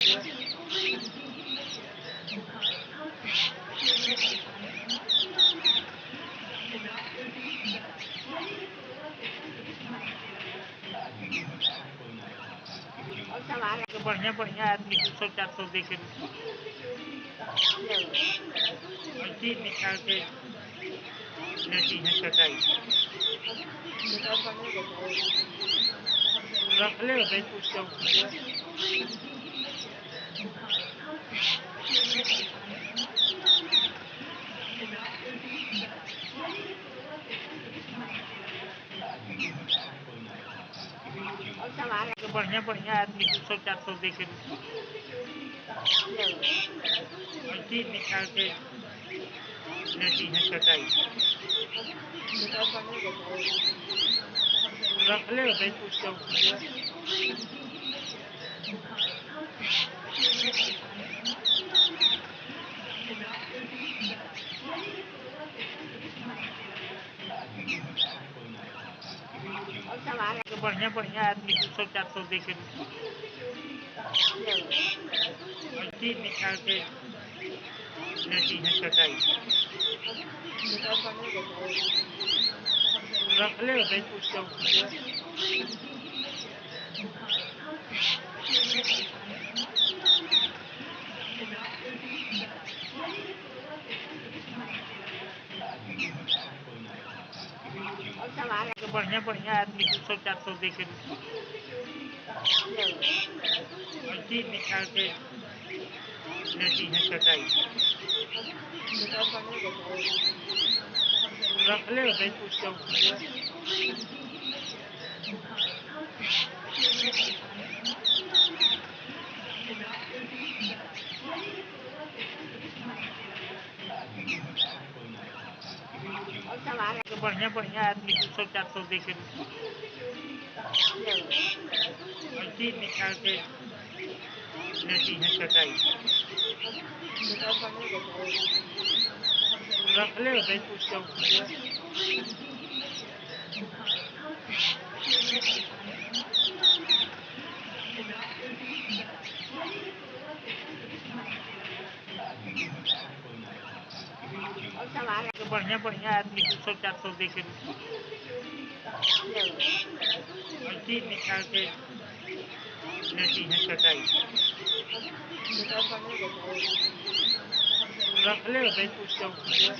और सामान तो बढ़िया-बढ़िया आदमी 200-400 दे के चीज़ निकाल के लेती हैं कटाई। दुकान बंद हो जाता है। रखले होबै कुछ चौकी पे। और सामान तो बढ़िया-बढ़िया आदमी 200-400 दे के चीज़ निकाल के लेती हैं कटाई। दुकान बंद हो जाता है। रखले होबै कुछ चौकी पे। और सामान तो बढ़िया-बढ़िया आदमी 200-400 दे के चीज़ निकाल के लेती हैं कटाई। दुकान बंद हो जाता है। रखले होबै कुछ चौकी पे। और सामान तो बढ़िया-बढ़िया आदमी 200-400 दे के चीज़ निकाल के लेती हैं कटाई। दुकान बंद हो जाता है। रखले होबै कुछ चौकी पे। और सामान तो बढ़िया-बढ़िया आदमी 200-400 दे के चीज़ निकाल के लेती हैं कटाई। दुकान बंद हो जाता है। रखले होबै कुछ चौकी पे। और सामान तो बढ़िया-बढ़िया आदमी 200-400 दे के चीज़ निकाल के लेती हैं कटाई। दुकान बंद हो जाता है। रखले होबै कुछ चौकी पे।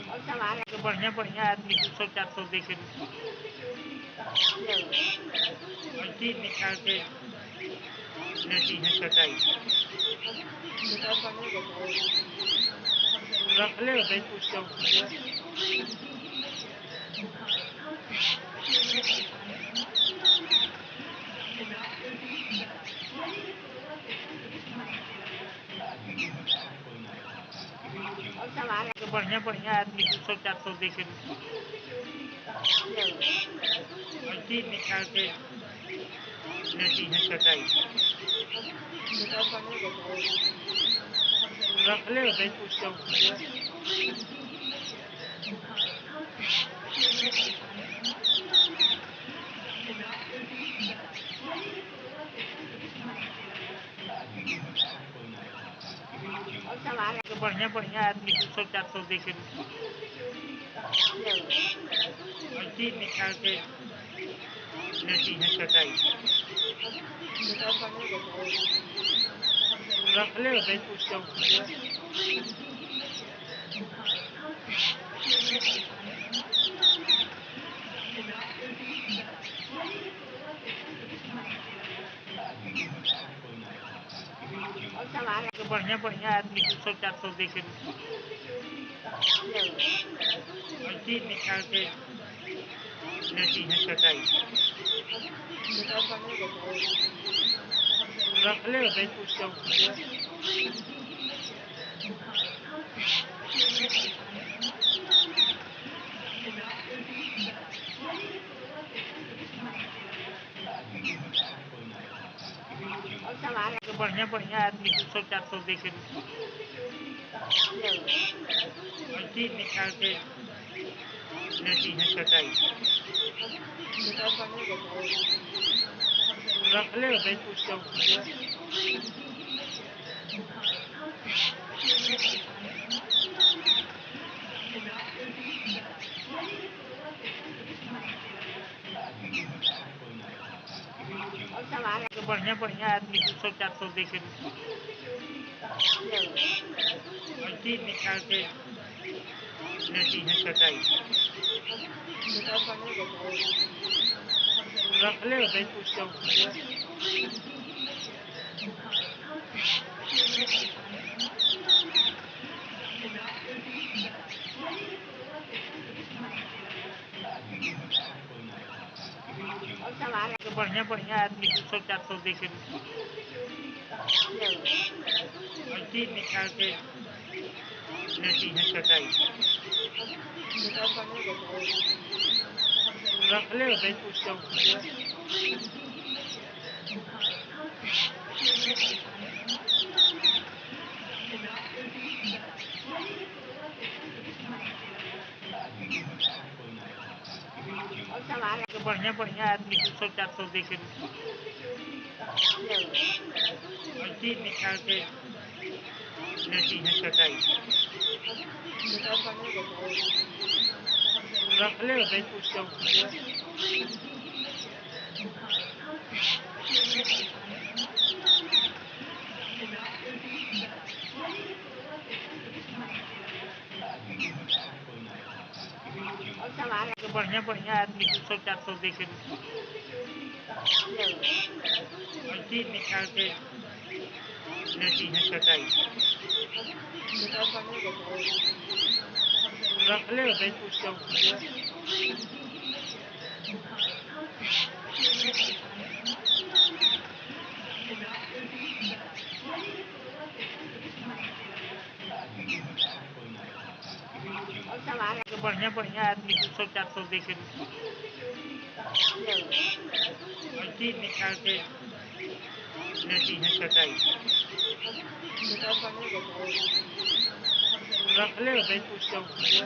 और सामान तो बढ़िया-बढ़िया आदमी 200-400 दे के चीज़ निकाल के लेती हैं कटाई। दुकान बंद हो जाता है। रखले होबै कुछ चौकी पे। और सामान तो बढ़िया-बढ़िया आदमी 200-400 दे के चीज़ निकाल के लेती हैं कटाई। दुकान बंद हो जाता है। रखले होबै कुछ चौकी पे। और सामान तो बढ़िया-बढ़िया आदमी 200-400 दे के चीज़ निकाल के लेती हैं कटाई। दुकान बंद हो जाता है। रखले होबै कुछ चौकी पे। और सामान तो बढ़िया-बढ़िया आदमी 200-400 दे के चीज़ निकाल के लेती हैं कटाई। दुकान बंद हो जाता है। रखले होबै कुछ चौकी पे। और सामान तो बढ़िया-बढ़िया आदमी 200-400 दे के मिट्टी निकाल के लेती हैं कटाई। बेटा पढ़े लिखे। रख ले भाई कुछ चौकी पे। और सवाल तो बढ़िया बढ़िया आदमी 200-400 दे के लो मिट्टी निकाल के लेती हैं कटाई। बेटा पढ़े लिखे। रख ले भाई कुछ चौकी पे। और सवाल तो बढ़िया बढ़िया आदमी 200-400 दे के लो मिट्टी निकाल के लेती हैं कटाई। बेटा पढ़े लिखे। रख ले भाई कुछ चौकी पे। और सवाल तो बढ़िया बढ़िया आदमी 200-400 दे के लो मिट्टी निकाल के लेती हैं कटाई। बेटा पढ़े लिखे। रख ले भाई कुछ चौकी पे। और सवाल तो बढ़िया बढ़िया आदमी 200-400 दे के लो मिट्टी निकाल के लेती हैं कटाई। बेटा पढ़े लिखे। रख ले भाई कुछ चौकी पे। और सवाल तो बढ़िया बढ़िया आदमी 200-400 दे के लो मिट्टी निकाल के लेती हैं कटाई। बेटा पढ़े लिखे। रख ले भाई कुछ चौकी पे।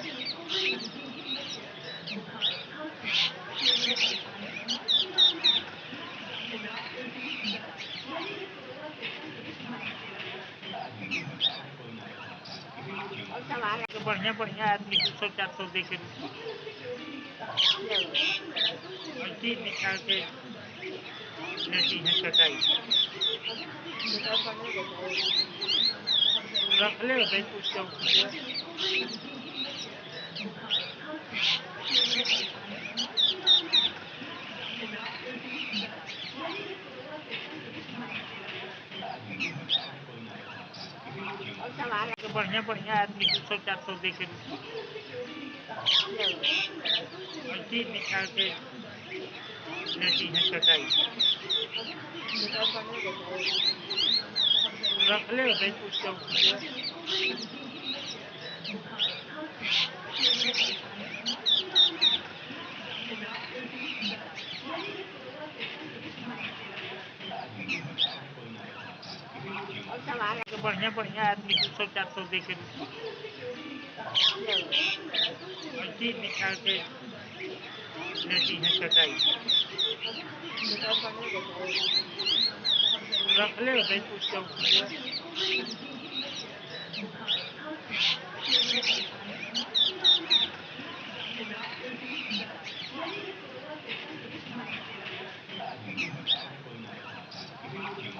और सवाल तो बढ़िया बढ़िया आदमी 200-400 दे के लो मिट्टी निकाल के लेती हैं कटाई। बेटा पढ़े लिखे। रख ले भाई कुछ चौकी पे। और सवाल तो बढ़िया बढ़िया आदमी 200-400 दे के लो मिट्टी निकाल के लेती हैं कटाई। बेटा पढ़े लिखे। रख ले भाई कुछ चौकी पे। और सवाल तो बढ़िया बढ़िया आदमी 200-400 दे के लो मिट्टी निकाल के लेती हैं कटाई। बेटा पढ़े लिखे। रख ले भाई कुछ चौकी पे।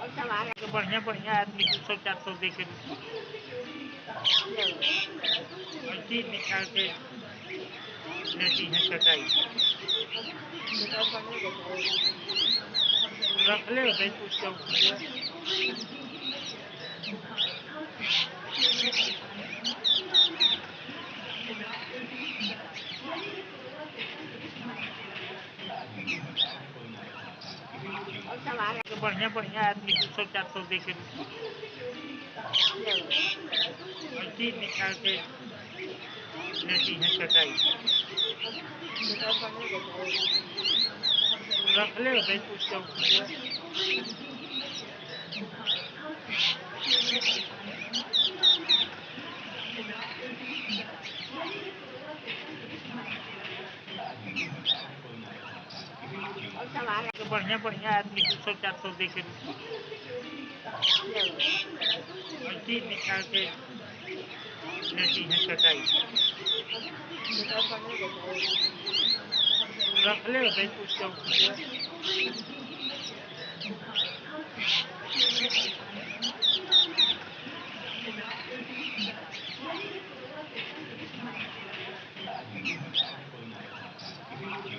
और सवाल तो बढ़िया बढ़िया आदमी 200-400 दे के लो मिट्टी निकाल के लेती हैं कटाई। बेटा पढ़े लिखे। रख ले भाई कुछ चौकी पे। और सवाल तो बढ़िया बढ़िया आदमी 200-400 दे के लो मिट्टी निकाल के लेती हैं कटाई। बेटा पढ़े लिखे। रख ले भाई कुछ चौकी पे। बढ़िया बढ़िया आदमी 200-400 दे के क्या हुआ? ऐसे ही बिछा के लेती हैं चटाई। दुकान पड़ने में बताइए। रख ले भाई कुछ चौकी पे।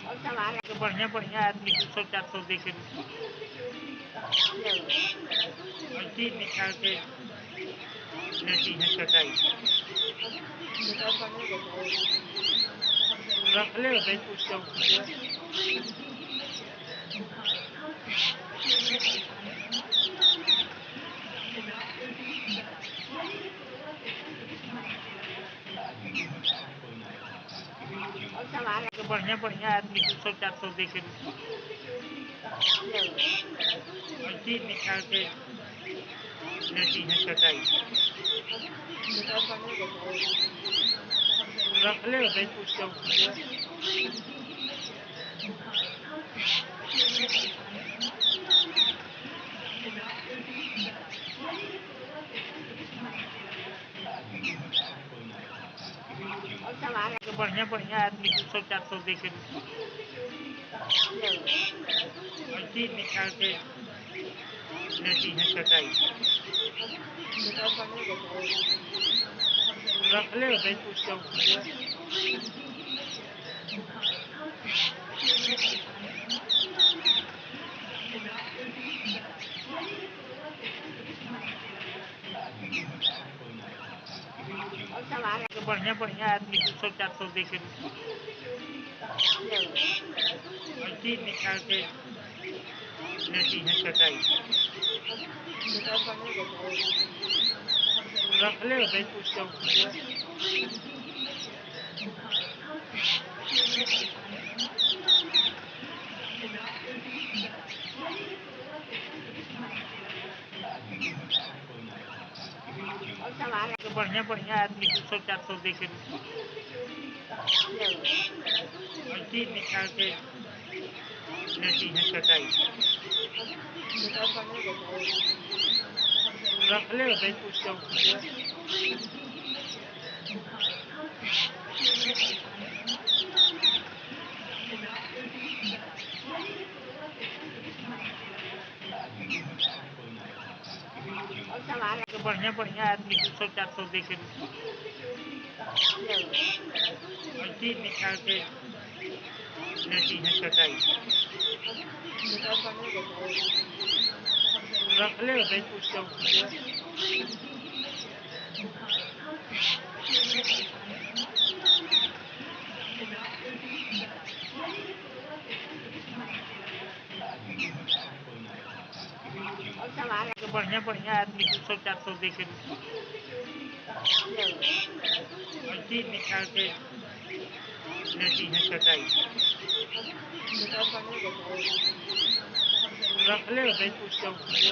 और सामान तो बढ़िया बढ़िया आदमी 200-400 दे के क्या हुआ? ऐसे ही बिछा के लेती हैं चटाई। दुकान पड़ने में बताइए। रख ले भाई कुछ चौकी पे। और सामान तो बढ़िया बढ़िया आदमी 200-400 दे के क्या हुआ? ऐसे ही बिछा के लेती हैं चटाई। दुकान पड़ने में बताइए। रख ले भाई कुछ चौकी पे। और सामान तो बढ़िया बढ़िया आदमी 200-400 दे के क्या हुआ? ऐसे ही बिछा के लेती हैं चटाई। दुकान पड़ने में बताइए। रख ले भाई कुछ चौकी पे। और सामान तो बढ़िया बढ़िया आदमी 200-400 दे के क्या हुआ? ऐसे ही बिछा के लेती हैं चटाई। दुकान पड़ने में बताइए। रख ले भाई कुछ चौकी पे। और सामान तो बढ़िया बढ़िया आदमी 200-400 दे के क्या हुआ? ऐसे ही बिछा के लेती हैं चटाई। दुकान पड़ने में बताइए। रख ले भाई कुछ चौकी पे। और सामान तो बढ़िया बढ़िया आदमी 200-400 दे के क्या हुआ? ऐसे ही बिछा के लेती हैं चटाई। दुकान पड़ने में बताइए। रख ले भाई कुछ चौकी पे। और सामान तो बढ़िया बढ़िया आदमी 200-400 दे के क्या हुआ? ऐसे ही बिछा के लेती हैं चटाई। दुकान पड़ने में बताइए। रख ले भाई कुछ चौकी पे। और सामान तो बढ़िया बढ़िया आदमी 200-400 दे के क्या हुआ? ऐसे ही बिछा के लेती हैं चटाई। दुकान पड़ने में बताइए। रख ले भाई कुछ चौकी पे।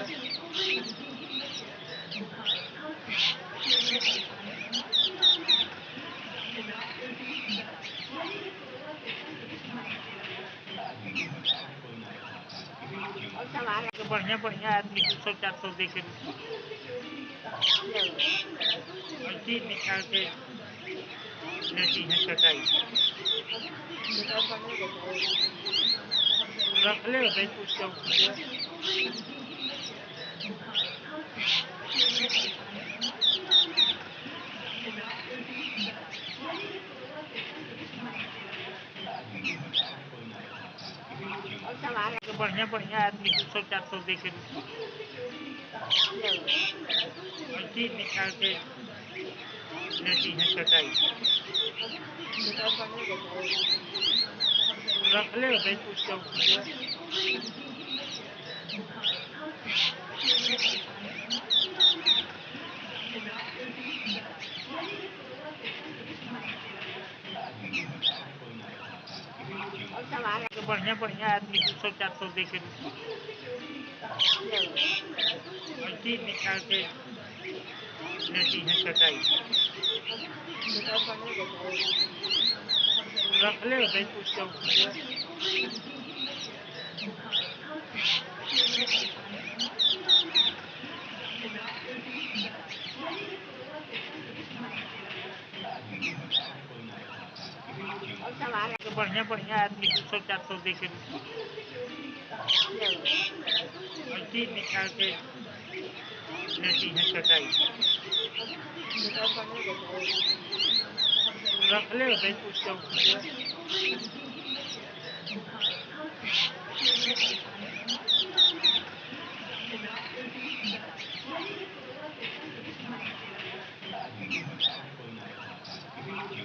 और सामान तो बढ़िया बढ़िया आदमी 200-400 दे के क्या हुआ? ऐसे ही बिछा के लेती हैं चटाई। दुकान पड़ने में बताइए। रख ले भाई कुछ चौकी पे। और सामान तो बढ़िया बढ़िया आदमी 200-400 दे के ऐसे ही बिछा के लेती हैं चटाई। रख ले भाई कुछ चौकी पे। क्या हुआ? तो बढ़िया बढ़िया आदमी 200-400 दे के ऐसे ही बिछा के लेती हैं चटाई। रख ले भाई कुछ चौकी पे। और सामान तो बढ़िया बढ़िया आदमी 200-400 दे के क्या हुआ? ऐसे ही बिछा के लेती हैं चटाई। दुकान पड़ने में बताइए। रख ले भाई कुछ चौकी पे। बढ़िया बढ़िया आदमी 300-400 दे के क्या हुआ? ऐसे ही निकाल के लेती हैं कटाई। बताओ पढ़ने बताओ। रख ले भाई कुछ चौकी है।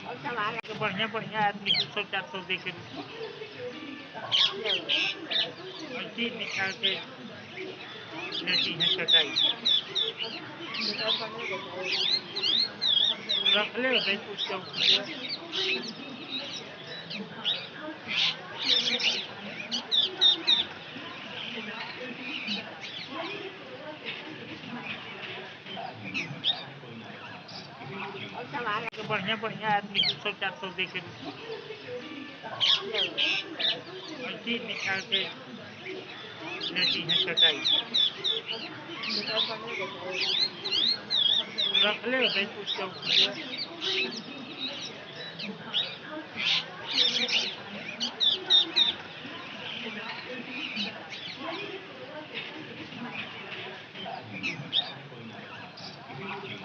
और सामान तो बढ़िया बढ़िया आदमी 300-400 दे के क्या हुआ? ऐसे ही निकाल के लेती हैं कटाई। बताओ पढ़ने बताओ। रख ले भाई कुछ चौकी है। और सामान तो बढ़िया बढ़िया आदमी 300-400 दे के क्या हुआ? ऐसे ही निकाल के लेती हैं कटाई। बताओ पढ़ने बताओ। रख ले भाई कुछ चौकी है।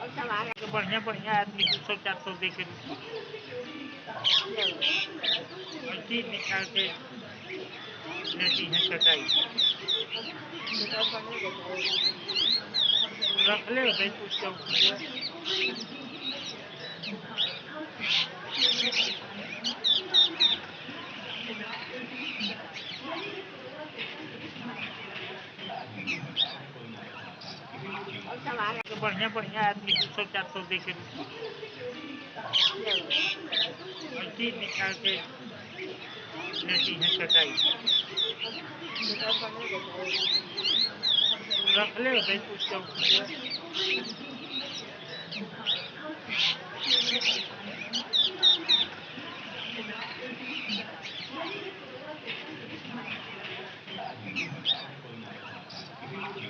और सामान तो बढ़िया बढ़िया आदमी 300-400 दे के क्या हुआ? ऐसे ही निकाल के लेती हैं कटाई। बताओ पढ़ने बताओ। रख ले भाई कुछ चौकी है। और सामान तो बढ़िया बढ़िया आदमी 300-400 दे के क्या हुआ? ऐसे ही निकाल के लेती हैं कटाई। बताओ पढ़ने बताओ। रख ले भाई कुछ चौकी है।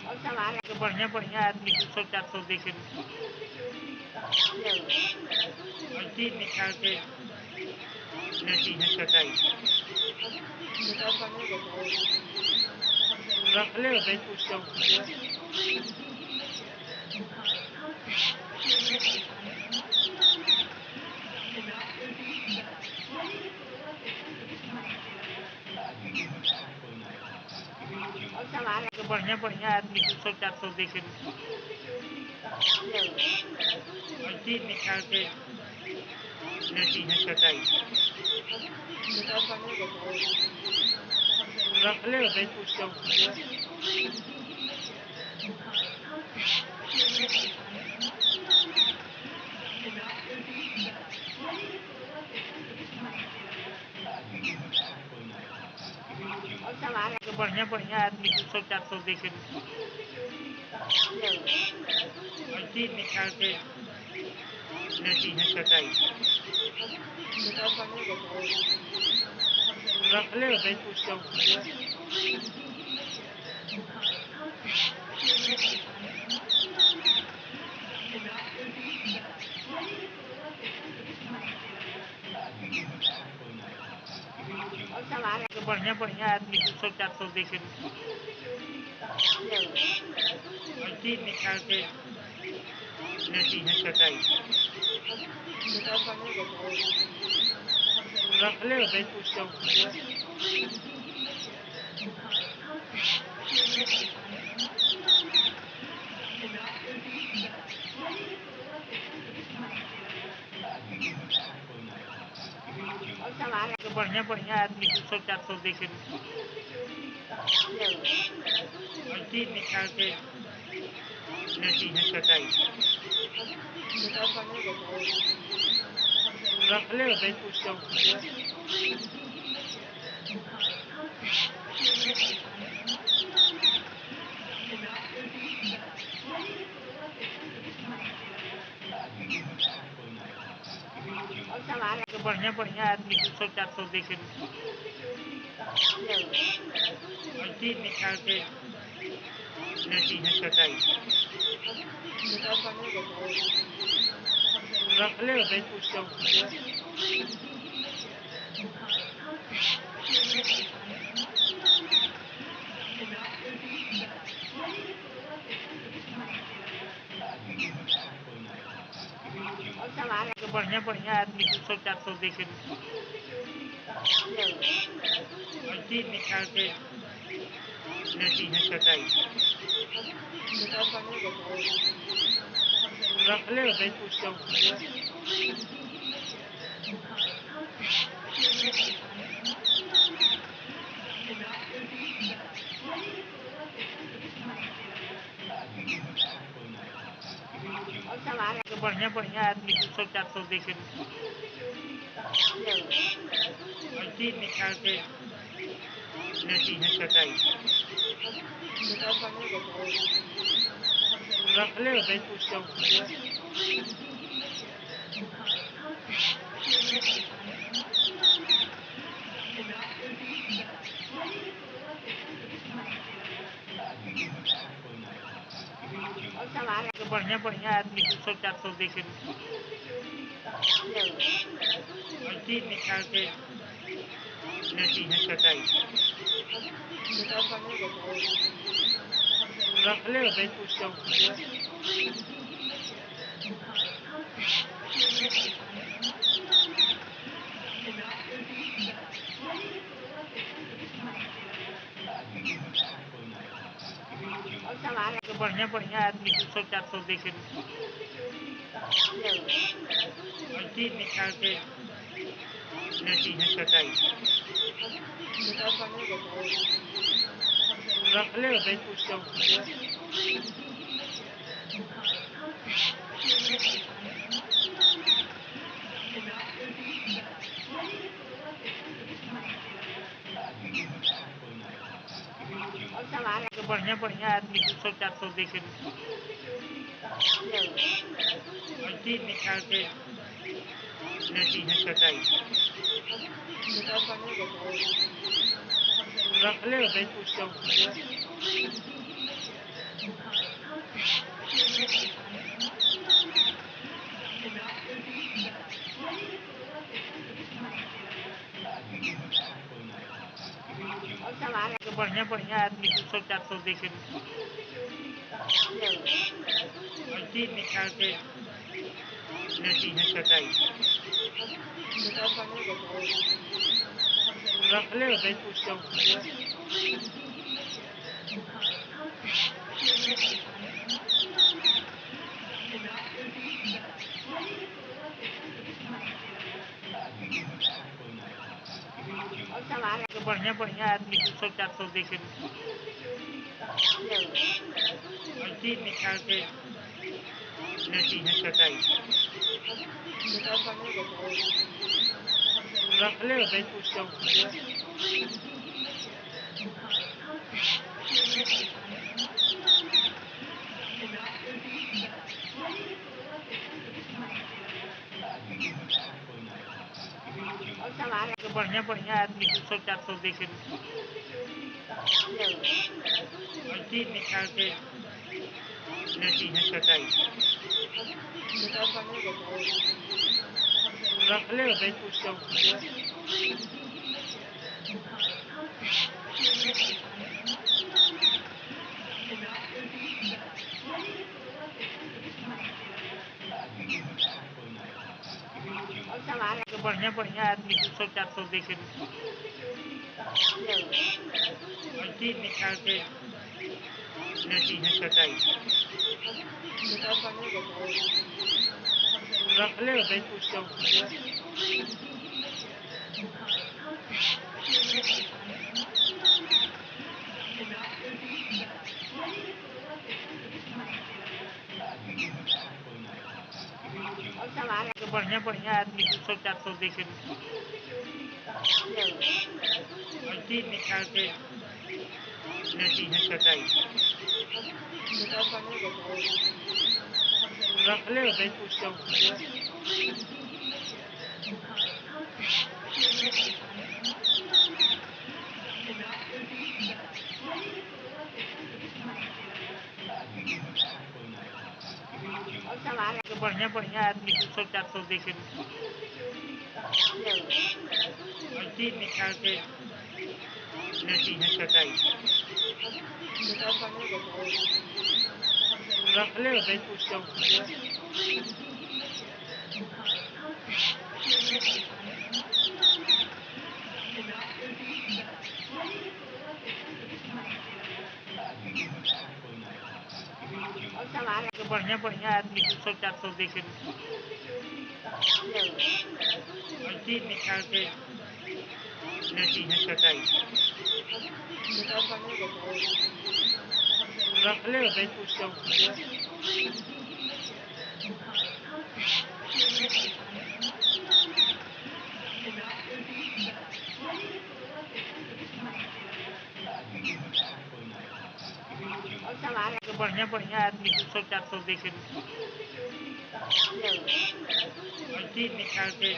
और सामान तो बढ़िया बढ़िया आदमी 300-400 दे के क्या हुआ? ऐसे ही निकाल के लेती हैं कटाई। बताओ पढ़ने बताओ। रख ले भाई कुछ चौकी है। और सामान तो बढ़िया बढ़िया आदमी 300-400 दे के क्या हुआ? ऐसे ही निकाल के लेती हैं कटाई। बताओ पढ़ने बताओ। रख ले भाई कुछ चौकी है। और सामान तो बढ़िया बढ़िया आदमी 300-400 दे के क्या हुआ? ऐसे ही निकाल के लेती हैं कटाई। बताओ पढ़ने बताओ। रख ले भाई कुछ चौकी है। और सामान तो बढ़िया बढ़िया आदमी 300-400 दे के क्या हुआ? ऐसे ही निकाल के लेती हैं कटाई। बताओ पढ़ने बताओ। रख ले भाई कुछ चौकी है। और सामान तो बढ़िया बढ़िया आदमी 300-400 दे के क्या हुआ? ऐसे ही निकाल के लेती हैं कटाई। बताओ पढ़ने बताओ। रख ले भाई कुछ चौकी है। और सामान तो बढ़िया बढ़िया आदमी 300-400 दे के क्या हुआ? ऐसे ही निकाल के लेती हैं कटाई। बताओ पढ़ने बताओ। रख ले भाई कुछ चौकी है। और सब आ रहे तो बढ़िया-बढ़िया आदमी 300-400 दे के हैं। और चीर निकाल के लेती हैं कटाई। बेटा पनीर देता है। रखले होते कुछ चौकी पे। और सब आ रहे तो बढ़िया-बढ़िया आदमी 300-400 दे के हैं। और चीर निकाल के लेती हैं कटाई। बेटा पनीर देता है। रखले होते कुछ चौकी पे। और सब आ रहे तो बढ़िया-बढ़िया आदमी 300-400 दे के हैं। और चीर निकाल के लेती हैं कटाई। बेटा पनीर देता है। रखले होते कुछ चौकी पे। और सब आ रहे तो बढ़िया-बढ़िया आदमी 300-400 दे के हैं। और चीर निकाल के लेती हैं कटाई। बेटा पनीर देता है। रखले होते कुछ चौकी पे। और सब आ रहे तो बढ़िया-बढ़िया आदमी 300-400 दे के हैं। और चीर निकाल के लेती हैं कटाई। बेटा पनीर देता है। रखले होते कुछ चौकी पे। और सब आ रहे तो बढ़िया-बढ़िया आदमी 300-400 दे के हैं। और चीर निकाल के लेती हैं कटाई। बेटा पनीर देता है। रखले होते कुछ चौकी पे। और सब आ रहे तो बढ़िया-बढ़िया आदमी 300-400 दे के हैं। और चीर निकाल के लेती हैं कटाई। बेटा पनीर देता है। रखले होते कुछ चौकी पे। और सब आ रहे तो बढ़िया-बढ़िया आदमी 300-400 दे के हैं। और चीर निकाल के लेती हैं कटाई। बेटा पनीर देता है। रखले होते कुछ चौकी पे। और सब आ रहे तो बढ़िया-बढ़िया आदमी 300-400 दे के हैं। और चीर निकाल के लेती हैं कटाई। बेटा पनीर देता है। रखले होते कुछ चौकी पे। और सब आ रहे तो बढ़िया-बढ़िया आदमी 300-400 दे के हैं। और चीर निकाल के लेती हैं कटाई। बेटा पनीर देता है। रखले होते कुछ चौकी पे। और सब आ रहे तो बढ़िया-बढ़िया आदमी 300-400 दे के हैं। और चीर निकाल के लेती हैं कटाई। बेकार पढ़ने बताए। रख ले भाई कुछ चौकी है। और सवाल तो बढ़िया बढ़िया आदमी 200-400 दे के है। ऐसी निकाल के लेती हैं कटाई। बेकार पढ़ने बताए। रख ले भाई कुछ चौकी है। और सवाल तो बढ़िया बढ़िया आदमी 200-400 दे के है। ऐसी निकाल के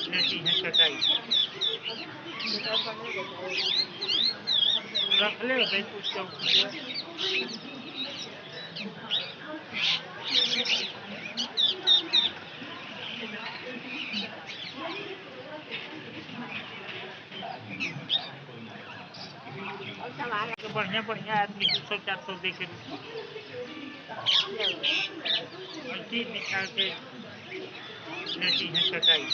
लेती हैं कटाई। बेकार पढ़ने बताए। रख ले भाई कुछ चौकी है। और सवाल तो बढ़िया बढ़िया आदमी 200-400 दे के है। ऐसी निकाल के लेती हैं कटाई।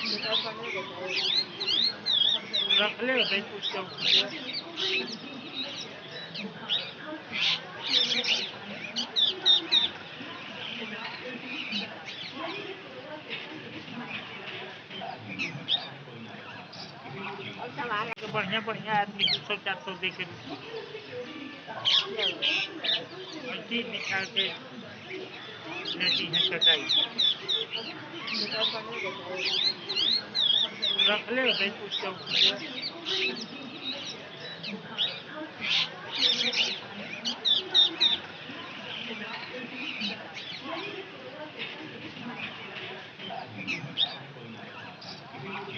बेकार पढ़ने बताए। रख ले भाई कुछ चौकी है। और सवाल तो बढ़िया बढ़िया आदमी 200-400 दे के है। ऐसी निकाल के लेती हैं कटाई। बेकार पढ़ने बताए। रख ले भाई कुछ चौकी है।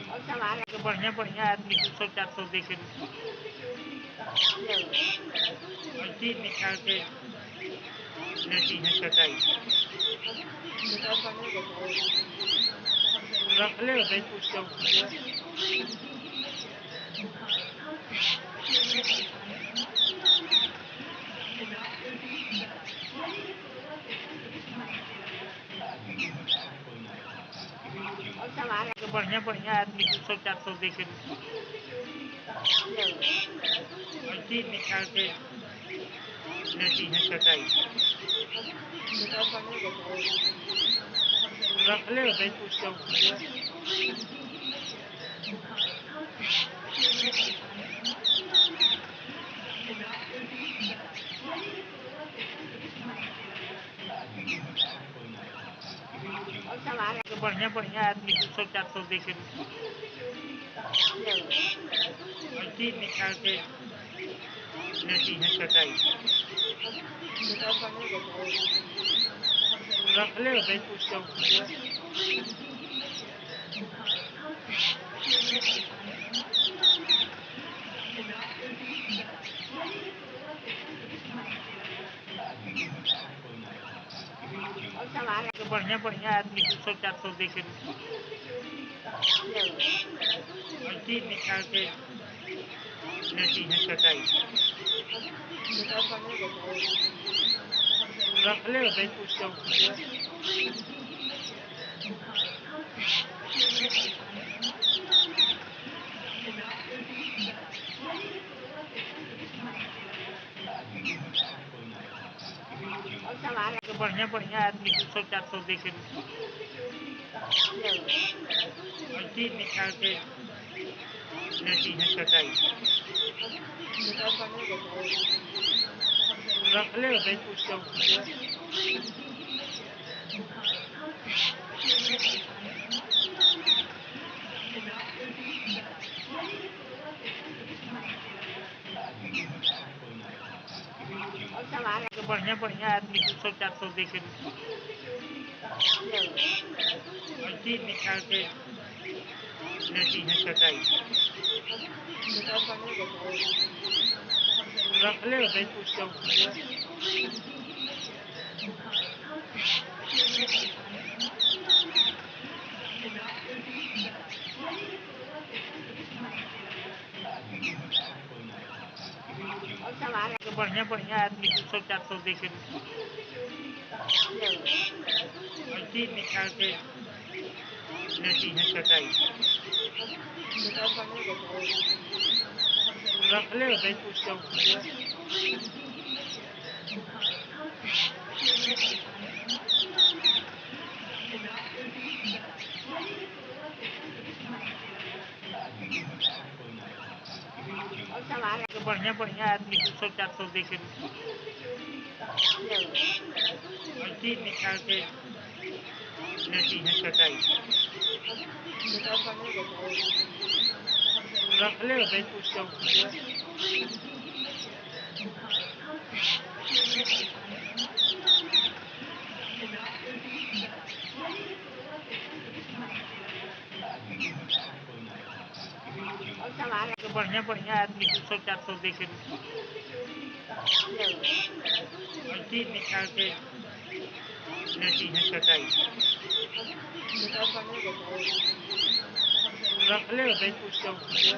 और सवाल तो बढ़िया बढ़िया आदमी 200-400 दे के है। ऐसी निकाल के लेती हैं कटाई। बेकार पढ़ने बताए। रख ले भाई कुछ चौकी है। और सवाल तो बढ़िया बढ़िया आदमी 200-400 दे के है। ऐसी निकाल के लेती हैं कटाई। बेकार पढ़ने बताए। रख ले भाई कुछ चौकी है। और सवाल तो बढ़िया बढ़िया आदमी 200-400 दे के है। ऐसी निकाल के लेती हैं कटाई। बेकार पढ़ने बताए। रख ले भाई कुछ चौकी है। और सवाल तो बढ़िया बढ़िया आदमी 200-400 दे के है। ऐसी निकाल के लेती हैं कटाई। बेकार पढ़ने बताए। रख ले भाई कुछ चौकी है। और सवाल तो बढ़िया बढ़िया आदमी 200-400 दे के है। ऐसी निकाल के लेती हैं कटाई। बेकार पढ़ने बताए। रख ले भाई कुछ चौकी है। और सवाल तो बढ़िया बढ़िया आदमी 200-400 दे के है। ऐसी निकाल के लेती हैं कटाई। बेकार पढ़ने बताए। रख ले भाई कुछ चौकी है। बढ़िया बढ़िया आदमी 300-400 दे के क्या हुआ? ऐसे ही निकाल के लेती हैं चटाई। दुकान बंद हो जाता है। रख ले भाई कुछ चौकी पे। और सामान तो बढ़िया बढ़िया आदमी 300-400 दे के क्या हुआ? ऐसे ही निकाल के लेती हैं चटाई। दुकान बंद हो जाता है। रख ले भाई कुछ चौकी पे। और सामान तो बढ़िया बढ़िया आदमी 300-400 दे के क्या हुआ? ऐसे ही निकाल के लेती हैं चटाई। दुकान बंद हो जाता है। रख ले भाई कुछ चौकी पे।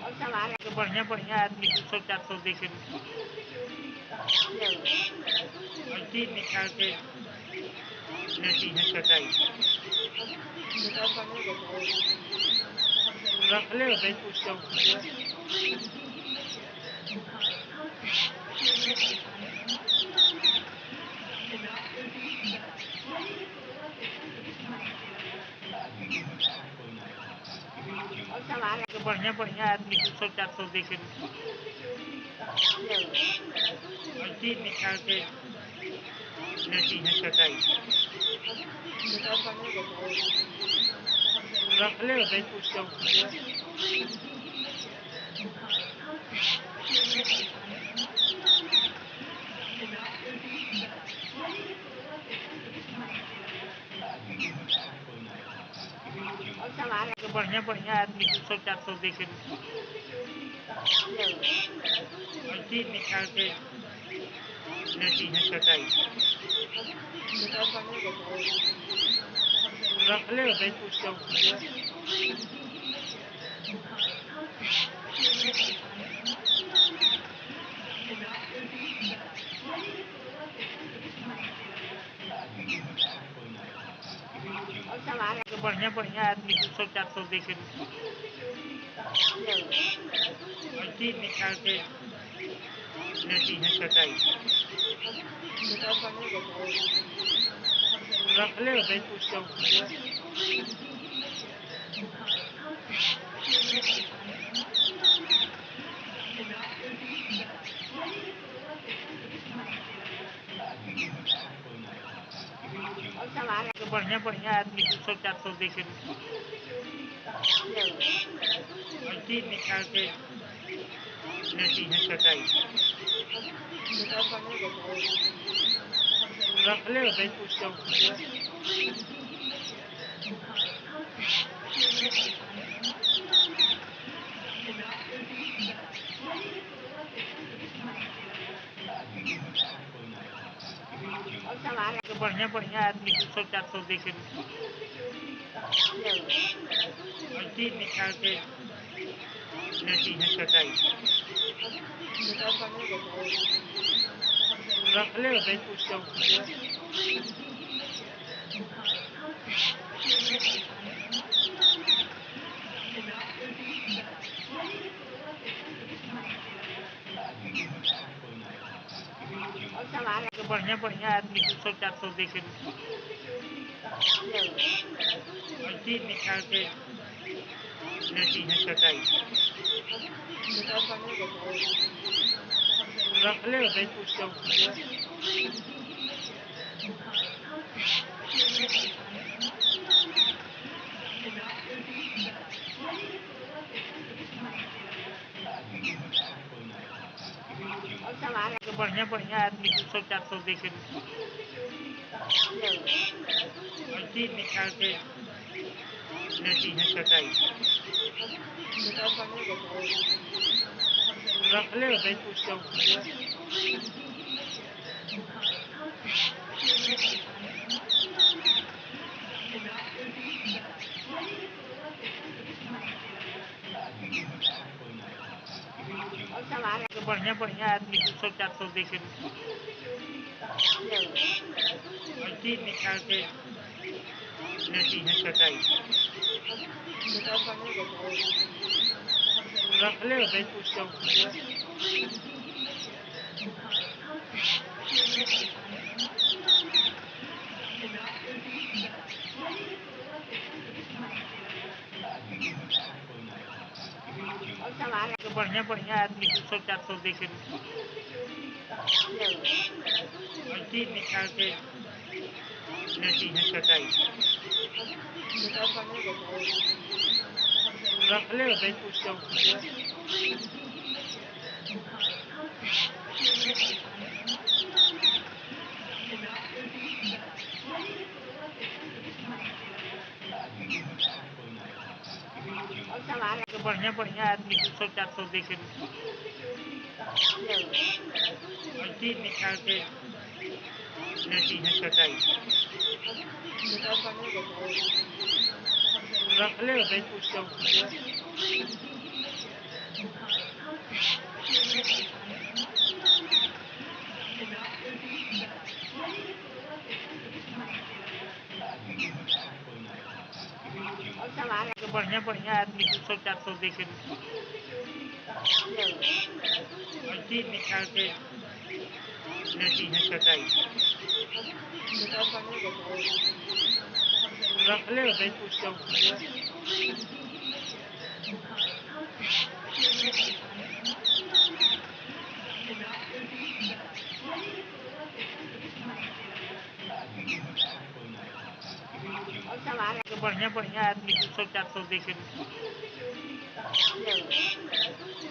और सामान तो बढ़िया बढ़िया आदमी 300-400 दे के क्या हुआ? ऐसे ही निकाल के लेती हैं चटाई। दुकान बंद हो जाता है। रख ले भाई कुछ चौकी पे। और सामान तो बढ़िया बढ़िया आदमी 300-400 दे के क्या हुआ? ऐसे ही निकाल के लेती हैं चटाई। दुकान बंद हो जाता है। रख ले भाई कुछ चौकी पे। और सामान तो बढ़िया बढ़िया आदमी 300-400 दे के क्या हुआ? ऐसे ही निकाल के लेती हैं चटाई। दुकान बंद हो जाता है। रख ले भाई कुछ चौकी पे। और सामान तो बढ़िया बढ़िया आदमी 300-400 दे के क्या हुआ? ऐसे ही निकाल के लेती हैं चटाई। दुकान बंद हो जाता है। रख ले भाई कुछ चौकी पे। और सामान तो बढ़िया बढ़िया आदमी 300-400 दे के क्या हुआ? ऐसे ही निकाल के लेती हैं चटाई। दुकान बंद हो जाता है। रख ले भाई कुछ चौकी पे। और सामान तो बढ़िया बढ़िया आदमी 300-400 दे के क्या हुआ? ऐसे ही निकाल के लेती हैं चटाई। दुकान बंद हो जाता है। रख ले भाई कुछ चौकी पे। और सामान तो बढ़िया बढ़िया आदमी 300-400 दे के क्या हुआ? ऐसे ही निकाल के लेती हैं चटाई। दुकान बंद हो जाता है। रख ले भाई कुछ चौकी पे। और सामान तो बढ़िया बढ़िया आदमी 300-400 दे के क्या हुआ? ऐसे ही निकाल के लेती हैं चटाई। दुकान बंद हो जाता है। रख ले भाई कुछ चौकी पे। और सामान तो बढ़िया-बढ़िया आदमी 200-400 दे के ले और चीज़ निकाल के लेती हैं कटाई। दुकान पर नहीं देता है। रखले होबै कुछ चौकी पे। और सामान तो बढ़िया-बढ़िया आदमी 200-400 दे के ले और चीज़ निकाल के लेती हैं कटाई। दुकान पर नहीं देता है। रखले होबै कुछ चौकी पे। और सामान तो बढ़िया-बढ़िया आदमी 200-400 दे के ले और चीज़ निकाल के लेती हैं कटाई। दुकान पर नहीं देता है। रखले होबै कुछ चौकी पे। और सामान तो बढ़िया-बढ़िया आदमी 200-400 दे के ले और चीज़ निकाल के लेती हैं कटाई। दुकान पर नहीं देता है। रखले होबै कुछ चौकी पे। और सामान तो बढ़िया-बढ़िया आदमी 200-400 दे के ले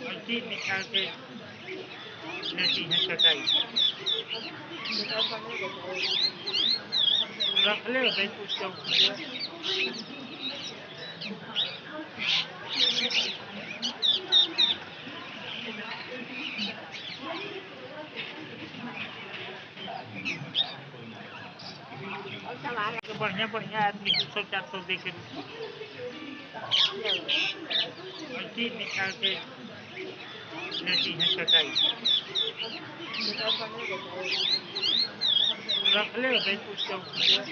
और चीज़ निकाल के लेती हैं कटाई। दुकान पर नहीं देता है। रखले होबै कुछ चौकी पे। और सामान तो बढ़िया-बढ़िया आदमी 200-400 दे के ले और चीज़ निकाल के लेती हैं कटाई। दुकान पर नहीं देता है। रखले होबै कुछ चौकी पे।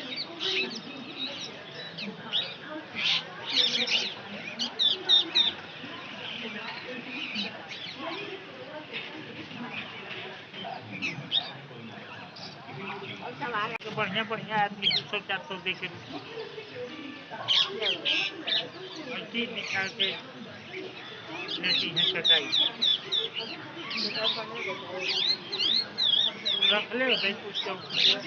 और सामान तो बढ़िया-बढ़िया आदमी 200-400 दे के ले और चीज़ निकाल के लेती हैं कटाई। दुकान पर नहीं देता है। रखले होबै कुछ चौकी पे।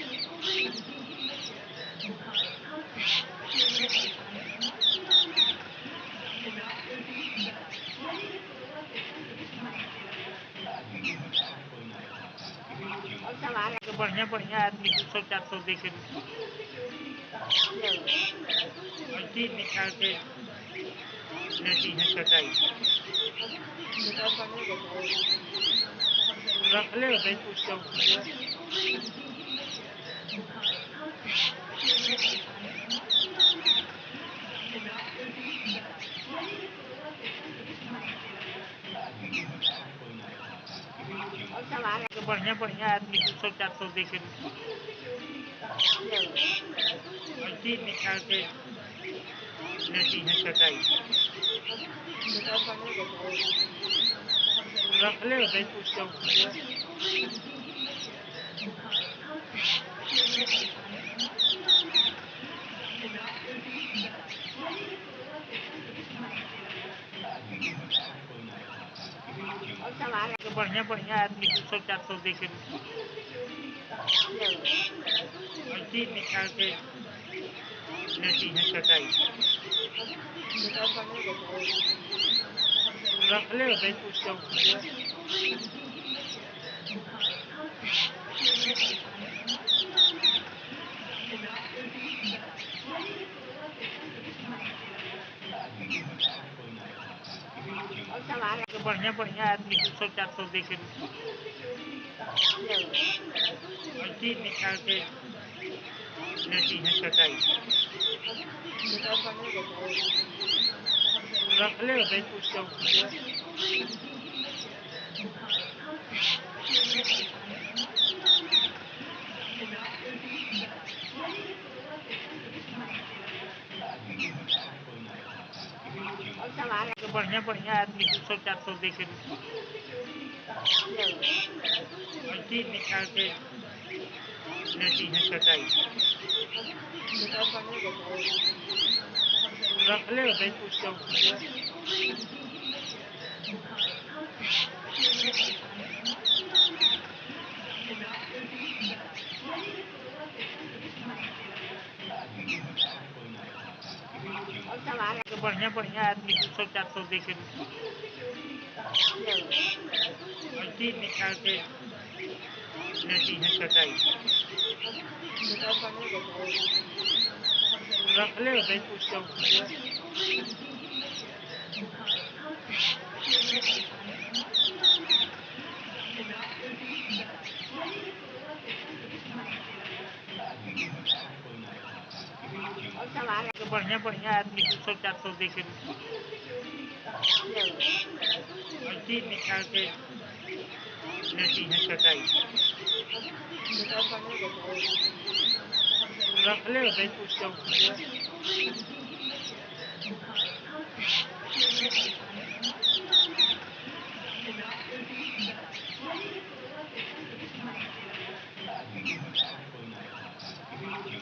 और सामान तो बढ़िया-बढ़िया आदमी 200-400 दे के ले और चीज़ निकाल के लेती हैं कटाई। दुकान पर नहीं देता है। रखले होबै कुछ चौकी पे। और सामान तो बढ़िया-बढ़िया आदमी 200-400 दे के ले और चीज़ निकाल के लेती हैं कटाई। दुकान पर नहीं देता है। रखले होबै कुछ चौकी पे। और सामान तो बढ़िया-बढ़िया आदमी 200-400 दे के ले और चीज़ निकाल के लेती हैं कटाई। दुकान पर नहीं देता है। रखले होबै कुछ चौकी पे। और सामान तो बढ़िया-बढ़िया आदमी 200-400 दे के ले और चीज़ निकाल के लेती हैं कटाई। दोपहर पढ़ने देते हैं। रख ले बैकुछ चौकी पे। और सवाल तो बढ़िया बढ़िया आदमी 200-400 दे के लो और तीर निकाल के लेती हैं कटाई। दोपहर पढ़ने देते हैं। रख ले बैकुछ चौकी पे। और सवाल तो बढ़िया बढ़िया आदमी 200-400 दे के लो और तीर निकाल के लेती हैं कटाई। दोपहर पढ़ने देते हैं। रख ले बैकुछ चौकी पे। और सवाल तो बढ़िया बढ़िया आदमी 200-400 दे के लो और तीर निकाल के लेती हैं कटाई। दोपहर पढ़ने देते हैं। रख ले बैकुछ चौकी पे।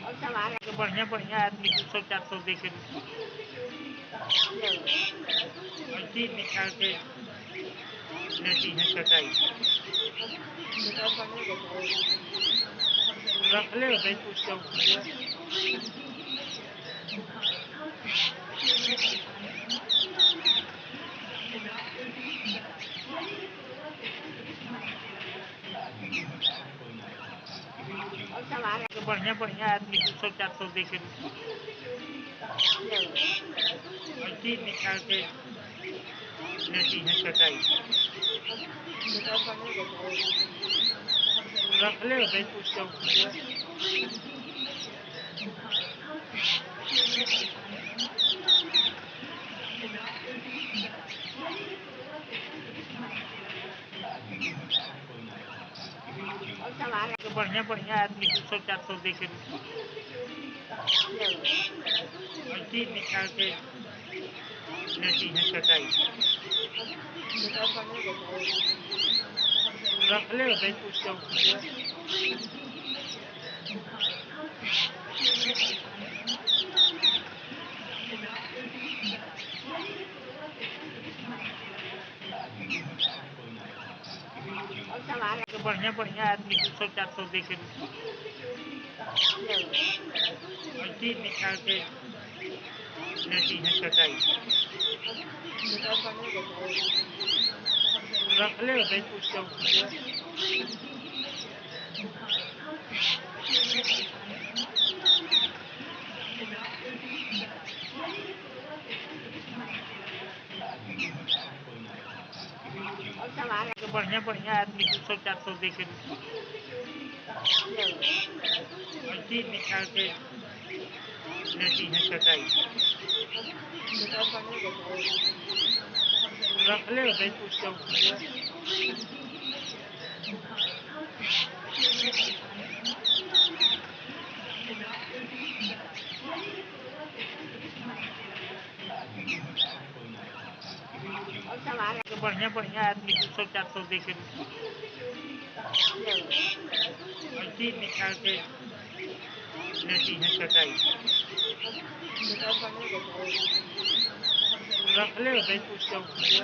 और सवाल तो बढ़िया बढ़िया आदमी 200-400 दे के लो और तीर निकाल के लेती हैं कटाई। दोपहर पढ़ने देते हैं। रख ले बैकुछ चौकी पे। और सवाल तो बढ़िया बढ़िया आदमी 200-400 दे के लो और तीर निकाल के लेती हैं कटाई। दोपहर पढ़ने देते हैं। रख ले बैकुछ चौकी पे। और सवाल तो बढ़िया बढ़िया आदमी 200-400 दे के लो और तीर निकाल के लेती हैं कटाई। दोपहर पढ़ने देते हैं। रख ले बैकुछ चौकी पे। और सवाल तो बढ़िया बढ़िया आदमी 200-400 दे के लो और तीर निकाल के लेती हैं कटाई। दोपहर पढ़ने देते हैं। रख ले बैकुछ चौकी पे। और सवाल तो बढ़िया बढ़िया आदमी 200-400 दे के लो और तीर निकाल के लेती हैं कटाई। दोपहर पढ़ने देते हैं। रख ले बैकुछ चौकी पे। और सवाल तो बढ़िया बढ़िया आदमी 200-400 दे के लो और तीर निकाल के लेती हैं कटाई। दोपहर पढ़ने देते हैं। रख ले बैकुछ चौकी पे।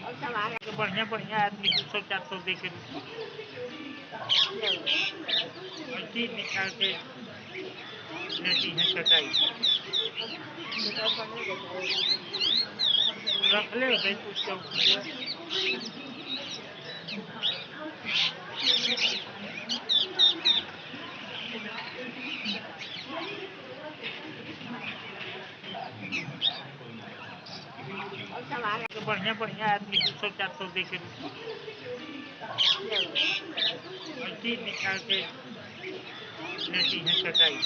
और सवाल तो बढ़िया बढ़िया आदमी 200-400 दे के लो और तीर निकाल के लेती हैं कटाई। दोपहर पढ़ने देते हैं। रख ले बैकुछ चौकी पे। सामान तो बढ़िया बढ़िया आदमी 200-400 दे के ले लो। ऐसे ही निकाल के लेती हैं कटाई।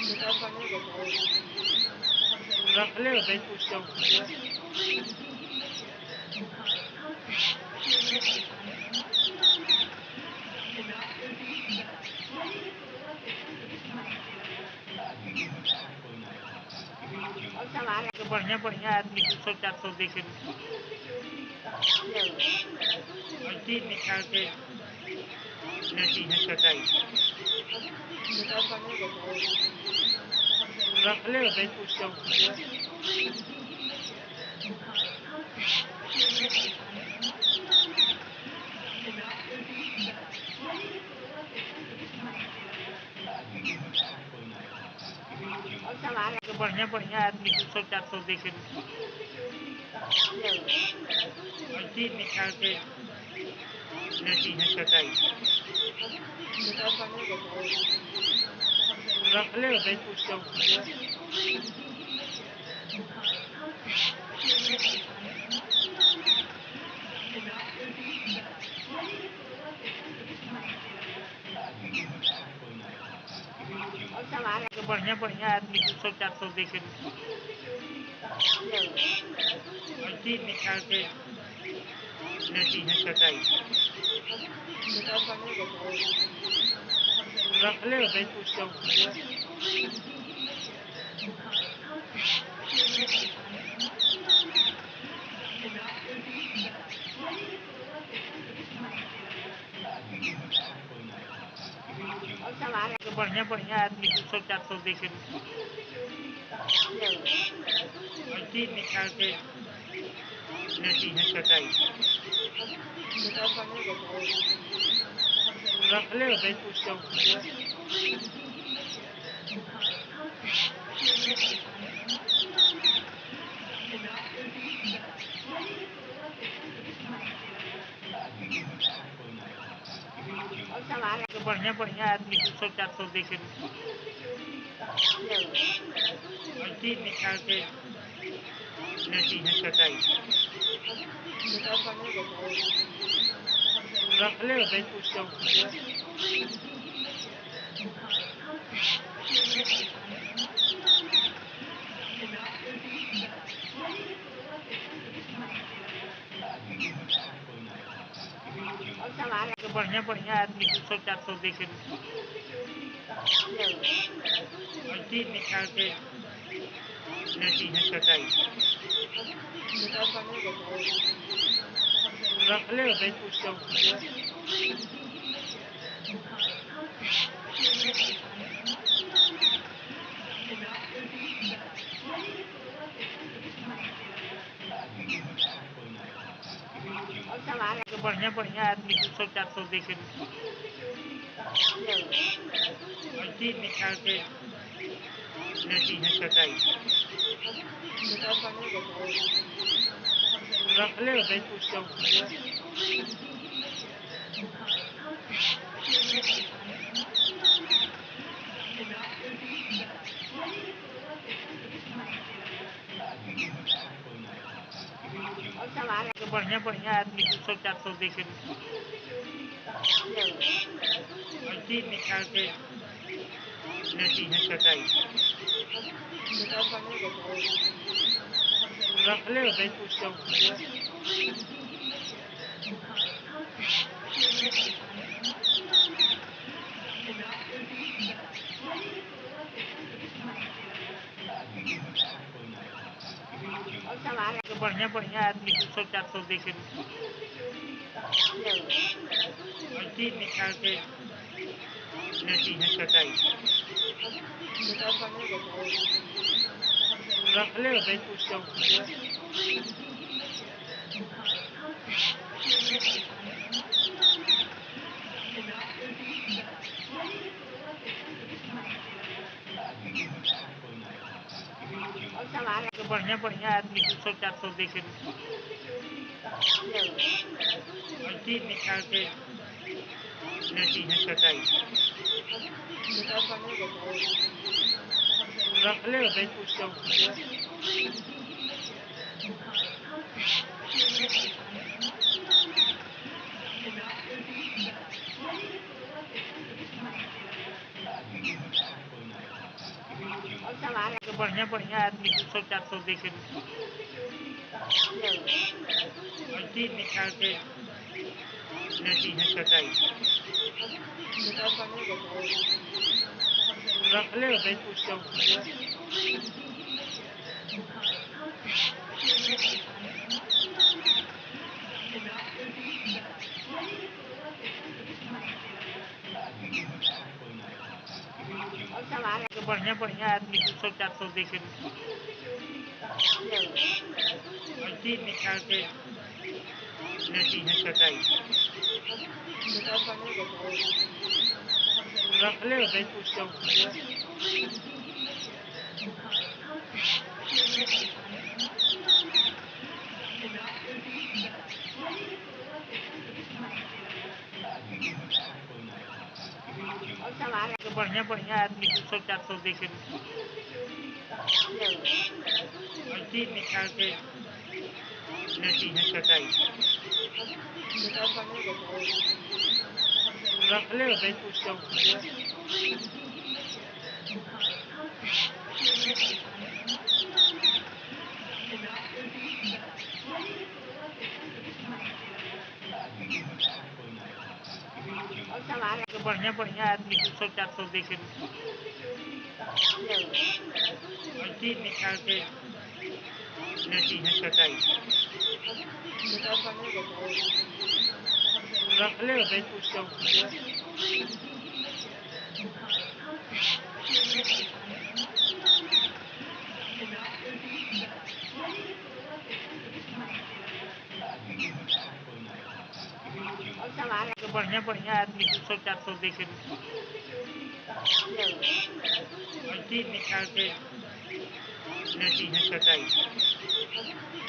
निकाल पढ़ने बताइए। रख ले भाई कुछ चौकी पे। और सामान तो बढ़िया बढ़िया आदमी 200-400 दे के ले लो। ऐसे ही निकाल के लेती हैं कटाई। निकाल पढ़ने बताइए। रख ले भाई कुछ चौकी पे। और सामान तो बढ़िया बढ़िया आदमी 200-400 दे के ले लो। ऐसे ही निकाल के लेती हैं कटाई। निकाल पढ़ने बताइए। रख ले भाई कुछ चौकी पे। और सामान तो बढ़िया बढ़िया आदमी 200-400 दे के ले लो। ऐसे ही निकाल के लेती हैं कटाई। निकाल पढ़ने बताइए। रख ले भाई कुछ चौकी पे। और सामान तो बढ़िया बढ़िया आदमी 200-400 दे के ले लो। ऐसे ही निकाल के लेती हैं कटाई। निकाल पढ़ने बताइए। रख ले भाई कुछ चौकी पे। और सामान तो बढ़िया बढ़िया आदमी 200-400 दे के ले लो। ऐसे ही निकाल के लेती हैं कटाई। निकाल पढ़ने बताइए। रख ले भाई कुछ चौकी पे। और सामान तो बढ़िया बढ़िया आदमी 200-400 दे के ले लो। ऐसे ही निकाल के लेती हैं कटाई। निकाल पढ़ने बताइए। रख ले भाई कुछ चौकी पे। और सामान तो बढ़िया बढ़िया आदमी 200-400 दे के ले लो। ऐसे ही निकाल के लेती हैं कटाई। निकाल पढ़ने बताइए। रख ले भाई कुछ चौकी पे। और सामान तो बढ़िया बढ़िया आदमी 200-400 दे के ले लो। ऐसे ही निकाल के लेती हैं कटाई। निकाल पढ़ने बताइए। रख ले भाई कुछ चौकी पे। और सामान तो बढ़िया बढ़िया आदमी 200-400 दे के ले लो। ऐसे ही निकाल के लेती हैं कटाई। निकाल पढ़ने बताइए। रख ले भाई कुछ चौकी पे। और सामान तो बढ़िया बढ़िया आदमी 200-400 दे के ले लो। ऐसे ही निकाल के लेती हैं कटाई। निकाल पढ़ने बताइए। रख ले भाई कुछ चौकी पे। और सामान तो बढ़िया-बढ़िया आदमी 200-400 दे के लेओ। ऐसे ही निकाल के लेती हैं कटाई। बेकार पानी में बताओ। रखले होबै कुछ चौकी पे। और सामान तो बढ़िया-बढ़िया आदमी 200-400 दे के लेओ। ऐसे ही निकाल के लेती हैं कटाई। बेकार पानी में बताओ। रखले होबै कुछ चौकी पे। और सामान तो बढ़िया-बढ़िया आदमी 200-400 दे के लेओ। ऐसे ही निकाल के लेती हैं कटाई। बेकार पानी में बताओ। रखले होबै कुछ चौकी पे। और सामान तो बढ़िया-बढ़िया आदमी 200-400 दे के लेओ। ऐसे ही निकाल के लेती हैं कटाई। बेकार पानी में बताओ। रखले होबै कुछ चौकी पे। और सामान तो बढ़िया-बढ़िया आदमी 200-400 दे के लेओ। ऐसे ही निकाल के लेती हैं कटाई।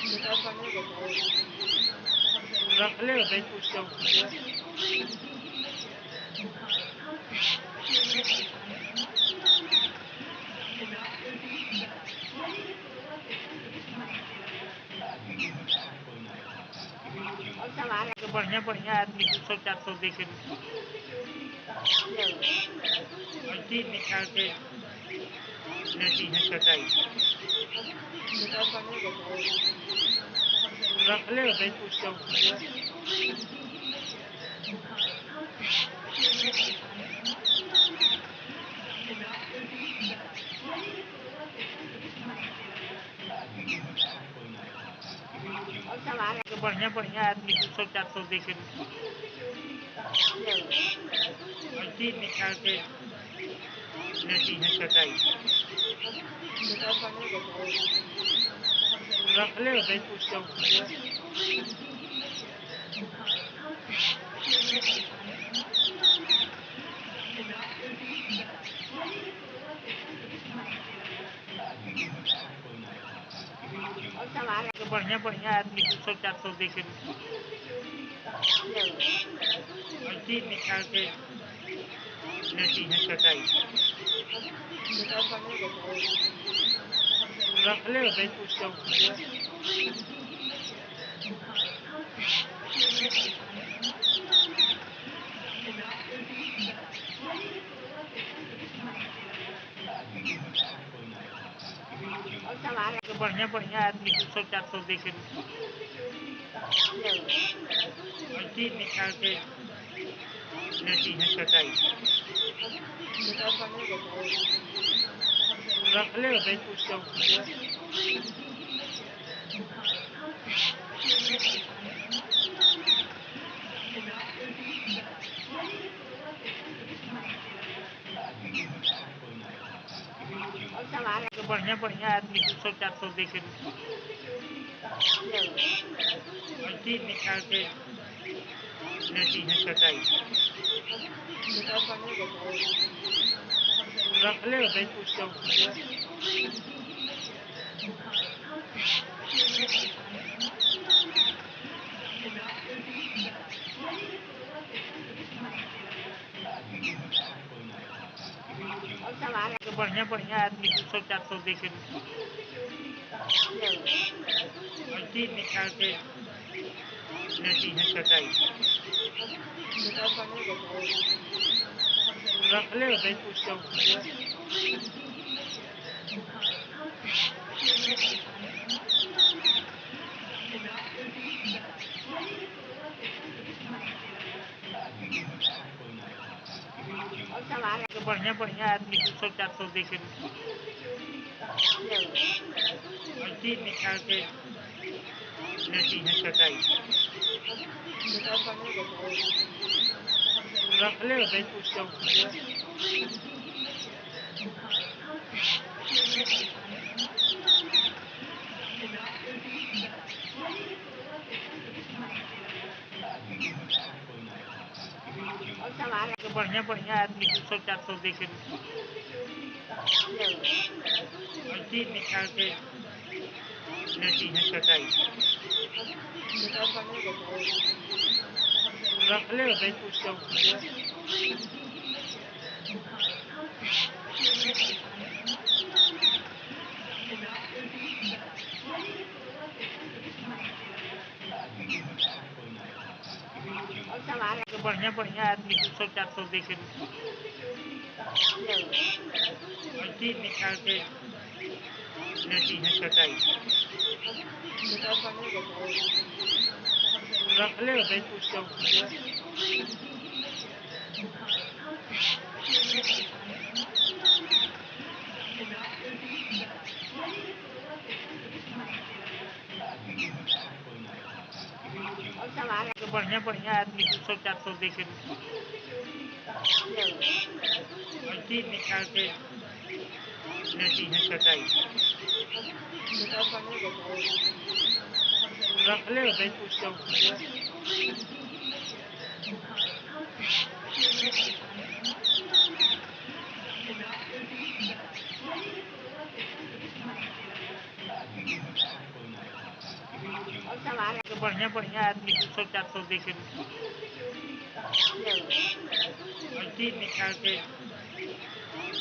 बेकार पानी में बताओ। रखले होबै कुछ चौकी पे। और सामान तो बढ़िया-बढ़िया आदमी 200-400 दे के लेओ। ऐसे ही निकाल के लेती हैं कटाई। बेकार पानी में बताओ। रखले होबै कुछ चौकी पे। और सामान तो बढ़िया-बढ़िया आदमी 200-400 दे के लेओ। ऐसे ही निकाल के लेती हैं कटाई। बेकार पानी में बताओ। रखले होबै कुछ चौकी पे। और सामान तो बढ़िया-बढ़िया आदमी 200-400 दे के लेओ। ऐसे ही निकाल के लेती हैं कटाई। बेकार पानी में बताओ। रखले होबै कुछ चौकी पे। और सामान तो बढ़िया-बढ़िया आदमी 200-400 दे के लेओ। ऐसे ही निकाल के लेती हैं कटाई। बेकार पानी में बताओ। रखले होबै कुछ चौकी पे। और सामान तो बढ़िया-बढ़िया आदमी 200-400 दे के लेओ। ऐसे ही निकाल के लेती हैं कटाई। बेकार पानी में बताओ। रखले होबै कुछ चौकी पे। और सामान तो बढ़िया-बढ़िया आदमी 200-400 दे के अच्छी निकाल के लेती हैं कटाई। बताओ पनीर बताओ। रख ले भाई कुछ चौकी पे। और सवाल तो बढ़िया बढ़िया आदमी 300-400 दे के अच्छी निकाल के लेती हैं कटाई। बताओ पनीर बताओ। रख ले भाई कुछ चौकी पे। और सवाल तो बढ़िया बढ़िया आदमी 300-400 दे के अच्छी निकाल के लेती हैं कटाई। बताओ पनीर बताओ। रख ले भाई कुछ चौकी पे। और सवाल तो बढ़िया बढ़िया आदमी 300-400 दे के अच्छी निकाल के लेती हैं कटाई। बताओ पनीर बताओ। रख ले भाई कुछ चौकी पे। और सवाल तो बढ़िया बढ़िया आदमी 300-400 दे के अच्छी निकाल के लेती हैं कटाई। बताओ पनीर बताओ। रख ले भाई कुछ चौकी पे। और सवाल तो बढ़िया बढ़िया आदमी 300-400 दे के अच्छी निकाल के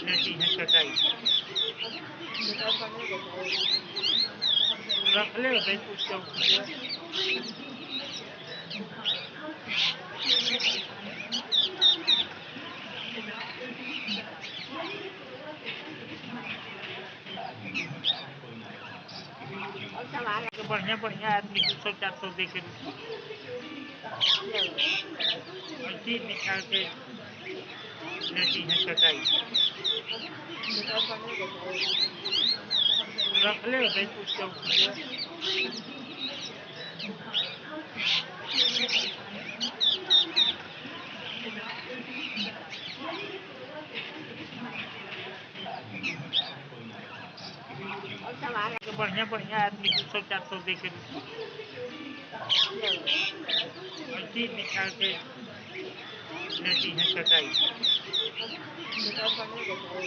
लेती हैं कटाई। बताओ पनीर बताओ। रख ले भाई कुछ चौकी पे। और सवाल तो बढ़िया बढ़िया आदमी 300-400 दे के अच्छी निकाल के लेती हैं कटाई। बताओ पनीर बताओ। रख ले भाई कुछ चौकी पे। और सवाल तो बढ़िया बढ़िया आदमी 300-400 दे के अच्छी निकाल के लेती हैं कटाई। बताओ पनीर बताओ।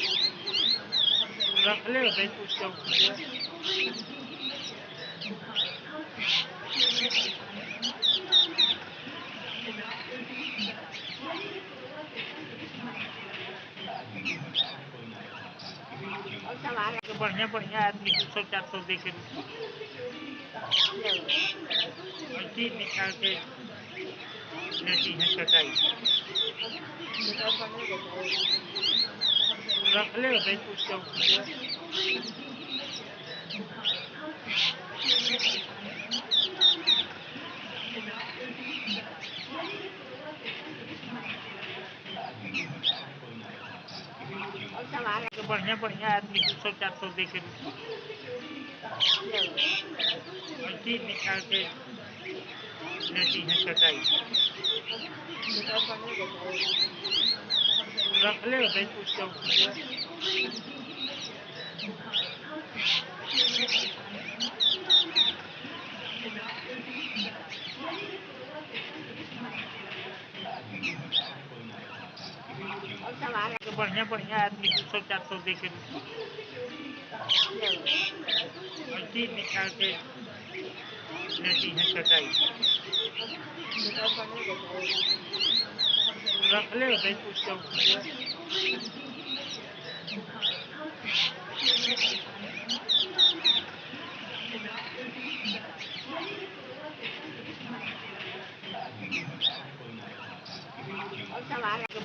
रख ले भाई कुछ चौकी पे। और सवाल तो बढ़िया बढ़िया आदमी 300-400 दे के अच्छी निकाल के लेती हैं कटाई। बताओ पनीर बताओ। रख ले भाई कुछ चौकी पे। और सवाल तो बढ़िया बढ़िया आदमी 300-400 दे के अच्छी निकाल के लेती हैं कटाई। बताओ पनीर बताओ। रख ले भाई कुछ चौकी पे। और सवाल तो बढ़िया बढ़िया आदमी 300-400 दे के अच्छी निकाल के लेती हैं कटाई। बताओ पनीर बताओ। रख ले भाई कुछ चौकी पे।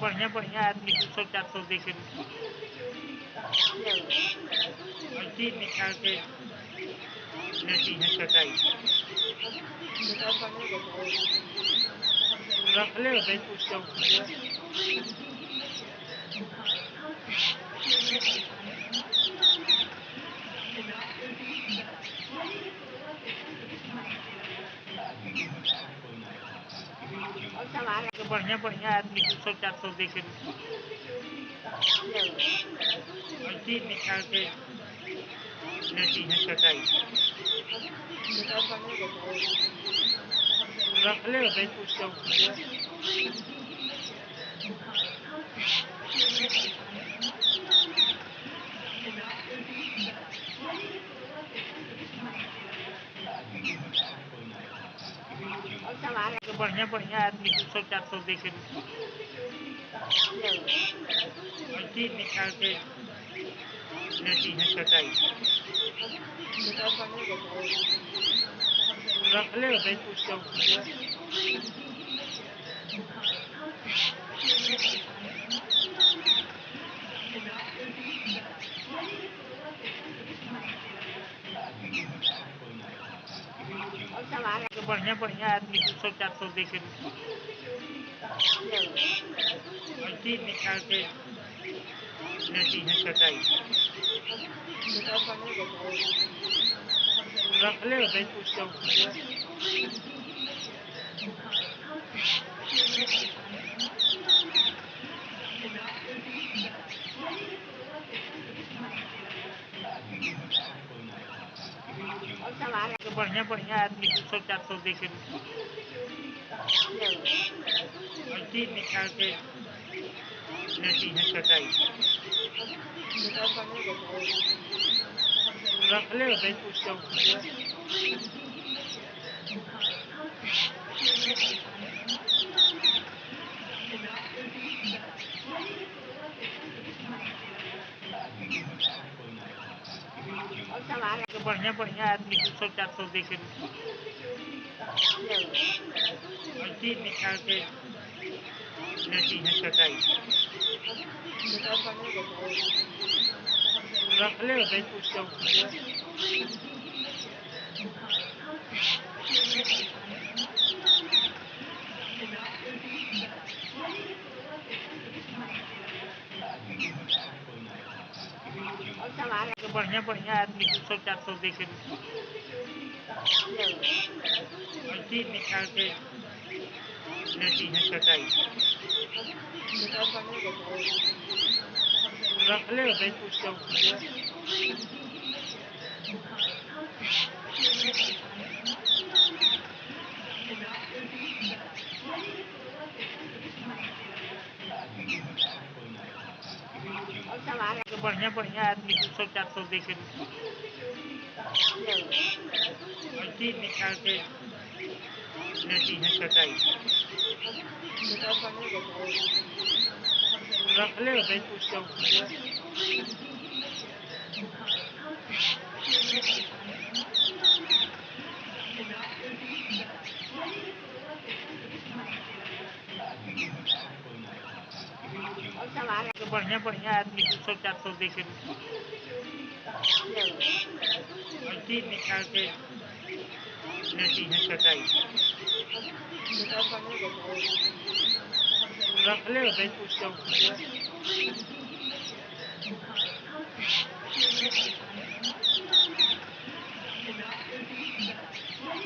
बढ़िया-बढ़िया आदमी 200-400 दे के ले पर्ची निकाल के लेती हैं कटाई। निकाल पढ़ने बताए। रख ले भाई कुछ चौकी पे। और संभाल बढ़िया-बढ़िया आदमी 200-400 दे के ले पर्ची निकाल के लेती हैं कटाई। निकाल पढ़ने बताए। रख ले भाई कुछ चौकी पे। और संभाल बढ़िया-बढ़िया आदमी 200-400 दे के ले पर्ची निकाल के लेती हैं कटाई। निकाल पढ़ने बताए। रख ले भाई कुछ चौकी पे। और संभाल बढ़िया-बढ़िया आदमी 200-400 दे के ले पर्ची निकाल के लेती हैं कटाई। निकाल पढ़ने बताए। रख ले भाई कुछ चौकी पे। और संभाल बढ़िया-बढ़िया आदमी 200-400 दे के ले पर्ची निकाल के लेती हैं कटाई। निकाल पढ़ने बताए। रख ले भाई कुछ चौकी पे। और संभाल बढ़िया-बढ़िया आदमी 200-400 दे के ले पर्ची निकाल के लेती हैं कटाई। निकाल पढ़ने बताए। रख ले भाई कुछ चौकी पे। और संभाल बढ़िया-बढ़िया आदमी 200-400 दे के ले पर्ची निकाल के लेती हैं कटाई। निकाल पढ़ने बताए। रख ले भाई कुछ चौकी पे। और संभाल बढ़िया-बढ़िया आदमी 200-400 दे के ले पर्ची निकाल के लेती हैं कटाई। निकाल पढ़ने बताए। रख ले भाई कुछ चौकी पे। और संभाल बढ़िया-बढ़िया आदमी 200-400 दे के ले पर्ची निकाल के लेती हैं कटाई। निकाल पढ़ने बताए। रख ले भाई कुछ चौकी पे। और संभाल बढ़िया-बढ़िया आदमी 200-400 दे के ले पर्ची निकाल के लेती हैं कटाई। निकाल पढ़ने बताए। रख ले भाई कुछ चौकी पे। और संभाल बढ़िया-बढ़िया आदमी 200-400 दे के पर्ची निकाल के लेती हैं कटाई। रख ले भाई कुछ चौकी पे।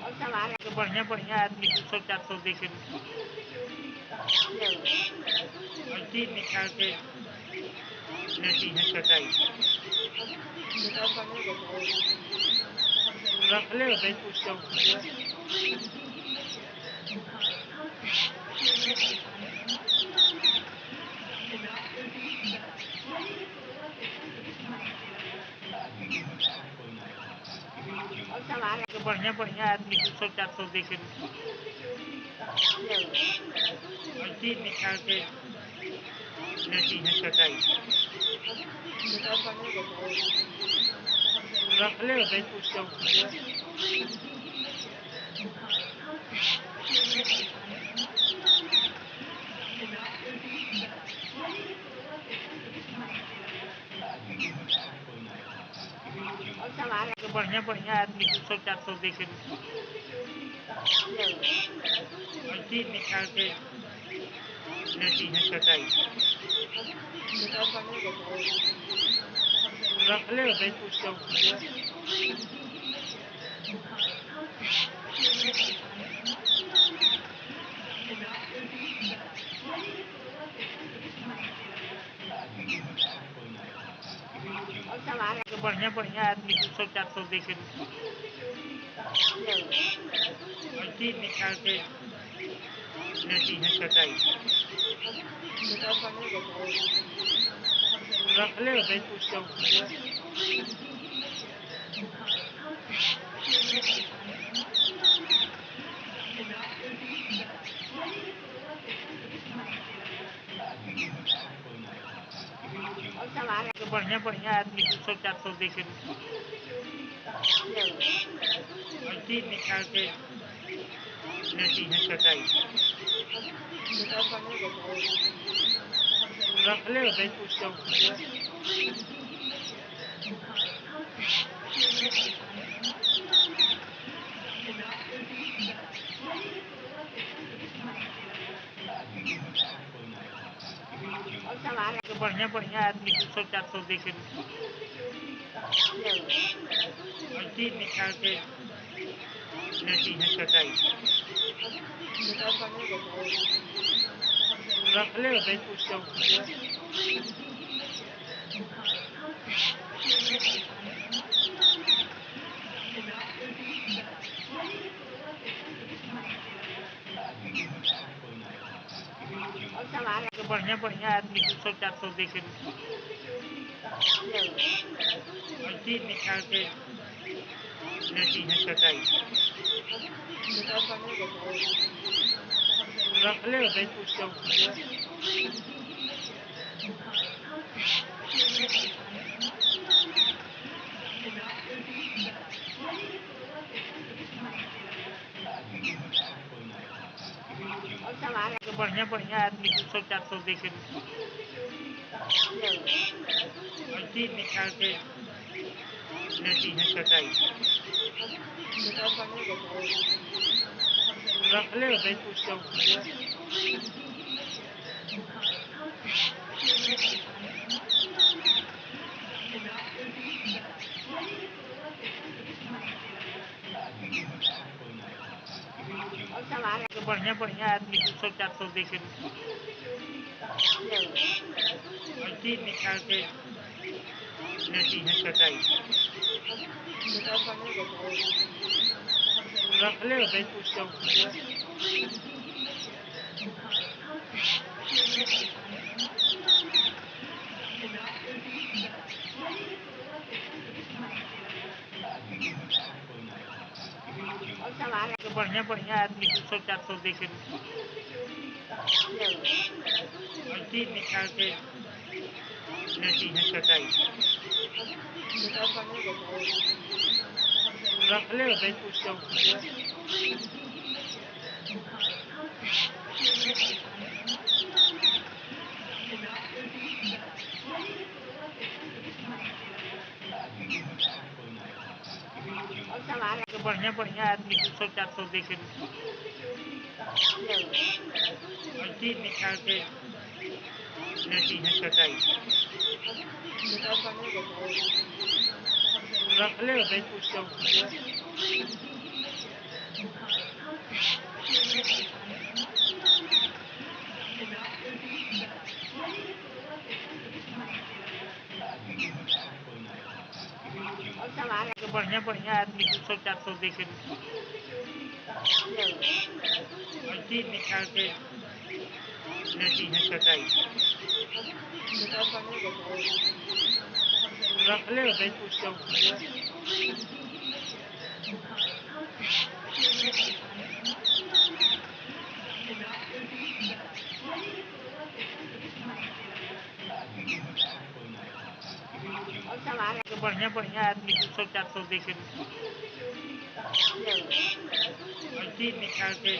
और संभाल बढ़िया-बढ़िया आदमी 200-400 दे के पर्ची निकाल के लेती हैं कटाई। रख ले भाई कुछ चौकी पे। और संभाल बढ़िया-बढ़िया आदमी 200-400 दे के ले पर्ची निकाल के लेती हैं कटाई। निकाल पढ़ने बताए। रख ले भाई कुछ चौकी पे। और सामान तो बढ़िया-बढ़िया आदमी 200-400 दे के लेओ। चीज़ निकाल के लेती हैं कटाई। दुकान बंद हो जाता है। रखले होबै कुछ चौकी पे। और सामान तो बढ़िया-बढ़िया आदमी 200-400 दे के लेओ। चीज़ निकाल के लेती हैं कटाई। दुकान बंद हो जाता है। रखले होबै कुछ चौकी पे। और सामान तो बढ़िया-बढ़िया आदमी 200-400 दे के लेओ। चीज़ निकाल के लेती हैं कटाई। दुकान बंद हो जाता है। रखले होबै कुछ चौकी पे। और सामान तो बढ़िया-बढ़िया आदमी 200-400 दे के लेओ। चीज़ निकाल के लेती हैं कटाई। दुकान बंद हो जाता है। रखले होबै कुछ चौकी पे। और सामान तो बढ़िया-बढ़िया आदमी 200-400 दे के लेओ। चीज़ निकाल के लेती हैं कटाई। दुकान बंद हो जाता है। रखले होबै कुछ चौकी पे। और सामान तो बढ़िया-बढ़िया आदमी 200-400 दे के लेओ। चीज़ निकाल के लेती हैं कटाई। दुकान बंद हो जाता है। रखले होबै कुछ चौकी पे। और सामान तो बढ़िया-बढ़िया आदमी 200-400 दे के लेओ। चीज़ निकाल के लेती हैं कटाई। दुकान बंद हो जाता है। रखले होबै कुछ चौकी पे। और सामान तो बढ़िया-बढ़िया आदमी 200-400 दे के लेओ। चीज़ निकाल के लेती हैं कटाई। दुकान बंद हो जाता है। रखले होबै कुछ चौकी पे। और सामान तो बढ़िया-बढ़िया आदमी 200-400 दे के लेओ। चीज़ निकाल के लेती हैं कटाई। दुकान बंद हो जाता है। रखले होबै कुछ चौकी पे। और सामान तो बढ़िया-बढ़िया आदमी 200-400 दे के लेओ। चीज़ निकाल के लेती हैं कटाई। दुकान बंद हो जाता है। रखले होबै कुछ चौकी पे। और सामान तो बढ़िया-बढ़िया आदमी 200-400 दे के लेओ। चीज़ निकाल के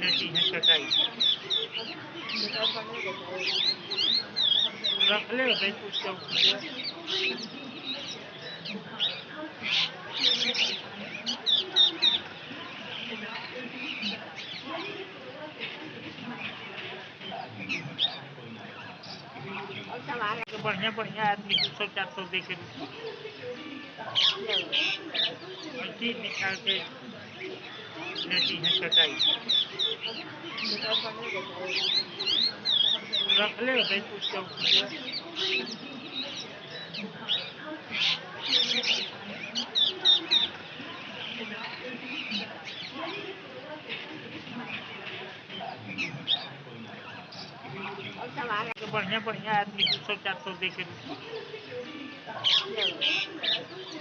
लेती हैं कटाई। बेटा पढ़ने के चाहिए। रख ले भाई कुछ चौकी पे। और सवाल है। तो बढ़िया बढ़िया आदमी 200-400 दे के लो और चीज निकाल के लेती हैं कटाई। बेटा पढ़ने के चाहिए। रख ले भाई कुछ चौकी पे। और सवाल है। तो बढ़िया बढ़िया आदमी 200-400 दे के लो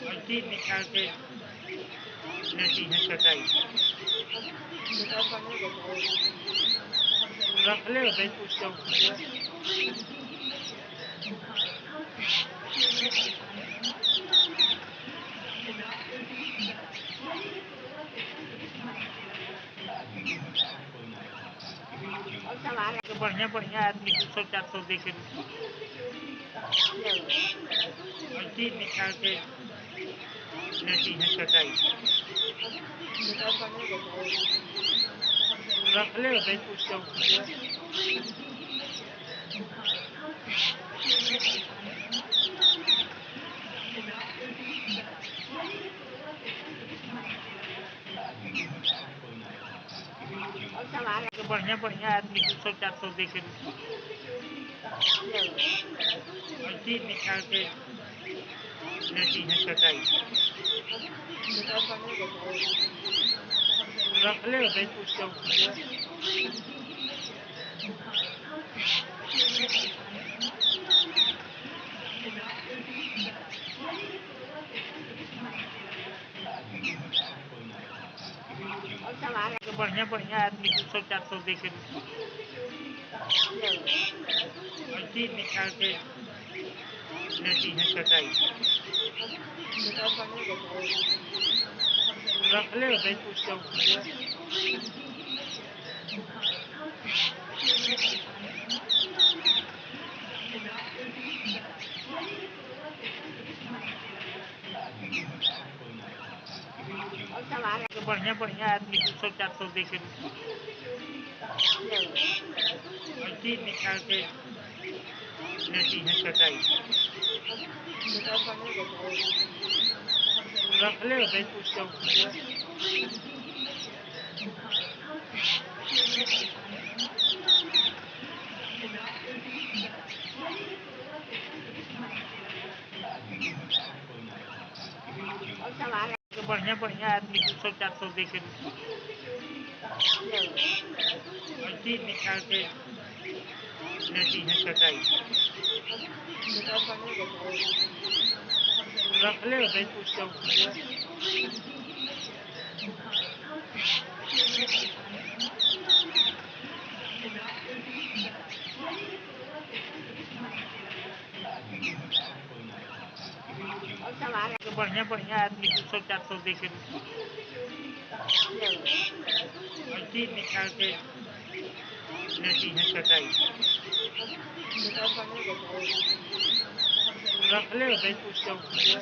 और चीज निकाल के लेती हैं कटाई। बेटा पढ़ने के चाहिए। रख ले भाई कुछ चौकी पे। और सवाल है। तो बढ़िया बढ़िया आदमी 200-400 दे के लो और चीज निकाल के लेती हैं कटाई। बेटा पढ़ने के चाहिए। रख ले भाई कुछ चौकी पे। और सवाल है। तो बढ़िया बढ़िया आदमी 200-400 दे के लो और चीज निकाल के लेती हैं कटाई। बेटा पढ़ने के चाहिए। रख ले भाई कुछ चौकी पे। और सवाल है। तो बढ़िया बढ़िया आदमी 200-400 दे के लो और चीज निकाल के लेती हैं कटाई। बेटा पढ़ने के चाहिए। रख ले भाई कुछ चौकी पे। और सवाल है। तो बढ़िया बढ़िया आदमी 200-400 दे के लो और चीज निकाल के लेती हैं कटाई। बेटा पढ़ने के चाहिए। रख ले भाई कुछ चौकी पे। और सवाल है। तो बढ़िया बढ़िया आदमी 200-400 दे के लो और चीज निकाल के लेती हैं कटाई। बेटा पढ़ने के चाहिए। रख ले भाई कुछ चौकी पे। और सवाल है। तो बढ़िया बढ़िया आदमी 200-400 दे के लो और चीज निकाल के लेती हैं कटाई। बेटा पढ़ने के चाहिए। रख ले भाई कुछ चौकी पे।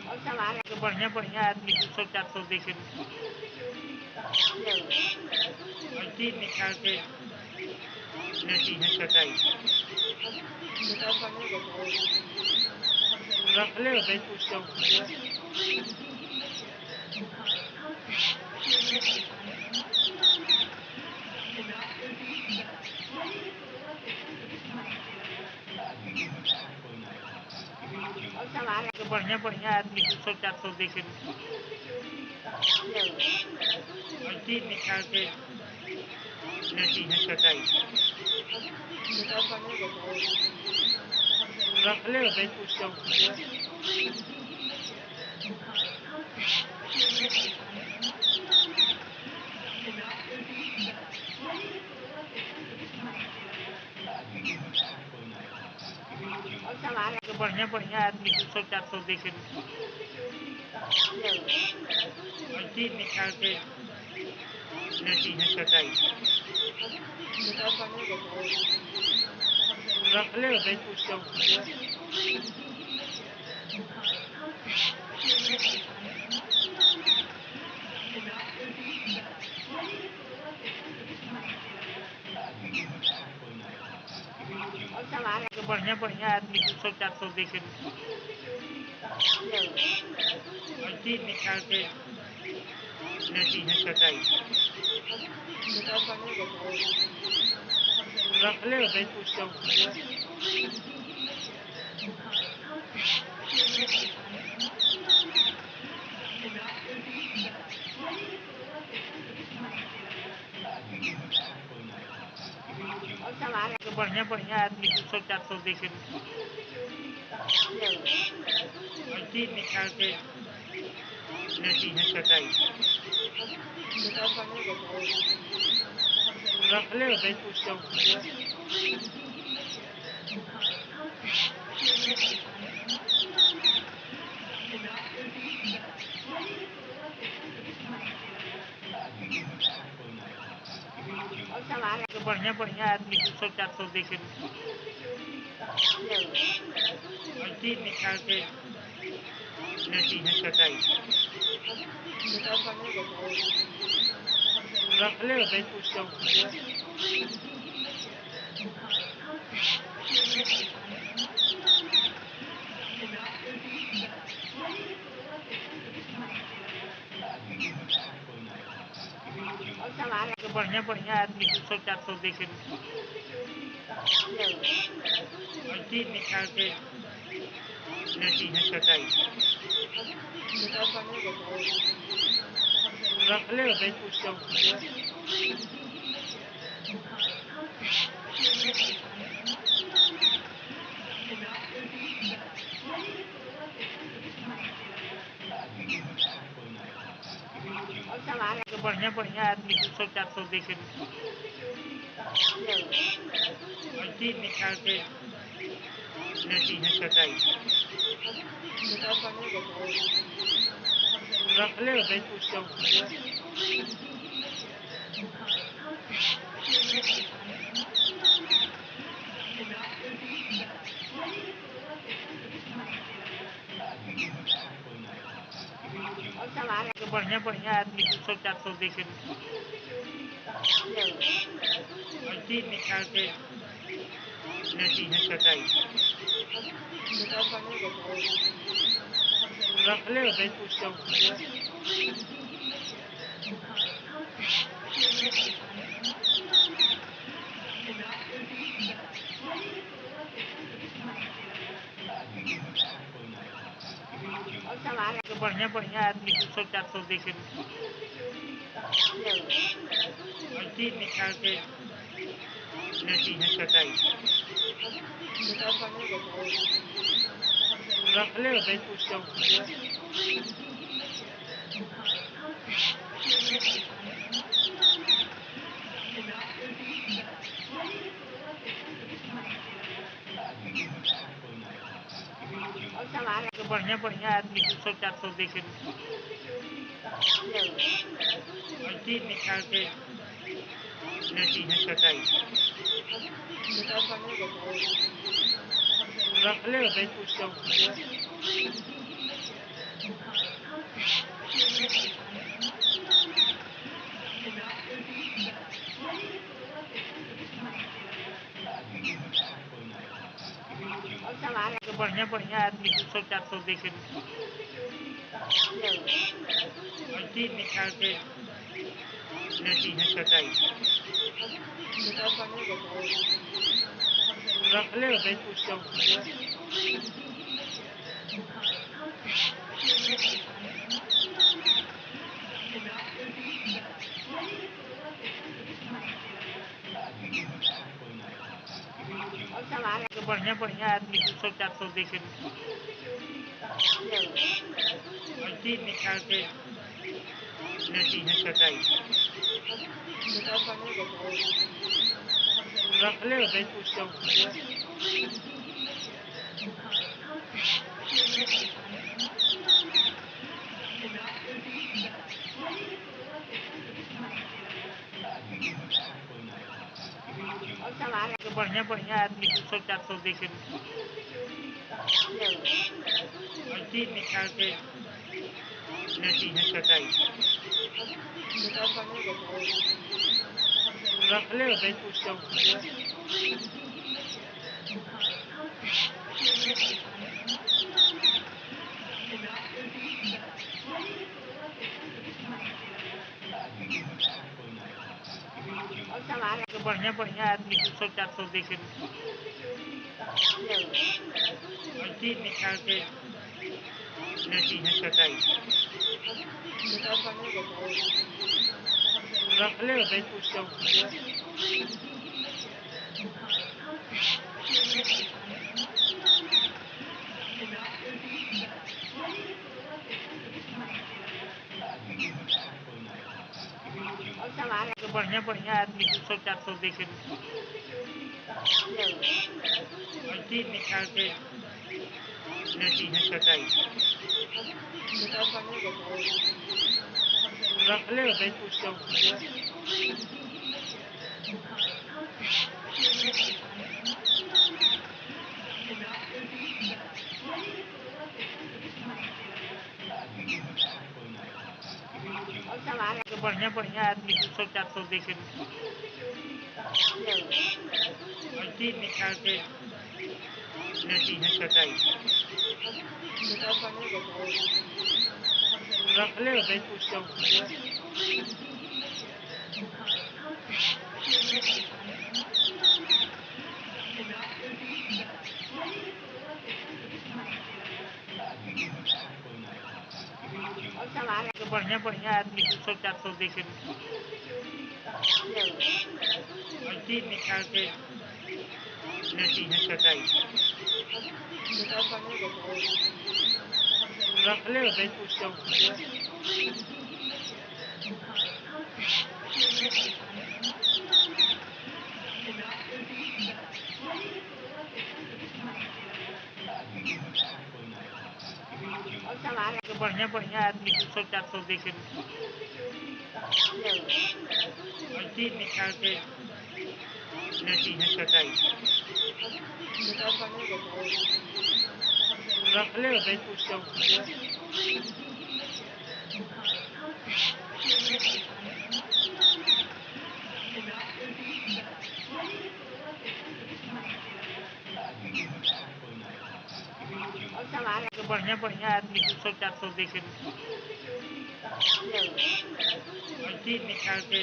और सवाल है। तो बढ़िया बढ़िया आदमी 200-400 दे के लो और चीज निकाल के लेती हैं कटाई। बेटा पढ़ने के चाहिए। रख ले भाई कुछ चौकी पे। और सवाल है। तो बढ़िया बढ़िया आदमी 200-400 दे के लो और चीज निकाल के लेती हैं कटाई। बेटा पढ़ने के चाहिए। रख ले भाई कुछ चौकी पे। बढ़िया-बढ़िया आदमी 300-400 दे के क्या? अच्छी निकाल के लेती हैं चटाई। बताओ पानी बताओ। रख ले भाई कुछ चौकी पे। और सामान तो बढ़िया-बढ़िया आदमी 300-400 दे के क्या? अच्छी निकाल के लेती हैं चटाई। बताओ पानी बताओ। रख ले भाई कुछ चौकी पे। और सामान तो बढ़िया-बढ़िया आदमी 300-400 दे के क्या? अच्छी निकाल के लेती हैं चटाई। बताओ पानी बताओ। रख ले भाई कुछ चौकी पे। और सामान तो बढ़िया-बढ़िया आदमी 300-400 दे के क्या? अच्छी निकाल के लेती हैं चटाई। बताओ पानी बताओ। रख ले भाई कुछ चौकी पे। और सामान तो बढ़िया-बढ़िया आदमी 300-400 दे के क्या? अच्छी निकाल के लेती हैं चटाई। बताओ पानी बताओ। रख ले भाई कुछ चौकी पे। और सामान तो बढ़िया-बढ़िया आदमी 300-400 दे के क्या? अच्छी निकाल के लेती हैं चटाई। बताओ पानी बताओ। रख ले भाई कुछ चौकी पे। और सामान तो बढ़िया-बढ़िया आदमी 300-400 दे के क्या? अच्छी निकाल के लेती हैं चटाई। बताओ पानी बताओ। रख ले भाई कुछ चौकी पे। और सामान तो बढ़िया-बढ़िया आदमी 300-400 दे के क्या? अच्छी निकाल के लेती हैं चटाई। बताओ पानी बताओ। रख ले भाई कुछ चौकी पे। और सामान तो बढ़िया-बढ़िया आदमी 300-400 दे के क्या? अच्छी निकाल के लेती हैं चटाई। बताओ पानी बताओ। रख ले भाई कुछ चौकी पे। और सामान तो बढ़िया-बढ़िया आदमी 300-400 दे के क्या? अच्छी निकाल के लेती हैं चटाई। बताओ पानी बताओ। रख ले भाई कुछ चौकी पे। और सामान तो बढ़िया-बढ़िया आदमी 300-400 दे के क्या? अच्छी निकाल के लेती हैं चटाई। बताओ पानी बताओ। रख ले भाई कुछ चौकी पे। और सामान तो बढ़िया-बढ़िया आदमी 300-400 दे के लेवल चीज़ निकाल के लेती हैं कटाई। बेटा पनीर देता है। रख ले भाई कुछ चौकी पे। और सामान तो बढ़िया-बढ़िया आदमी 300-400 दे के लेवल चीज़ निकाल के लेती हैं कटाई। बेटा पनीर देता है। रख ले भाई कुछ चौकी पे। और सामान तो बढ़िया-बढ़िया आदमी 300-400 दे के लेवल चीज़ निकाल के लेती हैं कटाई। बेटा पनीर देता है। रख ले भाई कुछ चौकी पे। और सामान तो बढ़िया-बढ़िया आदमी 300-400 दे के लेवल चीज़ निकाल के लेती हैं कटाई। बेटा पनीर देता है। रख ले भाई कुछ चौकी पे। और सामान तो बढ़िया-बढ़िया आदमी 300-400 दे के लेवल चीज़ निकाल के लेती हैं कटाई। बेटा पनीर देता है। रख ले भाई कुछ चौकी पे। और सामान तो बढ़िया-बढ़िया आदमी 300-400 दे के लेवल चीज़ निकाल के लेती हैं कटाई। बेटा पनीर देता है। रख ले भाई कुछ चौकी पे। और सामान तो बढ़िया-बढ़िया आदमी 300-400 दे के लेवल चीज़ निकाल के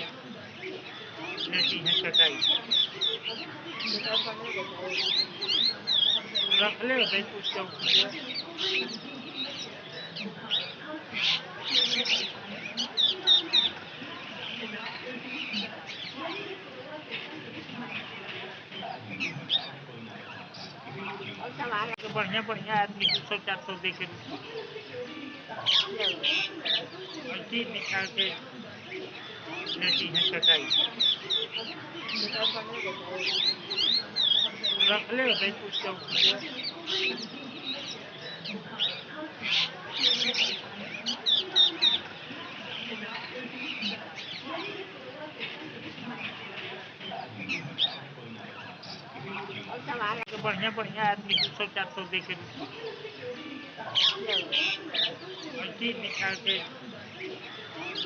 लेती हैं कटाई। बेटा पनीर देता है। रख ले भाई कुछ चौकी पे। और सामान तो बढ़िया-बढ़िया आदमी 300-400 दे के लेवल चीज़ निकाल के लेती हैं कटाई। बेटा पनीर देता है। रख ले भाई कुछ चौकी पे। और सामान तो बढ़िया-बढ़िया आदमी 300-400 दे के लेवल चीज़ निकाल के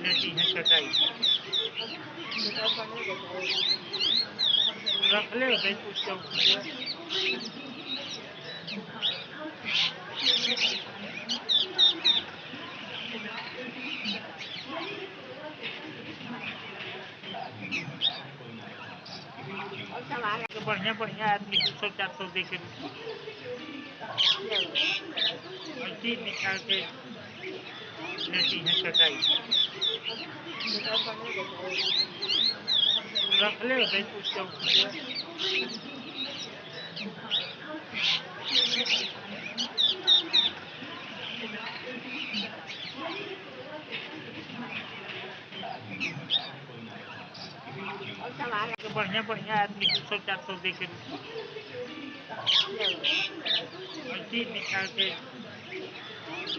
लेती हैं कटाई। बेटा पनीर देता है। रख ले भाई कुछ चौकी पे। और सामान तो बढ़िया-बढ़िया आदमी 300-400 दे के लेवल चीज़ निकाल के लेती हैं कटाई। बेटा पनीर देता है। रख ले भाई कुछ चौकी पे। और सामान तो बढ़िया-बढ़िया आदमी 300-400 दे के लेवल चीज़ निकाल के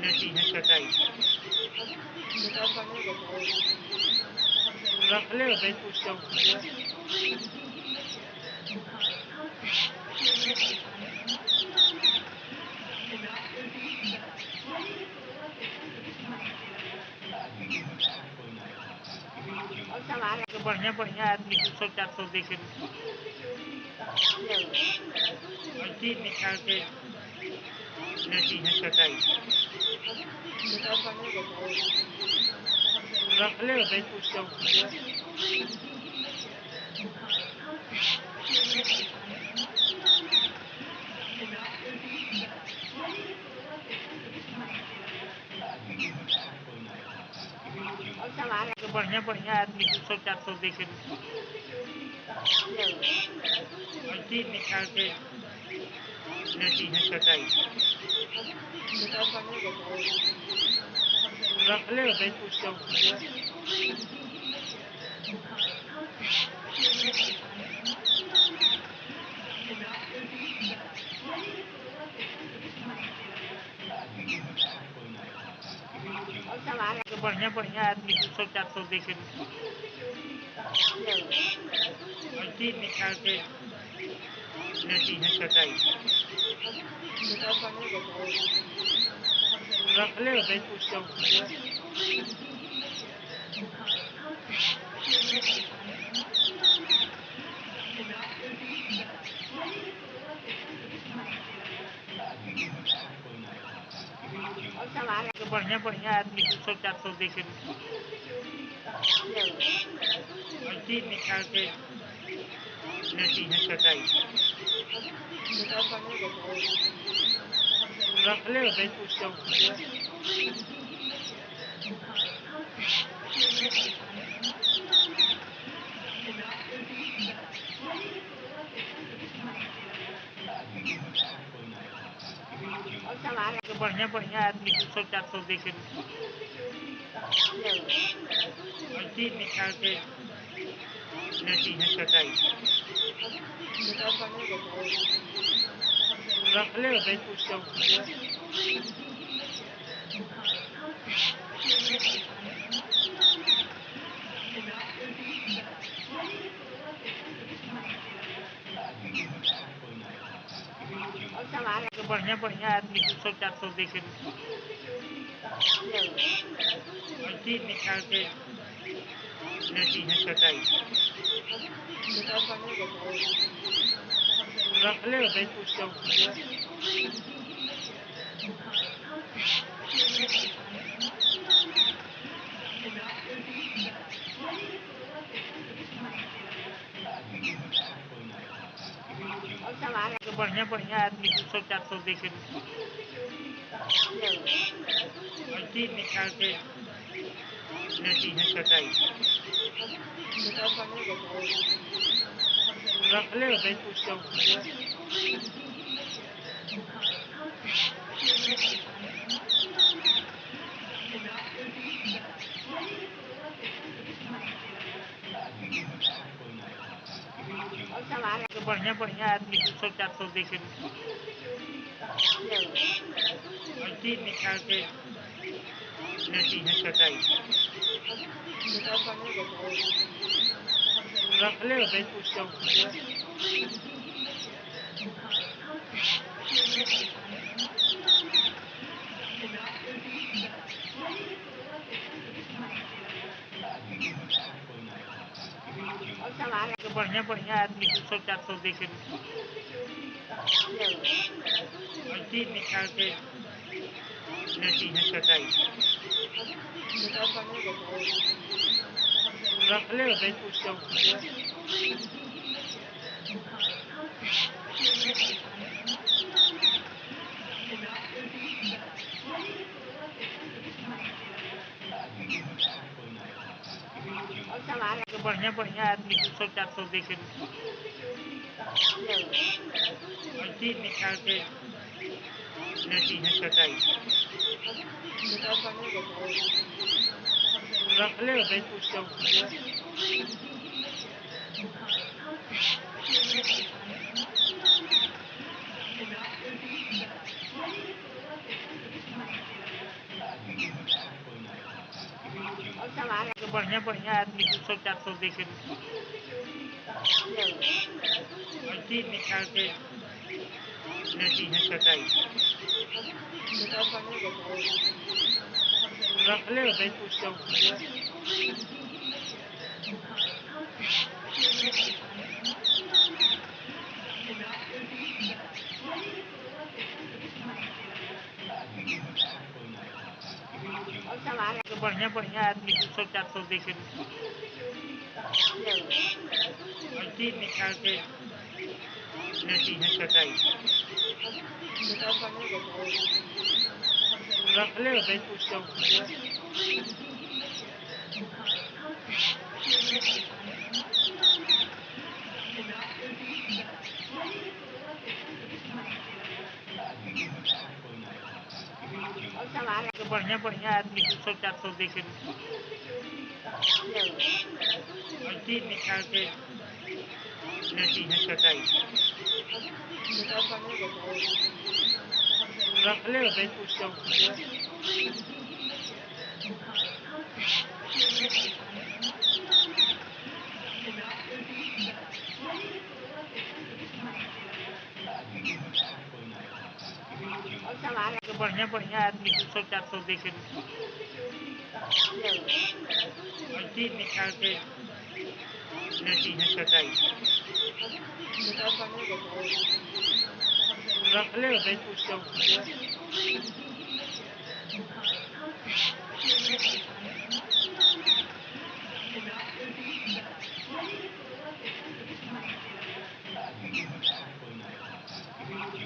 लेती हैं कटाई। दुकान बंद हो जाता है। रख ले भाई कुछ चौकी है। और सामान तो बढ़िया बढ़िया आदमी 200-400 दे के लो ऐसी निकाल के लेती हैं कटाई। दुकान बंद हो जाता है। रख ले भाई कुछ चौकी है। और सामान तो बढ़िया बढ़िया आदमी 200-400 दे के लो ऐसी निकाल के लेती हैं कटाई। दुकान बंद हो जाता है। रख ले भाई कुछ चौकी है। और सामान तो बढ़िया बढ़िया आदमी 200-400 दे के लो ऐसी निकाल के लेती हैं कटाई। दुकान बंद हो जाता है। रख ले भाई कुछ चौकी है। और सामान तो बढ़िया बढ़िया आदमी 200-400 दे के लो ऐसी निकाल के लेती हैं कटाई। दुकान बंद हो जाता है। रख ले भाई कुछ चौकी है। और सामान तो बढ़िया बढ़िया आदमी 200-400 दे के लो ऐसी निकाल के लेती हैं कटाई। दुकान बंद हो जाता है। रख ले भाई कुछ चौकी है। और सामान तो बढ़िया बढ़िया आदमी 200-400 दे के लो ऐसी निकाल के लेती हैं कटाई। दुकान बंद हो जाता है। रख ले भाई कुछ चौकी है। और सामान तो बढ़िया बढ़िया आदमी 200-400 दे के लो ऐसी निकाल के लेती हैं कटाई। दुकान बंद हो जाता है। रख ले भाई कुछ चौकी है। और सामान तो बढ़िया बढ़िया आदमी 200-400 दे के लो ऐसी निकाल के लेती हैं कटाई। दुकान बंद हो जाता है। रख ले भाई कुछ चौकी है। और सामान तो बढ़िया बढ़िया आदमी 200-400 दे के लो ऐसी निकाल के लेती हैं कटाई। दुकान बंद हो जाता है। रख ले भाई कुछ चौकी है। और सामान तो बढ़िया बढ़िया आदमी 200-400 दे के लो ऐसी निकाल के लेती हैं कटाई। दुकान बंद हो जाता है। रख ले भाई कुछ चौकी है। और सामान तो बढ़िया बढ़िया आदमी 200-400 दे के ले और चीज निकाल के लेती हैं कटाई। दुकान बंद हो जाता है। रख ले भाई कुछ चौकी है। और सामान तो बढ़िया बढ़िया आदमी 200-400 दे के ले और चीज निकाल के लेती हैं कटाई। दुकान बंद हो जाता है। रख ले भाई कुछ चौकी है। और सामान तो बढ़िया बढ़िया आदमी 200-400 दे के ले और चीज निकाल के लेती हैं कटाई। दुकान बंद हो जाता है। रख ले भाई कुछ चौकी है। और सामान तो बढ़िया बढ़िया आदमी 200-400 दे के ले और चीज निकाल के लेती हैं कटाई। दुकान बंद हो जाता है। रख ले भाई कुछ चौकी है।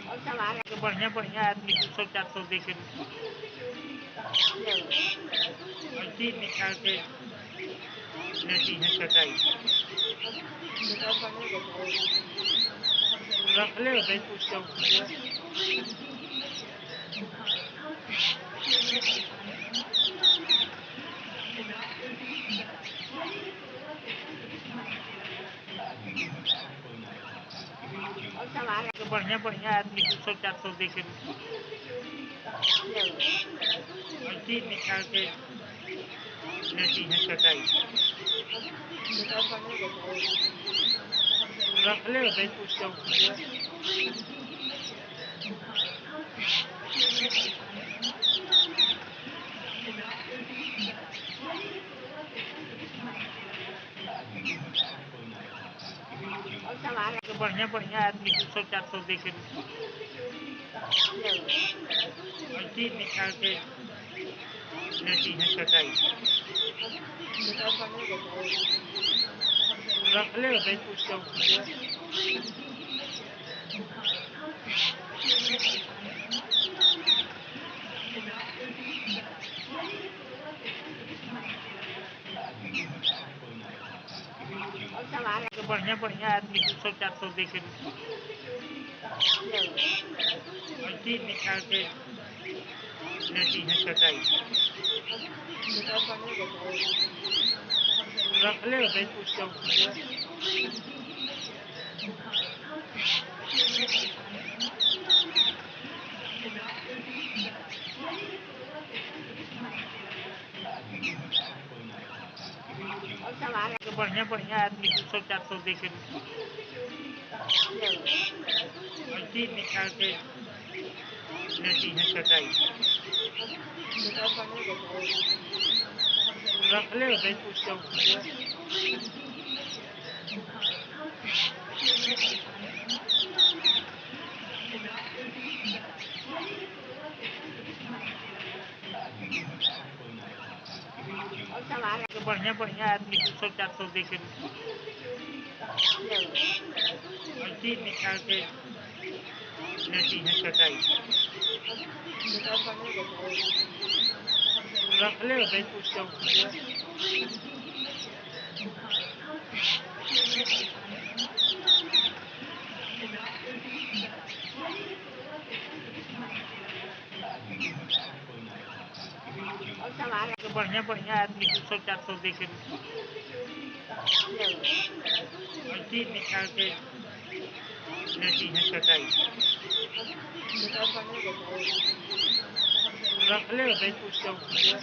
और सामान तो बढ़िया बढ़िया आदमी 200-400 दे के ले और चीज निकाल के लेती हैं कटाई। दुकान बंद हो जाता है। रख ले भाई कुछ चौकी है। और सामान तो बढ़िया बढ़िया आदमी 200-400 दे के ले और चीज निकाल के लेती हैं कटाई। दुकान बंद हो जाता है। रख ले भाई कुछ चौकी है। और सामान तो बढ़िया बढ़िया आदमी 200-400 दे के ले और चीज निकाल के लेती हैं कटाई। दुकान बंद हो जाता है। रख ले भाई कुछ चौकी है। और सामान तो बढ़िया बढ़िया आदमी 200-400 दे के ले और चीज निकाल के लेती हैं कटाई। दुकान बंद हो जाता है। रख ले भाई कुछ चौकी है। और सामान तो बढ़िया बढ़िया आदमी 200-400 दे के ले और चीज निकाल के लेती हैं कटाई। दुकान बंद हो जाता है। रख ले भाई कुछ चौकी है। और सामान तो बढ़िया बढ़िया आदमी 200-400 दे के ले और चीज निकाल के लेती हैं कटाई। दुकान बंद हो जाता है। रख ले भाई कुछ चौकी है। और सामान तो बढ़िया बढ़िया आदमी 200-400 दे के ले और चीज निकाल के लेती हैं कटाई। दुकान बंद हो जाता है। रख ले भाई कुछ चौकी है।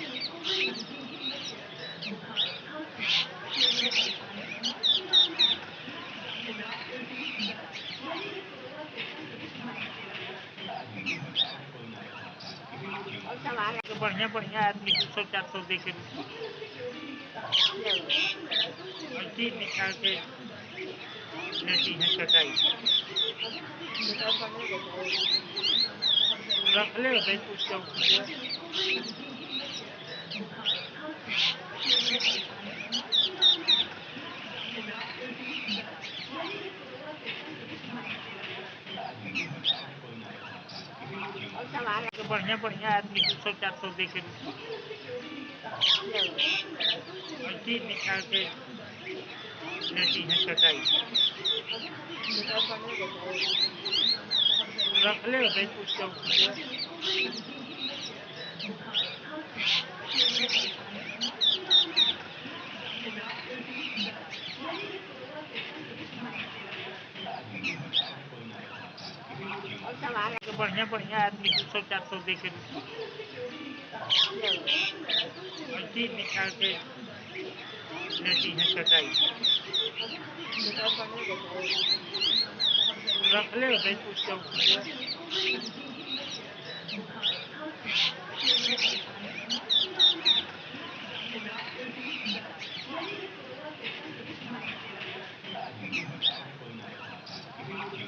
बढ़िया बढ़िया आदमी 200-400 दे के लो, 80 निकाल के लेती हैं कटाई। दिखाई पड़ने देता है। रख ले भाई कुछ चौकी पे। और संभाल तो बढ़िया बढ़िया आदमी 200-400 दे के लो, 80 निकाल के लेती हैं कटाई। दिखाई पड़ने देता है। रख ले भाई कुछ चौकी पे। और संभाल तो बढ़िया बढ़िया आदमी 200-400 दे के लो, 80 निकाल के लेती हैं कटाई। दिखाई पड़ने देता है। रख ले भाई कुछ चौकी पे।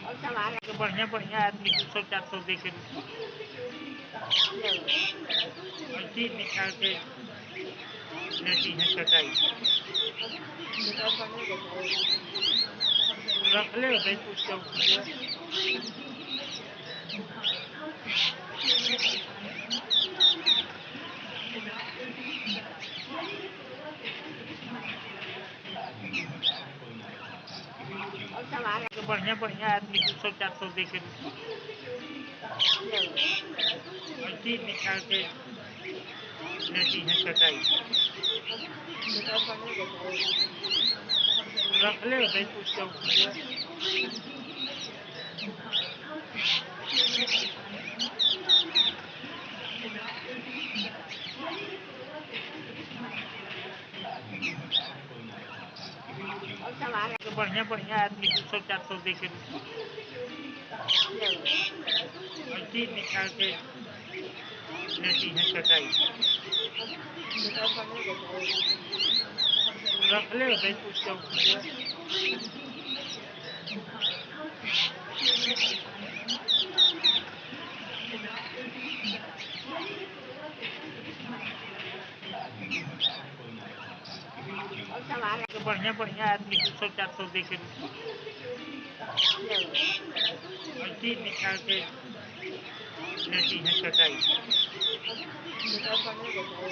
और संभाल तो बढ़िया बढ़िया आदमी 200-400 दे के लो, 80 निकाल के लेती हैं कटाई। दिखाई पड़ने देता है। रख ले भाई कुछ चौकी पे। और संभाल तो बढ़िया बढ़िया आदमी 200-400 दे के लो, 80 निकाल के लेती हैं कटाई। दिखाई पड़ने देता है। रख ले भाई कुछ चौकी पे। और संभाल तो बढ़िया बढ़िया आदमी 200-400 दे के लो, 80 निकाल के लेती हैं कटाई। दिखाई पड़ने देता है। रख ले भाई कुछ चौकी पे। और संभाल तो बढ़िया बढ़िया आदमी 200-400 दे के लो, 80 निकाल के लेती हैं कटाई। दिखाई पड़ने देता है।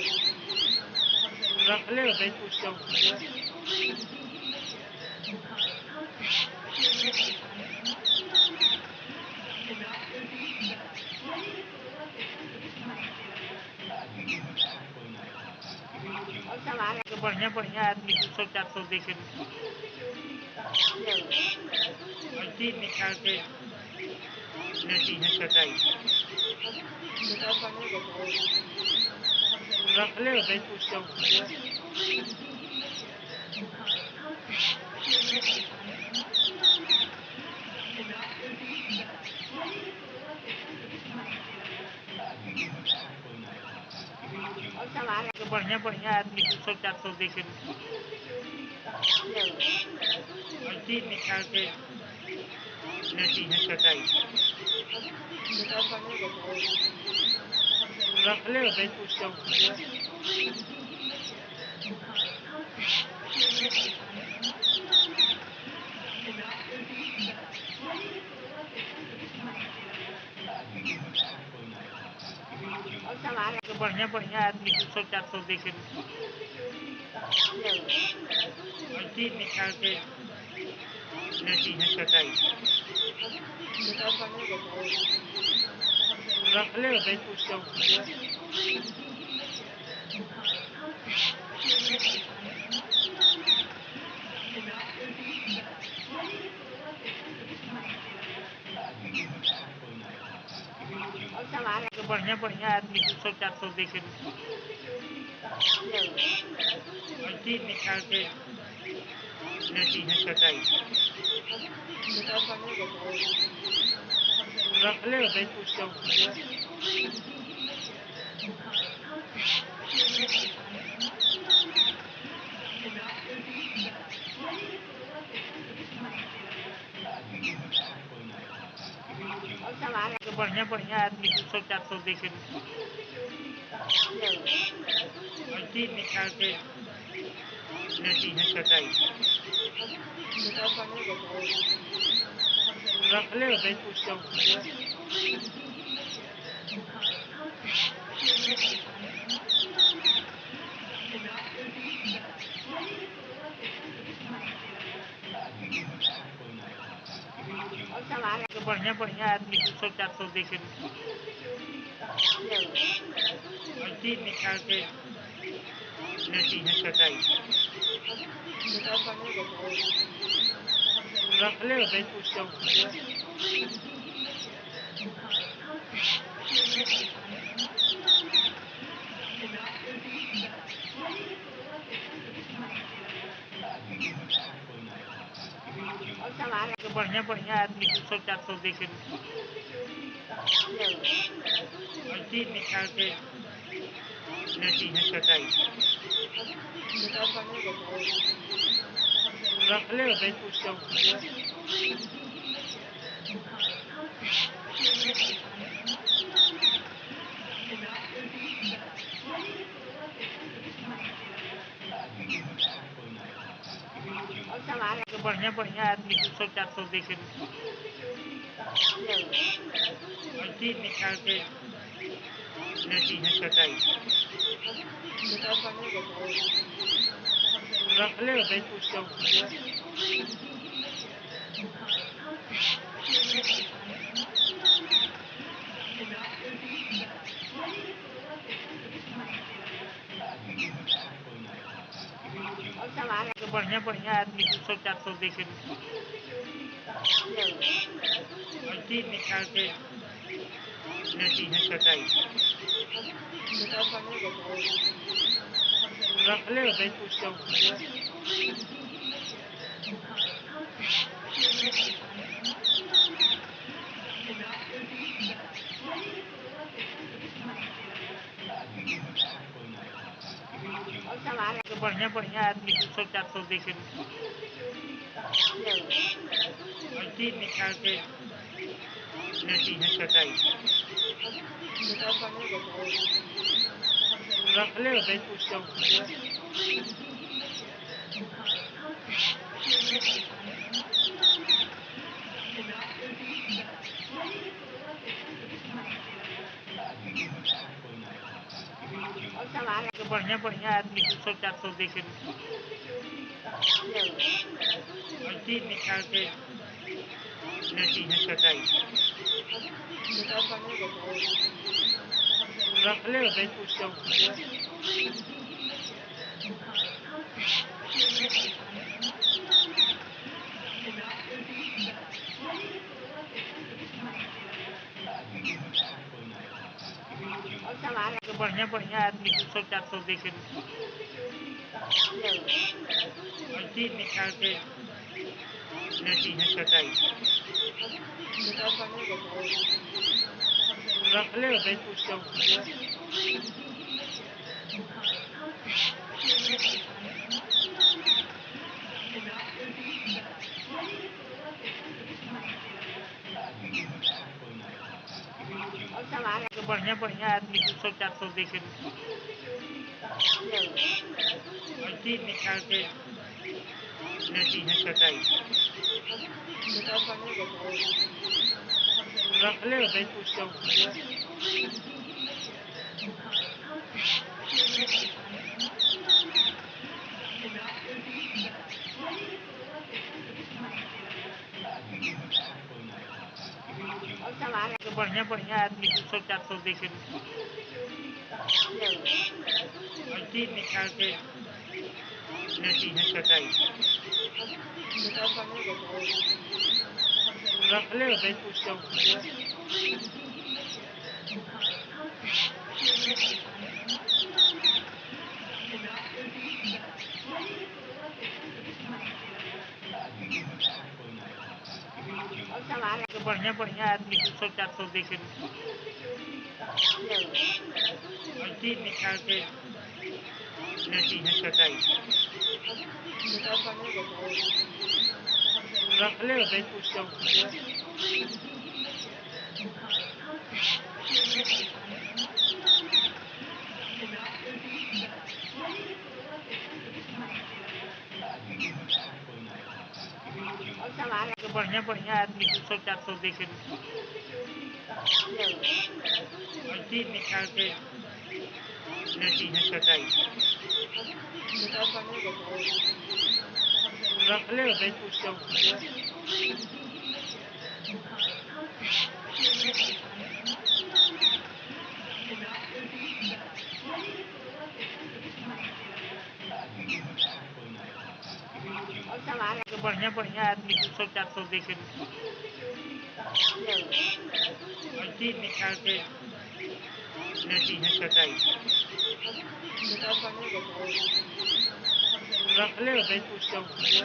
रख ले भाई कुछ चौकी पे। और संभाल तो बढ़िया बढ़िया आदमी 200-400 दे के लो, 80 निकाल के लेती हैं कटाई। दिखाई पड़ने देता है। रख ले भाई कुछ चौकी पे। और संभाल तो बढ़िया बढ़िया आदमी 200-400 दे के लो, 80 निकाल के लेती हैं कटाई। दिखाई पड़ने देता है। रख ले भाई कुछ चौकी पे। और संभाल तो बढ़िया बढ़िया आदमी 200-400 दे के लो, 80 निकाल के लेती हैं कटाई। दिखाई पड़ने देता है। रख ले भाई कुछ चौकी पे। और संभाल तो बढ़िया बढ़िया आदमी 200-400 दे के लो, 80 निकाल के लेती हैं कटाई। दिखाई पड़ने देता है। रख ले भाई कुछ चौकी पे। और सामान तो बढ़िया-बढ़िया आदमी 200-400 दे के लेवल अच्छी निकाल के लेती हैं कटाई। निकाल पढ़ने बताइए। रखले होबे कुछ चौकी पे। और सामान तो बढ़िया-बढ़िया आदमी 200-400 दे के लेवल अच्छी निकाल के लेती हैं कटाई। निकाल पढ़ने बताइए। रखले होबे कुछ चौकी पे। और सामान तो बढ़िया-बढ़िया आदमी 200-400 दे के लेवल अच्छी निकाल के लेती हैं कटाई। निकाल पढ़ने बताइए। रखले होबे कुछ चौकी पे। और सामान तो बढ़िया-बढ़िया आदमी 200-400 दे के लेवल अच्छी निकाल के लेती हैं कटाई। निकाल पढ़ने बताइए। रखले होबे कुछ चौकी पे। और सामान तो बढ़िया-बढ़िया आदमी 200-400 दे के लेवल अच्छी निकाल के लेती हैं कटाई। निकाल पढ़ने बताइए। रखले होबे कुछ चौकी पे। और सामान तो बढ़िया-बढ़िया आदमी 200-400 दे के लेवल अच्छी निकाल के लेती हैं कटाई। निकाल पढ़ने बताइए। रखले होबे कुछ चौकी पे। और सामान तो बढ़िया-बढ़िया आदमी 200-400 दे के लेवल अच्छी निकाल के लेती हैं कटाई। निकाल पढ़ने बताइए। रखले होबे कुछ चौकी पे। और सामान तो बढ़िया-बढ़िया आदमी 200-400 दे के लेवल अच्छी निकाल के लेती हैं कटाई। निकाल पढ़ने बताइए। रखले होबे कुछ चौकी पे। और सामान तो बढ़िया-बढ़िया आदमी 200-400 दे के लेवल अच्छी निकाल के लेती हैं कटाई। निकाल पढ़ने बताइए। रखले होबे कुछ चौकी पे। और सामान तो बढ़िया-बढ़िया आदमी 200-400 दे के लेवल अच्छी निकाल के लेती हैं कटाई। निकाल पढ़ने बताइए। रखले होबे कुछ चौकी पे। और सामान तो बढ़िया-बढ़िया आदमी 200-400 दे के लेवल अच्छी निकाल के लेती है चटाई। दोपहर पढ़ने को जाएगी। रख ले भाई कुछ चौकी है। और सामान तो बढ़िया बढ़िया आदमी 200-400 दे के ले आओ। ऐसी निकाल के लेती है चटाई। दोपहर पढ़ने को जाएगी। रख ले भाई कुछ चौकी है। और सामान तो बढ़िया बढ़िया आदमी 200-400 दे के ले आओ। ऐसी निकाल के लेती है चटाई। दोपहर पढ़ने को जाएगी। रख ले भाई कुछ चौकी है।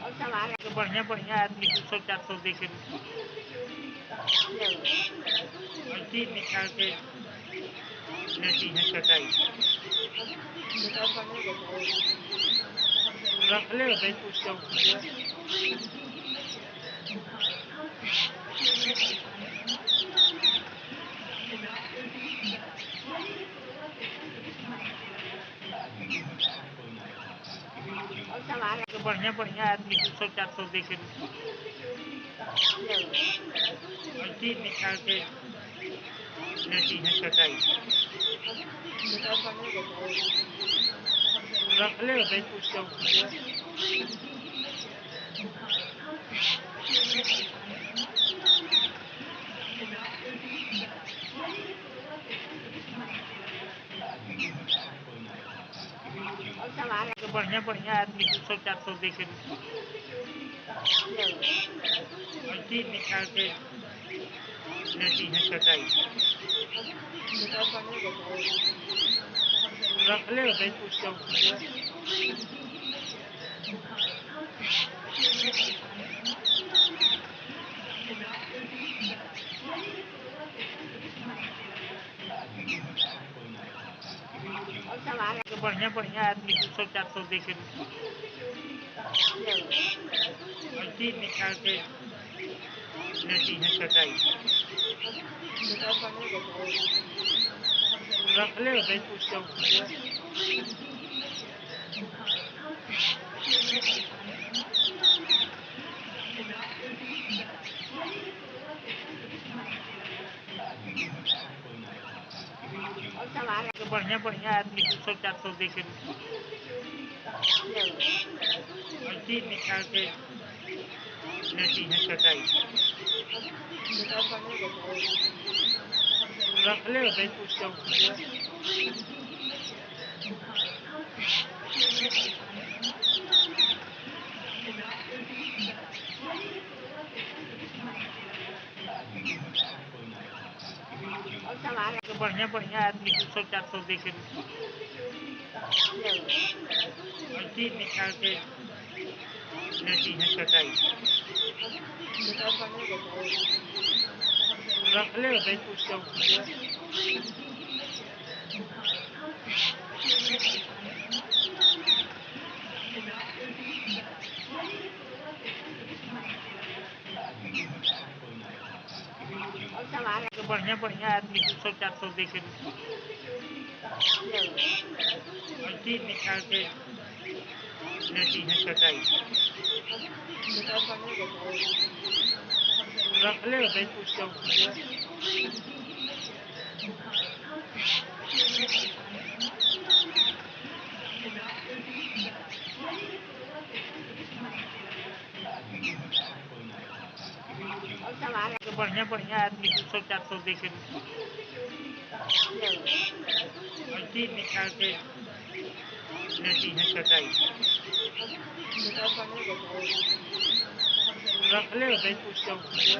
और सामान तो बढ़िया बढ़िया आदमी 200-400 दे के ले आओ। ऐसी निकाल के लेती है चटाई। दोपहर पढ़ने को जाएगी। रख ले भाई कुछ चौकी है। और सामान तो बढ़िया बढ़िया आदमी 200-400 दे के ले आओ। ऐसी निकाल के लेती है चटाई। दोपहर पढ़ने को जाएगी। रख ले भाई कुछ चौकी है। और सामान तो बढ़िया बढ़िया आदमी 200-400 दे के ले आओ। ऐसी निकाल के लेती है चटाई। दोपहर पढ़ने को जाएगी। रख ले भाई कुछ चौकी है। और सामान तो बढ़िया बढ़िया आदमी 200-400 दे के ले आओ। ऐसी निकाल के लेती है चटाई। दोपहर पढ़ने को जाएगी। रख ले भाई कुछ चौकी है। और सामान तो बढ़िया बढ़िया आदमी 200-400 दे के ले आओ। ऐसी निकाल के लेती है चटाई। दोपहर पढ़ने को जाएगी। रख ले भाई कुछ चौकी है। और सामान तो बढ़िया बढ़िया आदमी 200-400 दे के ले आओ। ऐसी निकाल के लेती है चटाई। दोपहर पढ़ने को जाएगी। रख ले भाई कुछ चौकी है। और सामान तो बढ़िया बढ़िया आदमी 200-400 दे के ले आओ। ऐसी निकाल के लेती है चटाई। दोपहर पढ़ने को जाएगी। रख ले भाई कुछ चौकी है। और सामान तो बढ़िया बढ़िया आदमी 200-400 दे के ले आओ। ऐसी निकाल के लेती है चटाई। दोपहर पढ़ने को जाएगी। रख ले भाई कुछ चौकी है।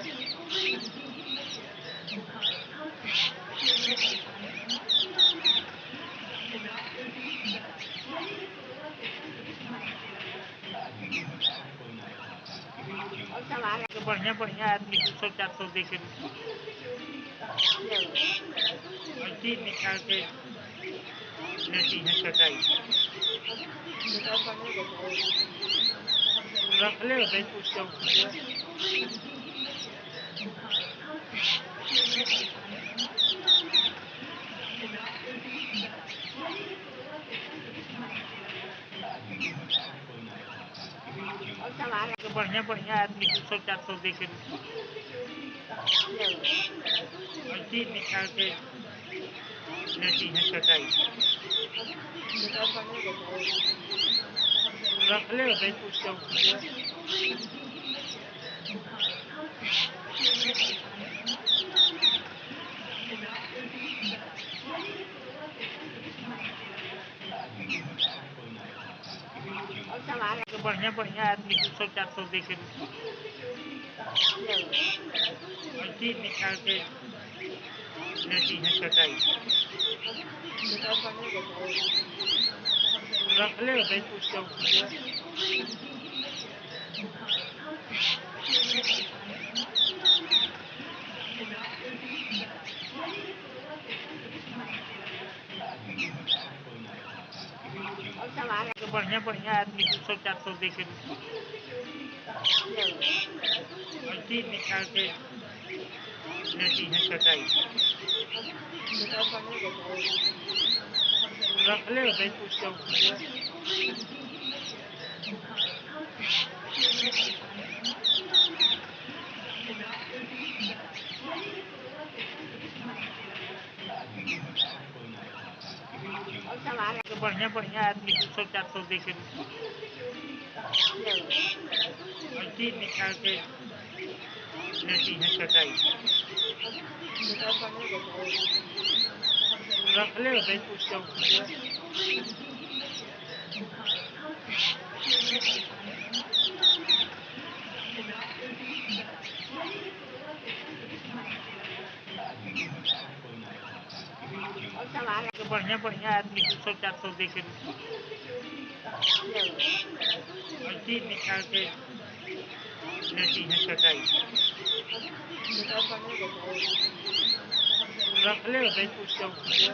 और सामान तो बढ़िया-बढ़िया आदमी 300-400 दे के लेओ। रसीद निकाल के लेती हैं कटाई। दुकान बंद हो जाता है। रखले होबै कुछ चौकी पे। और सामान तो बढ़िया-बढ़िया आदमी 300-400 दे के लेओ। रसीद निकाल के लेती हैं कटाई। दुकान बंद हो जाता है। रखले होबै कुछ चौकी पे। और सामान तो बढ़िया-बढ़िया आदमी 300-400 दे के लेओ। रसीद निकाल के लेती हैं कटाई। दुकान बंद हो जाता है। रखले होबै कुछ चौकी पे। और सामान तो बढ़िया-बढ़िया आदमी 300-400 दे के लेओ। रसीद निकाल के लेती हैं कटाई। दुकान बंद हो जाता है। रखले होबै कुछ चौकी पे। और सामान तो बढ़िया-बढ़िया आदमी 300-400 दे के लेओ। रसीद निकाल के लेती हैं कटाई। दुकान बंद हो जाता है। रखले होबै कुछ चौकी पे। और सामान तो बढ़िया-बढ़िया आदमी 300-400 दे के लेओ। रसीद निकाल के लेती हैं कटाई। दुकान बंद हो जाता है। रखले होबै कुछ चौकी पे।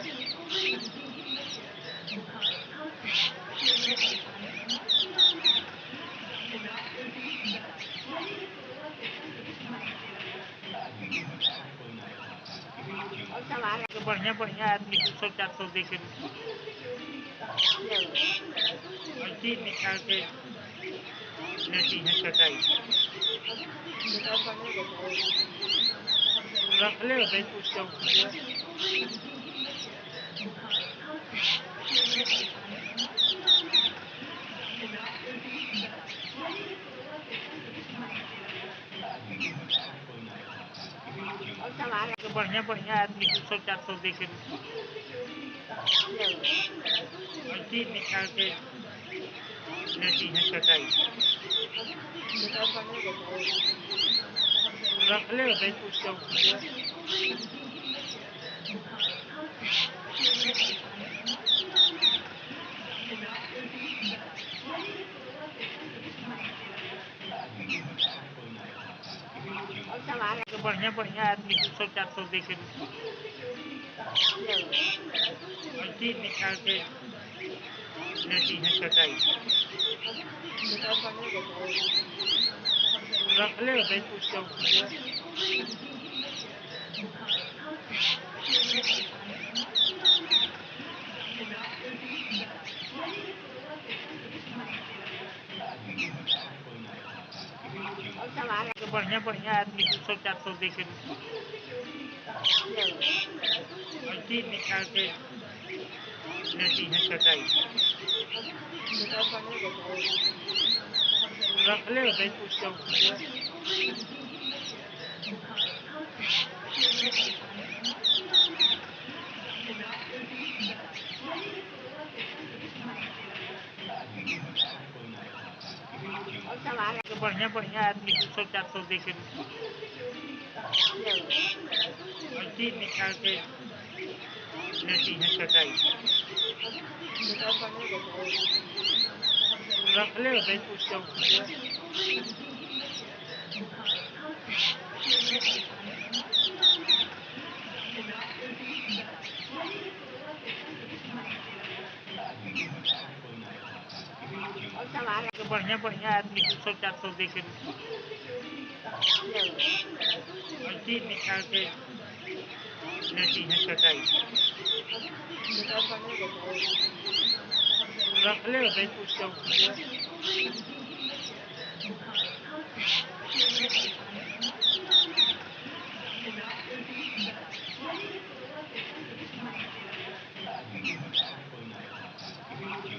और सामान तो बढ़िया-बढ़िया आदमी 300-400 दे के लेओ। रसीद निकाल के लेती हैं कटाई। दुकान बंद हो जाता है। रखले होबै कुछ चौकी पे। और सामान तो बढ़िया-बढ़िया आदमी 300-400 दे के लेओ। रसीद निकाल के लेती हैं कटाई। दुकान बंद हो जाता है। रखले होबै कुछ चौकी पे। और सामान तो बढ़िया-बढ़िया आदमी 300-400 दे के लेओ। रसीद निकाल के लेती हैं कटाई। दुकान बंद हो जाता है। रखले होबै कुछ चौकी पे। और सामान तो बढ़िया-बढ़िया आदमी 300-400 दे के लेओ। रसीद निकाल के लेती हैं कटाई। दुकान बंद हो जाता है। रखले होबै कुछ चौकी पे। और सामान तो बढ़िया-बढ़िया आदमी 300-400 दे के लेओ। रसीद निकाल के लेती हैं कटाई। दुकान बंद हो जाता है। रखले होबै कुछ चौकी पे। बढ़िया आदमी 300-400 दे के अच्छी निकाल के लेती हैं कटाई। बेटा पढ़ने देता है। रख ले भाई कुछ चौकी पे।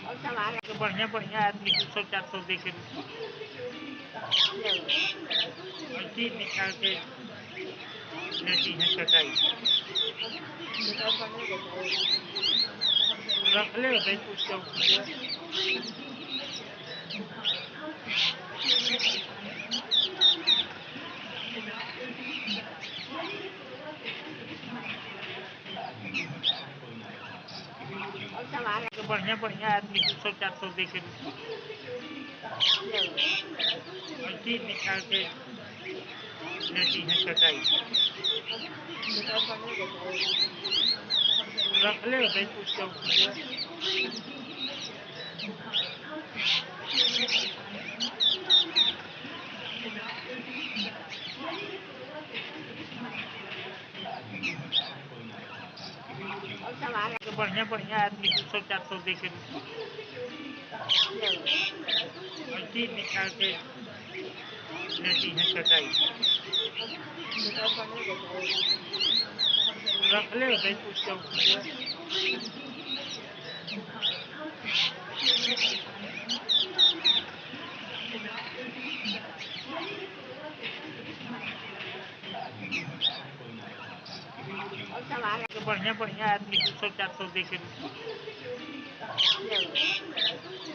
और सामान तो बढ़िया आदमी 300-400 दे के अच्छी निकाल के लेती हैं कटाई। बेटा पढ़ने देता है। रख ले भाई कुछ चौकी पे। और सामान तो बढ़िया आदमी 300-400 दे के अच्छी निकाल के लेती हैं कटाई। बेटा पढ़ने देता है। रख ले भाई कुछ चौकी पे। और सामान तो बढ़िया आदमी 300-400 दे के अच्छी निकाल के लेती हैं कटाई। बेटा पढ़ने देता है। रख ले भाई कुछ चौकी पे। और सामान तो बढ़िया आदमी 300-400 दे के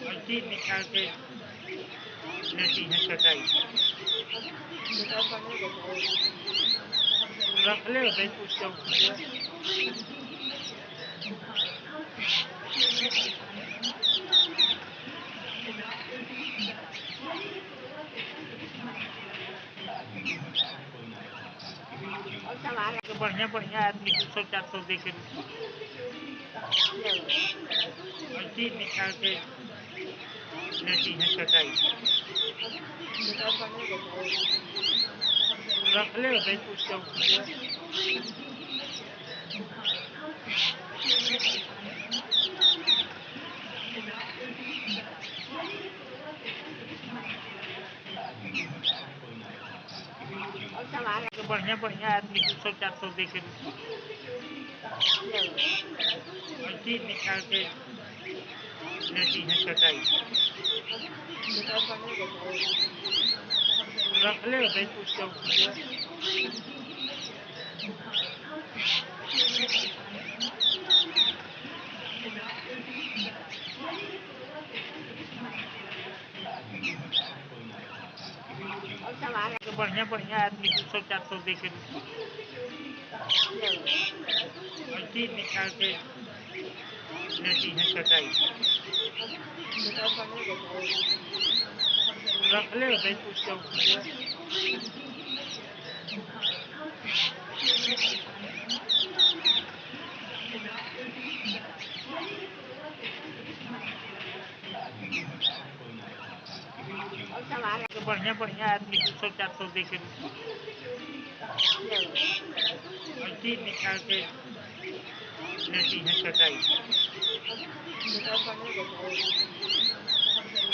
अच्छी निकाल के लेती हैं कटाई। बेटा पढ़ने देता है। रख ले भाई कुछ चौकी पे। और सामान तो बढ़िया आदमी 300-400 दे के अच्छी निकाल के लेती हैं कटाई। बेटा पढ़ने देता है। रख ले भाई कुछ चौकी पे। और सामान तो बढ़िया आदमी 300-400 दे के अच्छी निकाल के लेती हैं कटाई। बेटा पढ़ने देता है। रख ले भाई कुछ चौकी पे। और सामान तो बढ़िया आदमी 300-400 दे के अच्छी निकाल के लेती हैं कटाई। बेटा पढ़ने देता है। रख ले भाई कुछ चौकी पे। और सामान तो बढ़िया आदमी 300-400 दे के अच्छी निकाल के लेती हैं कटाई। बेटा पढ़ने देता है।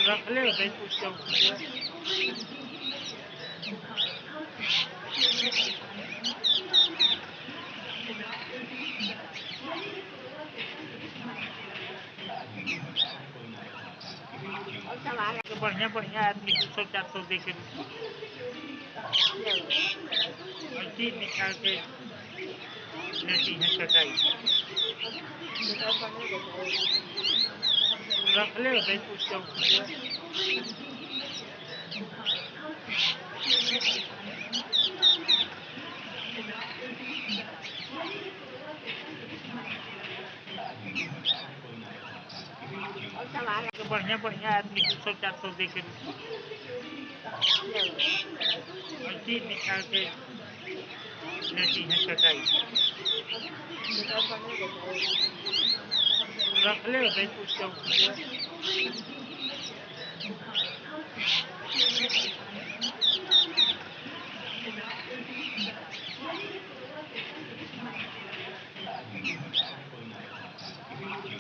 रख ले भाई कुछ चौकी पे। और सामान तो बढ़िया आदमी 300-400 दे के अच्छी निकाल के लेती हैं कटाई। बेटा पढ़ने देता है। रख ले भाई कुछ चौकी पे। और सामान तो बढ़िया आदमी 300-400 दे के अच्छी निकाल के लेती हैं कटाई। बेटा पढ़ने देता है। रख ले भाई कुछ चौकी पे।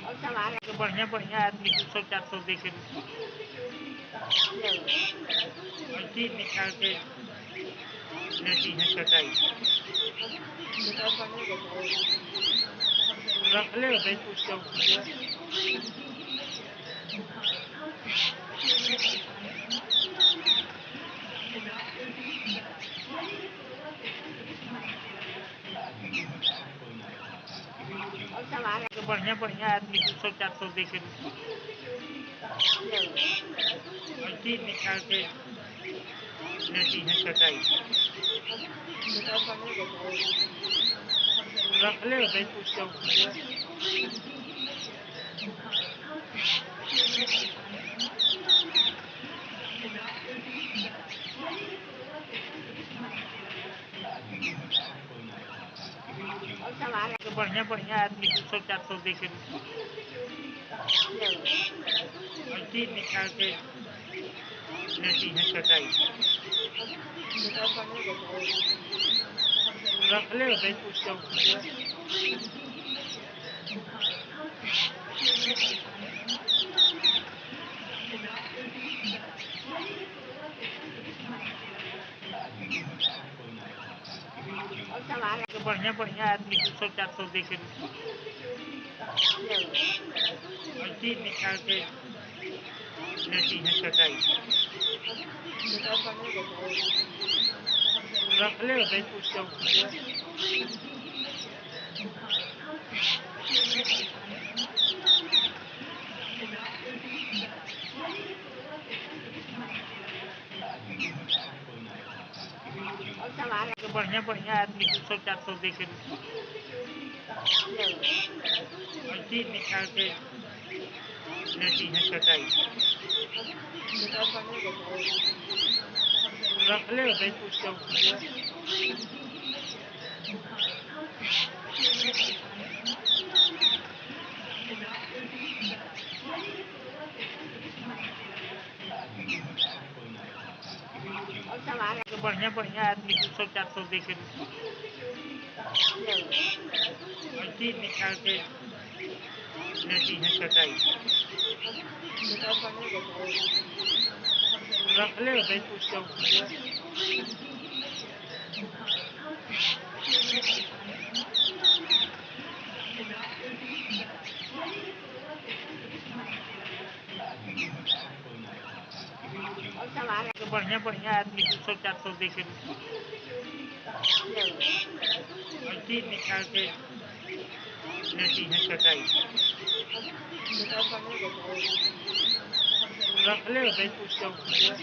और सवाल तो बढ़िया-बढ़िया आदमी 200-400 दे के ले ऐसे ही निकाल के लेती हैं चटाई। दुकान पर नहीं देता है। रख ले भाई कुछ चौकी है। और सवाल तो बढ़िया-बढ़िया आदमी 200-400 दे के ले ऐसे ही निकाल के लेती हैं चटाई। दुकान पर नहीं देता है। रख ले भाई कुछ चौकी है। और सवाल तो बढ़िया-बढ़िया आदमी 200-400 दे के ले ऐसे ही निकाल के लेती हैं चटाई। दुकान पर नहीं देता है। रख ले भाई कुछ चौकी है। और सवाल तो बढ़िया-बढ़िया आदमी 200-400 दे के ले ऐसे ही निकाल के लेती हैं चटाई। दुकान पर नहीं देता है। रख ले भाई कुछ चौकी है। और सवाल तो बढ़िया-बढ़िया आदमी 200-400 दे के ले ऐसे ही निकाल के लेती हैं चटाई। दुकान पर नहीं देता है। रख ले भाई कुछ चौकी है। और सवाल तो बढ़िया-बढ़िया आदमी 200-400 दे के ले ऐसे ही निकाल के लेती हैं चटाई। दुकान पर नहीं देता है। रख ले भाई कुछ चौकी है। और सवाल तो बढ़िया-बढ़िया आदमी 200-400 दे के ले ऐसे ही निकाल के लेती हैं चटाई। दुकान पर नहीं देता है। रख ले भाई कुछ चौकी है।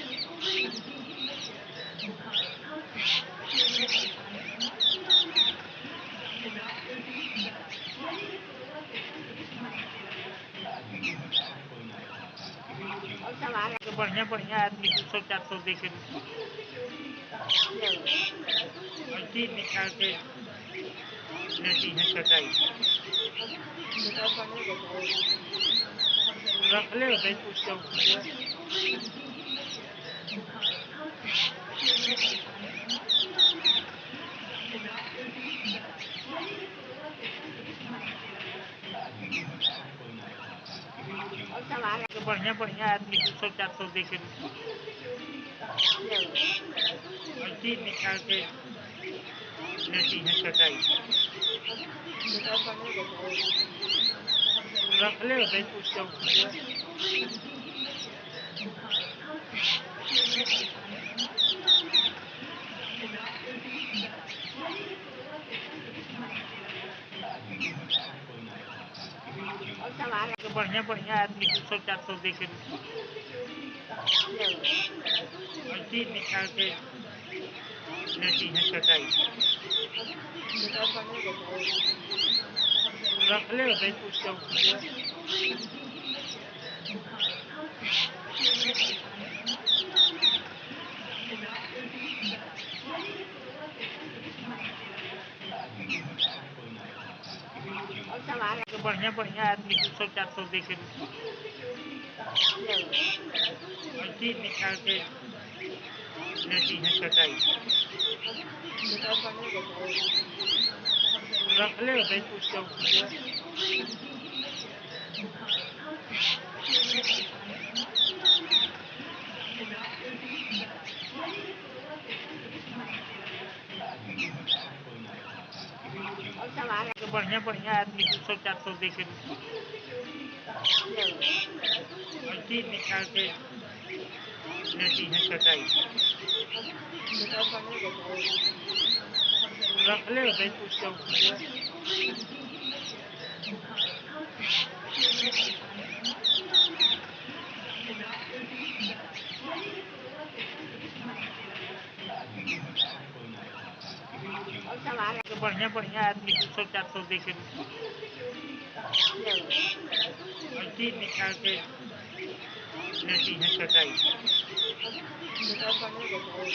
और सवाल तो बढ़िया-बढ़िया आदमी 200-400 दे के ले ऐसे ही निकाल के लेती हैं चटाई। दुकान पर नहीं देता है। रख ले भाई कुछ चौकी है। और सवाल तो बढ़िया-बढ़िया आदमी 200-400 दे के ले ऐसे ही निकाल के लेती हैं चटाई। दुकान पर नहीं देता है। रख ले भाई कुछ चौकी है। और सवाल तो बढ़िया-बढ़िया आदमी 200-400 दे के ले ऐसे ही निकाल के लेती हैं चटाई। दुकान पर नहीं देता है। रख ले भाई कुछ चौकी है। और सवाल तो बढ़िया-बढ़िया आदमी 200-400 दे के ले ऐसे ही निकाल के लेती हैं कटाई। दुकान बंद हो जाता है। रख ले भाई कुछ चौकी है। और सामान तो बढ़िया बढ़िया आदमी 200-400 दे के लो चीज निकाल के लेती हैं कटाई। दुकान बंद हो जाता है। रख ले भाई कुछ चौकी है। और सामान तो बढ़िया बढ़िया आदमी 200-400 दे के लो चीज निकाल के लेती हैं कटाई। दुकान बंद हो जाता है।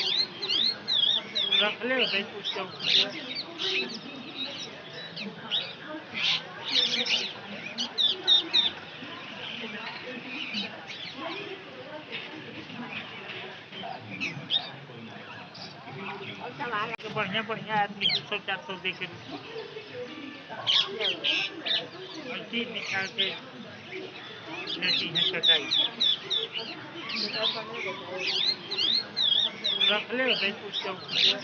रख ले भाई कुछ चौकी है। और सामान तो बढ़िया बढ़िया आदमी 200-400 दे के लो चीज निकाल के लेती हैं कटाई। दुकान बंद हो जाता है। रख ले भाई कुछ चौकी है।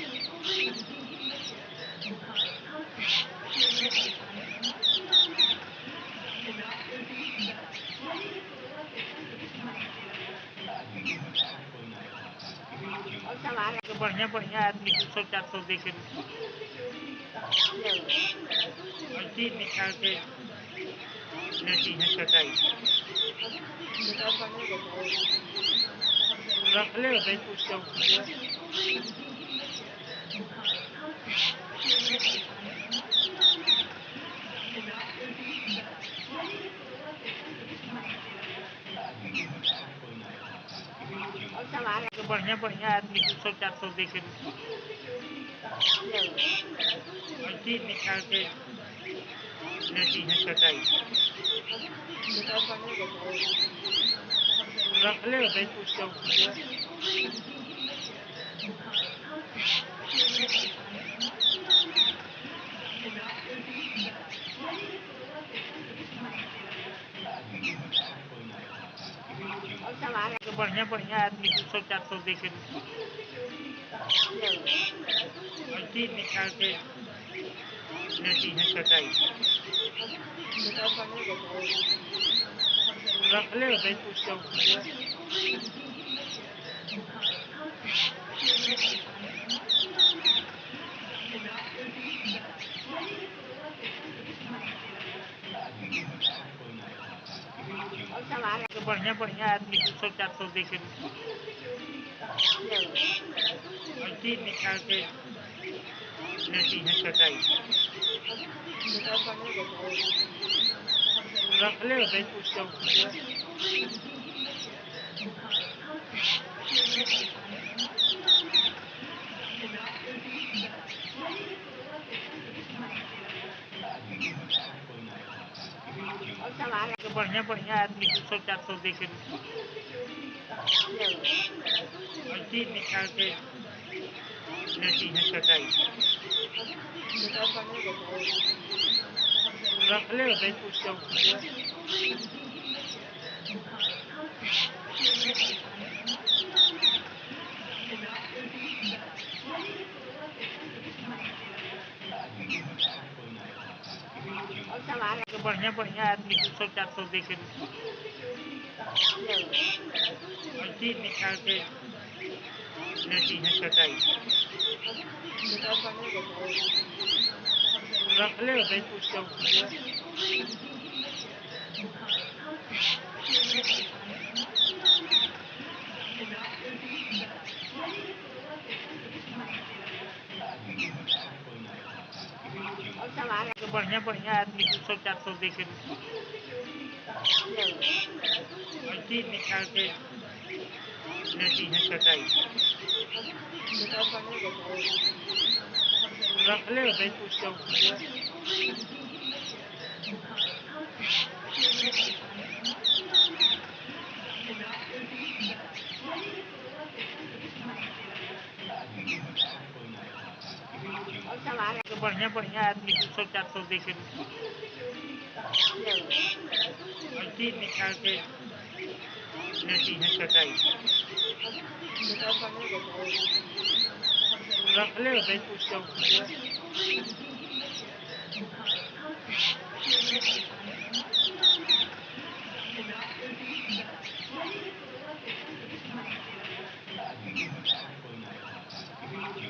और सामान तो बढ़िया बढ़िया आदमी 200-400 दे के लो चीज निकाल के लेती हैं कटाई। दुकान बंद हो जाता है। रख ले भाई कुछ चौकी है। और सामान तो बढ़िया बढ़िया आदमी 200-400 दे के लो चीज निकाल के लेती हैं कटाई। दुकान बंद हो जाता है। रख ले भाई कुछ चौकी है। और सामान तो बढ़िया बढ़िया आदमी 200-400 दे के लो चीज निकाल के लेती हैं कटाई। दुकान बंद हो जाता है। रख ले भाई कुछ चौकी है। और सामान तो बढ़िया बढ़िया आदमी 200-400 दे के लो चीज निकाल के लेती हैं कटाई। दुकान बंद हो जाता है। रख ले भाई कुछ चौकी है। और सामान तो बढ़िया बढ़िया आदमी 200-400 दे के लो चीज निकाल के लेती हैं कटाई। दुकान बंद हो जाता है। रख ले भाई कुछ चौकी है। और सामान तो बढ़िया बढ़िया आदमी 200-400 दे के लो चीज निकाल के लेती हैं कटाई। दुकान बंद हो जाता है। रख ले भाई कुछ चौकी है। और सामान तो बढ़िया बढ़िया आदमी 200-400 दे के लो चीज निकाल के लेती हैं कटाई। दुकान बंद हो जाता है। रख ले भाई कुछ चौकी है। समारे तो बढ़िया-बढ़िया आदमी 200-400 दे के लो। अथी निकाल के लेती हैं चटाई। बेटा पढ़ने देता है। रखले होतै कुछ चौकी पे।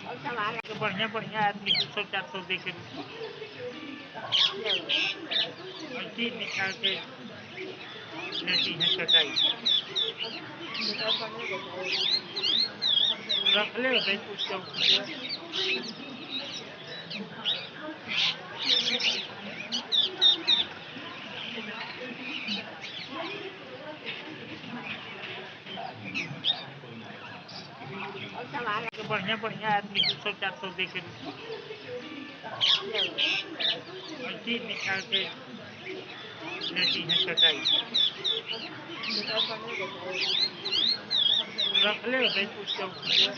और समारे तो बढ़िया-बढ़िया आदमी 200-400 दे के लो। अथी निकाल के लेती हैं चटाई। बेटा पढ़ने देता है। रखले होतै कुछ चौकी पे। और समारे तो बढ़िया-बढ़िया आदमी 200-400 दे के लो। अथी निकाल के लेती हैं चटाई। बेटा पढ़ने देता है। रखले होतै कुछ चौकी पे।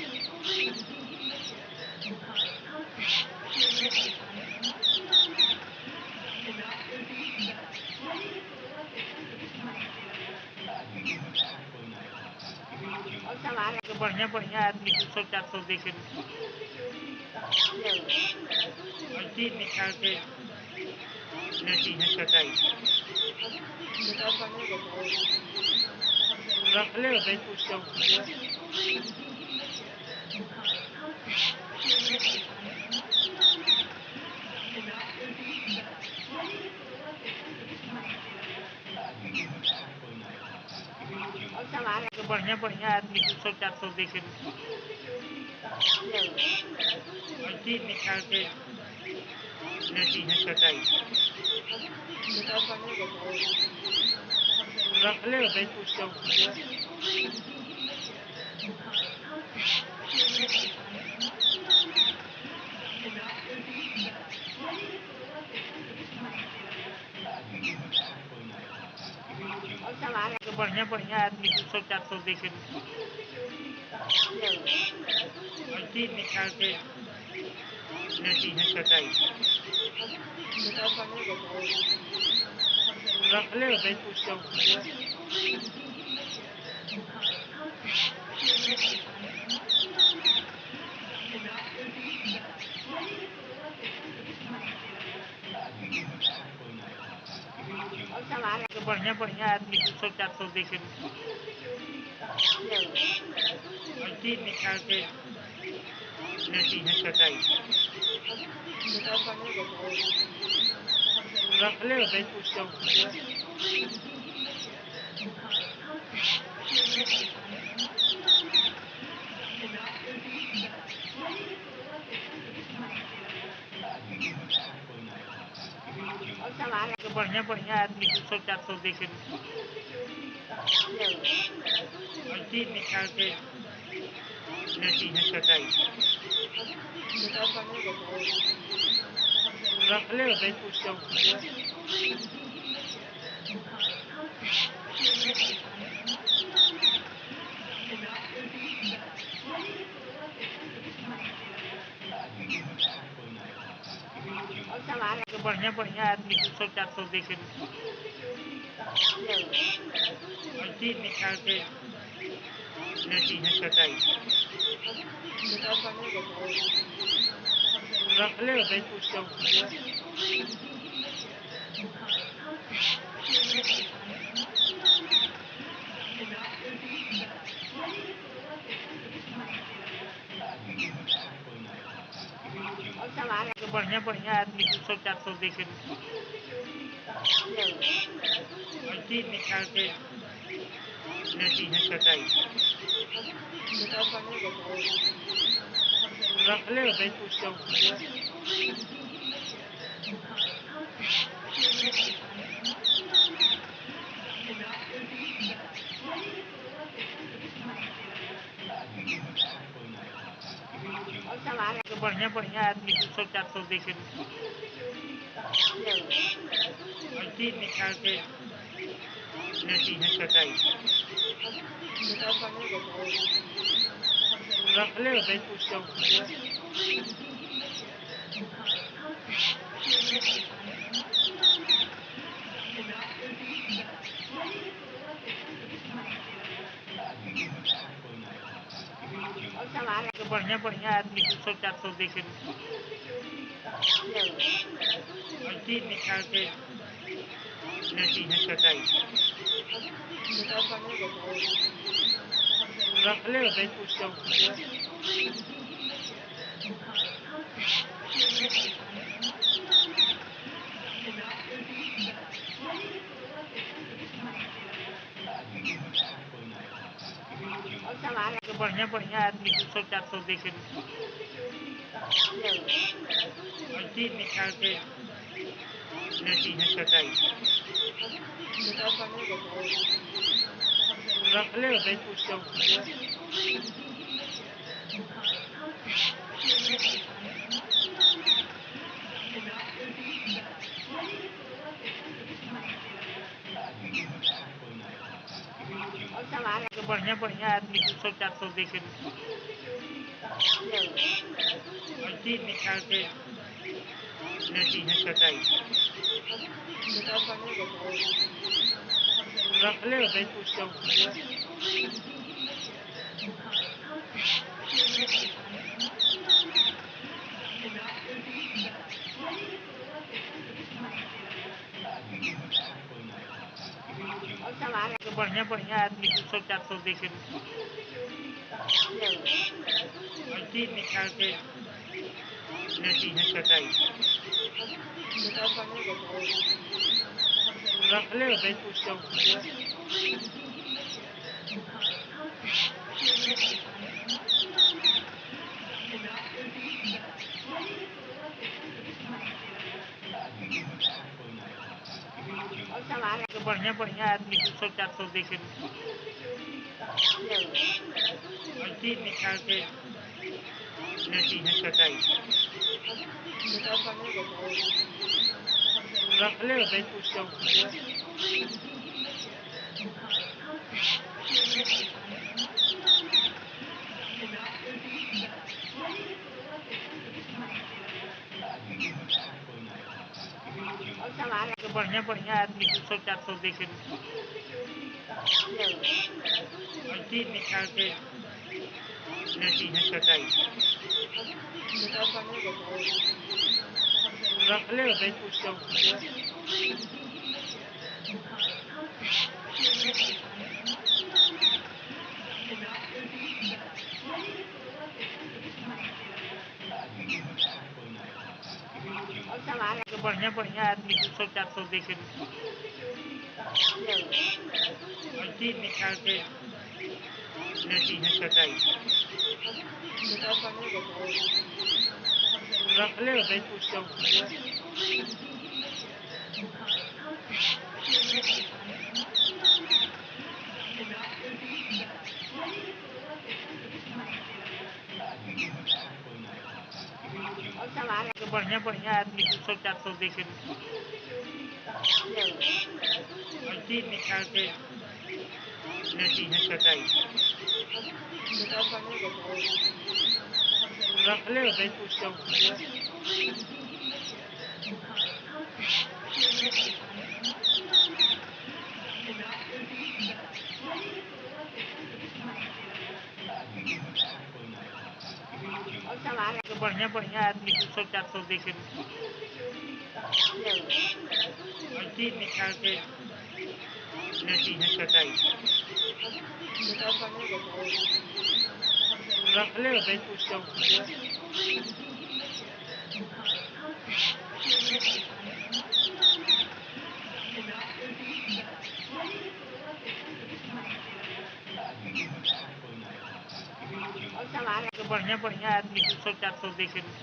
और समारे तो बढ़िया-बढ़िया आदमी 200-400 दे के लो। अथी निकाल के लेती हैं चटाई। बेटा पढ़ने देता है। रखले होतै कुछ चौकी पे। और समारे तो बढ़िया-बढ़िया आदमी 200-400 दे के लो। अथी निकाल के लेती हैं चटाई। बेटा पढ़ने देता है। रखले होतै कुछ चौकी पे। और समारे तो बढ़िया-बढ़िया आदमी 200-400 दे के लो। अथी निकाल के लेती हैं चटाई। बेटा पढ़ने देता है। रखले होतै कुछ चौकी पे। और समारे तो बढ़िया-बढ़िया आदमी 200-400 दे के लो। अथी निकाल के लेती हैं चटाई। बेटा पढ़ने देता है। रखले होतै कुछ चौकी पे। और समारे तो बढ़िया-बढ़िया आदमी 200-400 दे के लो। अथी निकाल के लेती हैं चटाई। बेटा पढ़ने देता है। रखले होतै कुछ चौकी पे। और समारे तो बढ़िया-बढ़िया आदमी 200-400 दे के लो। अथी निकाल के लेती हैं चटाई। बेटा पढ़ने देता है। रखले होतै कुछ चौकी पे। और समारे तो बढ़िया-बढ़िया आदमी 200-400 दे के लो। अथी निकाल के लेती हैं चटाई। बेटा पढ़ने देता है। रखले होतै कुछ चौकी पे। और समारे तो बढ़िया-बढ़िया आदमी 200-400 दे के लो। अथी निकाल के लेती हैं चटाई। बेटा पढ़ने देता है। रखले होतै कुछ चौकी पे। और सवाल तो बढ़िया-बढ़िया आदमी 200-400 दे के लो। पर्ची निकाल के लेती हैं कटाई। निकाल पढ़ने बताओ। रखले होबै कुछ चौकी पे। और सवाल तो बढ़िया-बढ़िया आदमी 200-400 दे के लो। पर्ची निकाल के लेती हैं कटाई। निकाल पढ़ने बताओ। रखले होबै कुछ चौकी पे। और सवाल तो बढ़िया-बढ़िया आदमी 200-400 दे के लो। पर्ची निकाल के लेती हैं कटाई। निकाल पढ़ने बताओ। रखले होबै कुछ चौकी पे। और सवाल तो बढ़िया-बढ़िया आदमी 200-400 दे के लो। पर्ची निकाल के लेती हैं कटाई। निकाल पढ़ने बताओ। रखले होबै कुछ चौकी पे। और सवाल तो बढ़िया-बढ़िया आदमी 200-400 दे के लो। पर्ची निकाल के लेती हैं कटाई। निकाल पढ़ने बताओ। रखले होबै कुछ चौकी पे। और सवाल तो बढ़िया-बढ़िया आदमी 200-400 दे के लो। पर्ची निकाल के लेती हैं कटाई। निकाल पढ़ने बताओ। रखले होबै कुछ चौकी पे। और सवाल तो बढ़िया-बढ़िया आदमी 200-400 दे के लो। पर्ची निकाल के लेती हैं कटाई। निकाल पढ़ने बताओ। रखले होबै कुछ चौकी पे। और सवाल तो बढ़िया-बढ़िया आदमी 200-400 दे के लो। पर्ची निकाल के लेती हैं कटाई। निकाल पढ़ने बताओ। रखले होबै कुछ चौकी पे। और सवाल तो बढ़िया-बढ़िया आदमी 200-400 दे के लो। पर्ची निकाल के लेती हैं कटाई। निकाल पढ़ने बताओ। रखले होबै कुछ चौकी पे। और सवाल तो बढ़िया-बढ़िया आदमी 200-400 दे के लो।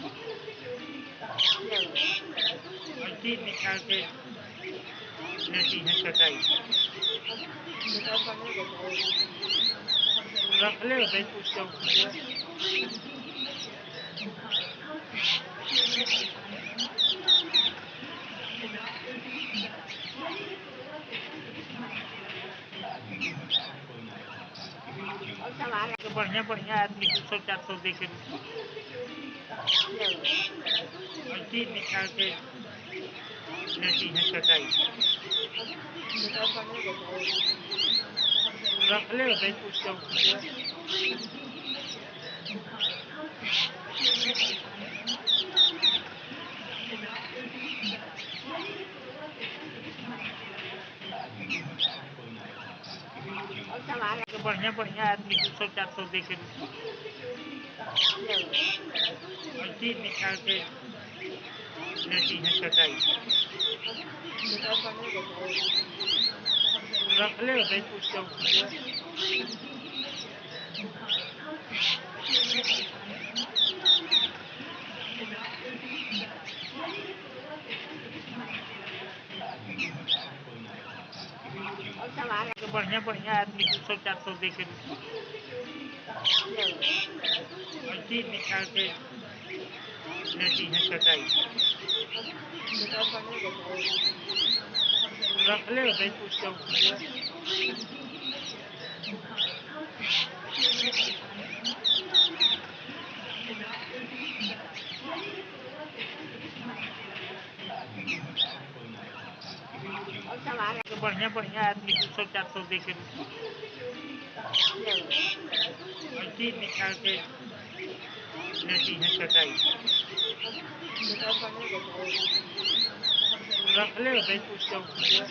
पर्ची निकाल के लेती हैं कटाई। निकाल पढ़ने बताओ। रखले होबै कुछ चौकी पे। और सवाल तो बढ़िया-बढ़िया आदमी 200-400 दे के लो अंतिम निकाल के लेती है चटाई। निकाल पढ़ने को चाहिए। रख ले भाई कुछ चौकी है। और संभाल तो बढ़िया बढ़िया आदमी 200-400 दे के लो अंतिम निकाल के लेती है चटाई। निकाल पढ़ने को चाहिए। रख ले भाई कुछ चौकी है। और संभाल तो बढ़िया बढ़िया आदमी 200-400 दे के लो अंतिम निकाल के लेती है चटाई। निकाल पढ़ने को चाहिए। रख ले भाई कुछ चौकी है। और संभाल तो बढ़िया बढ़िया आदमी 200-400 दे के लो अंतिम निकाल के लेती है चटाई। निकाल पढ़ने को चाहिए। रख ले भाई कुछ चौकी है।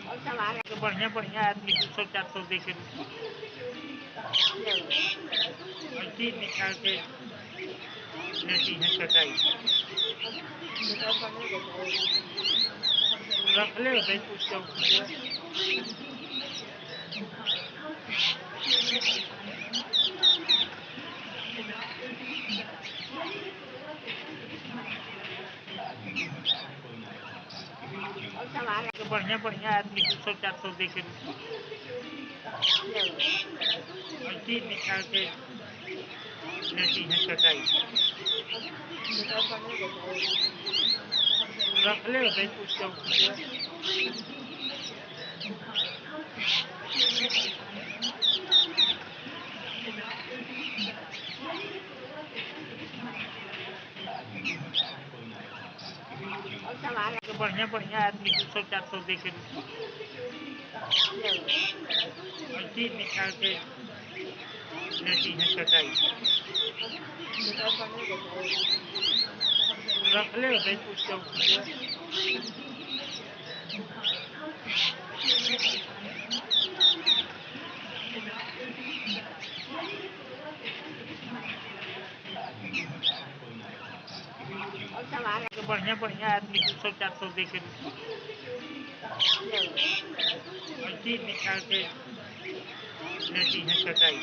और संभाल तो बढ़िया बढ़िया आदमी 200-400 दे के लो अंतिम निकाल के लेती है चटाई। निकाल पढ़ने को चाहिए। रख ले भाई कुछ चौकी है। और संभाल तो बढ़िया बढ़िया आदमी 200-400 दे के लो अंतिम निकाल के लेती है चटाई। निकाल पढ़ने को चाहिए। रख ले भाई कुछ चौकी है। और संभाल तो बढ़िया बढ़िया आदमी 200-400 दे के लो अंतिम निकाल के लेती है चटाई। निकाल पढ़ने को चाहिए। रख ले भाई कुछ चौकी है। और संभाल तो बढ़िया बढ़िया आदमी 200-400 दे के लो अंतिम निकाल के लेती है चटाई।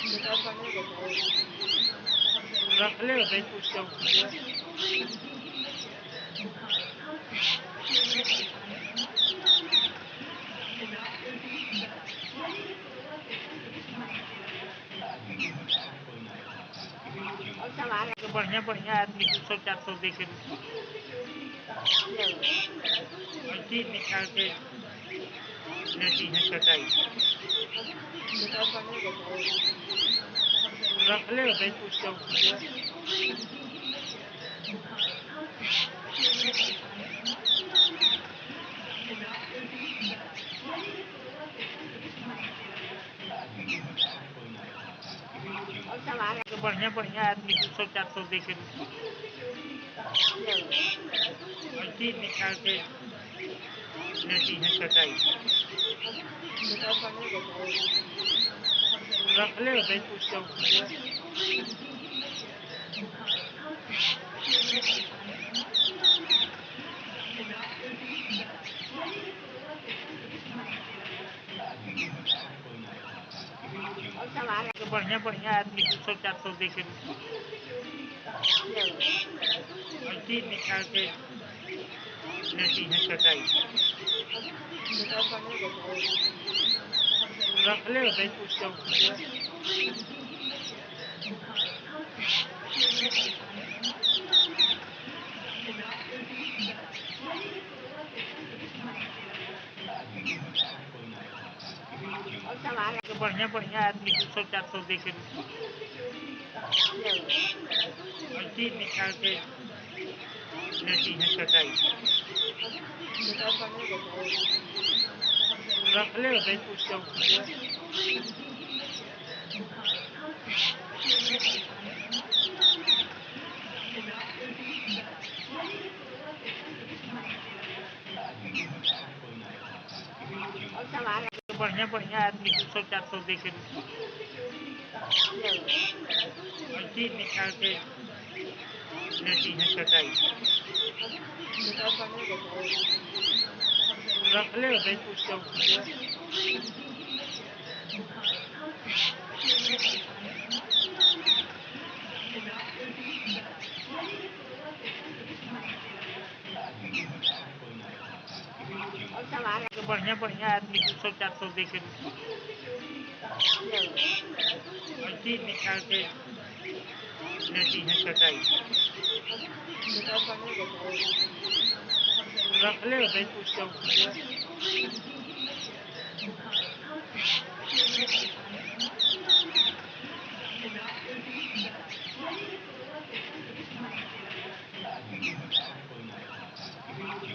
निकाल पढ़ने को चाहिए। रख ले भाई कुछ चौकी है। और संभाल तो बढ़िया बढ़िया आदमी 200-400 दे के लो अंतिम निकाल के लेती है चटाई। निकाल पढ़ने को चाहिए। रख ले भाई कुछ चौकी है। और संभाल तो बढ़िया बढ़िया आदमी 200-400 दे के लो अंतिम निकाल के लेती है चटाई। निकाल पढ़ने को चाहिए। रख ले भाई कुछ चौकी है। और संभाल तो बढ़िया बढ़िया आदमी 200-400 दे के लो अंतिम निकाल के लेती है चटाई। निकाल पढ़ने को चाहिए। रख ले भाई कुछ चौकी है। बढ़िया-बढ़िया आदमी 300-400 दे के क्या? अंतिम निकाल के लेती हैं कटाई। बताए पढ़ने बताए। रखले हो भाई कुछ चौकी पे। और सामान बढ़िया-बढ़िया आदमी 300-400 दे के क्या? अंतिम निकाल के लेती हैं कटाई। बताए पढ़ने बताए। रखले हो भाई कुछ चौकी पे। और सामान बढ़िया-बढ़िया आदमी 300-400 दे के क्या? अंतिम निकाल के लेती हैं कटाई। बताए पढ़ने बताए। रखले हो भाई कुछ चौकी पे।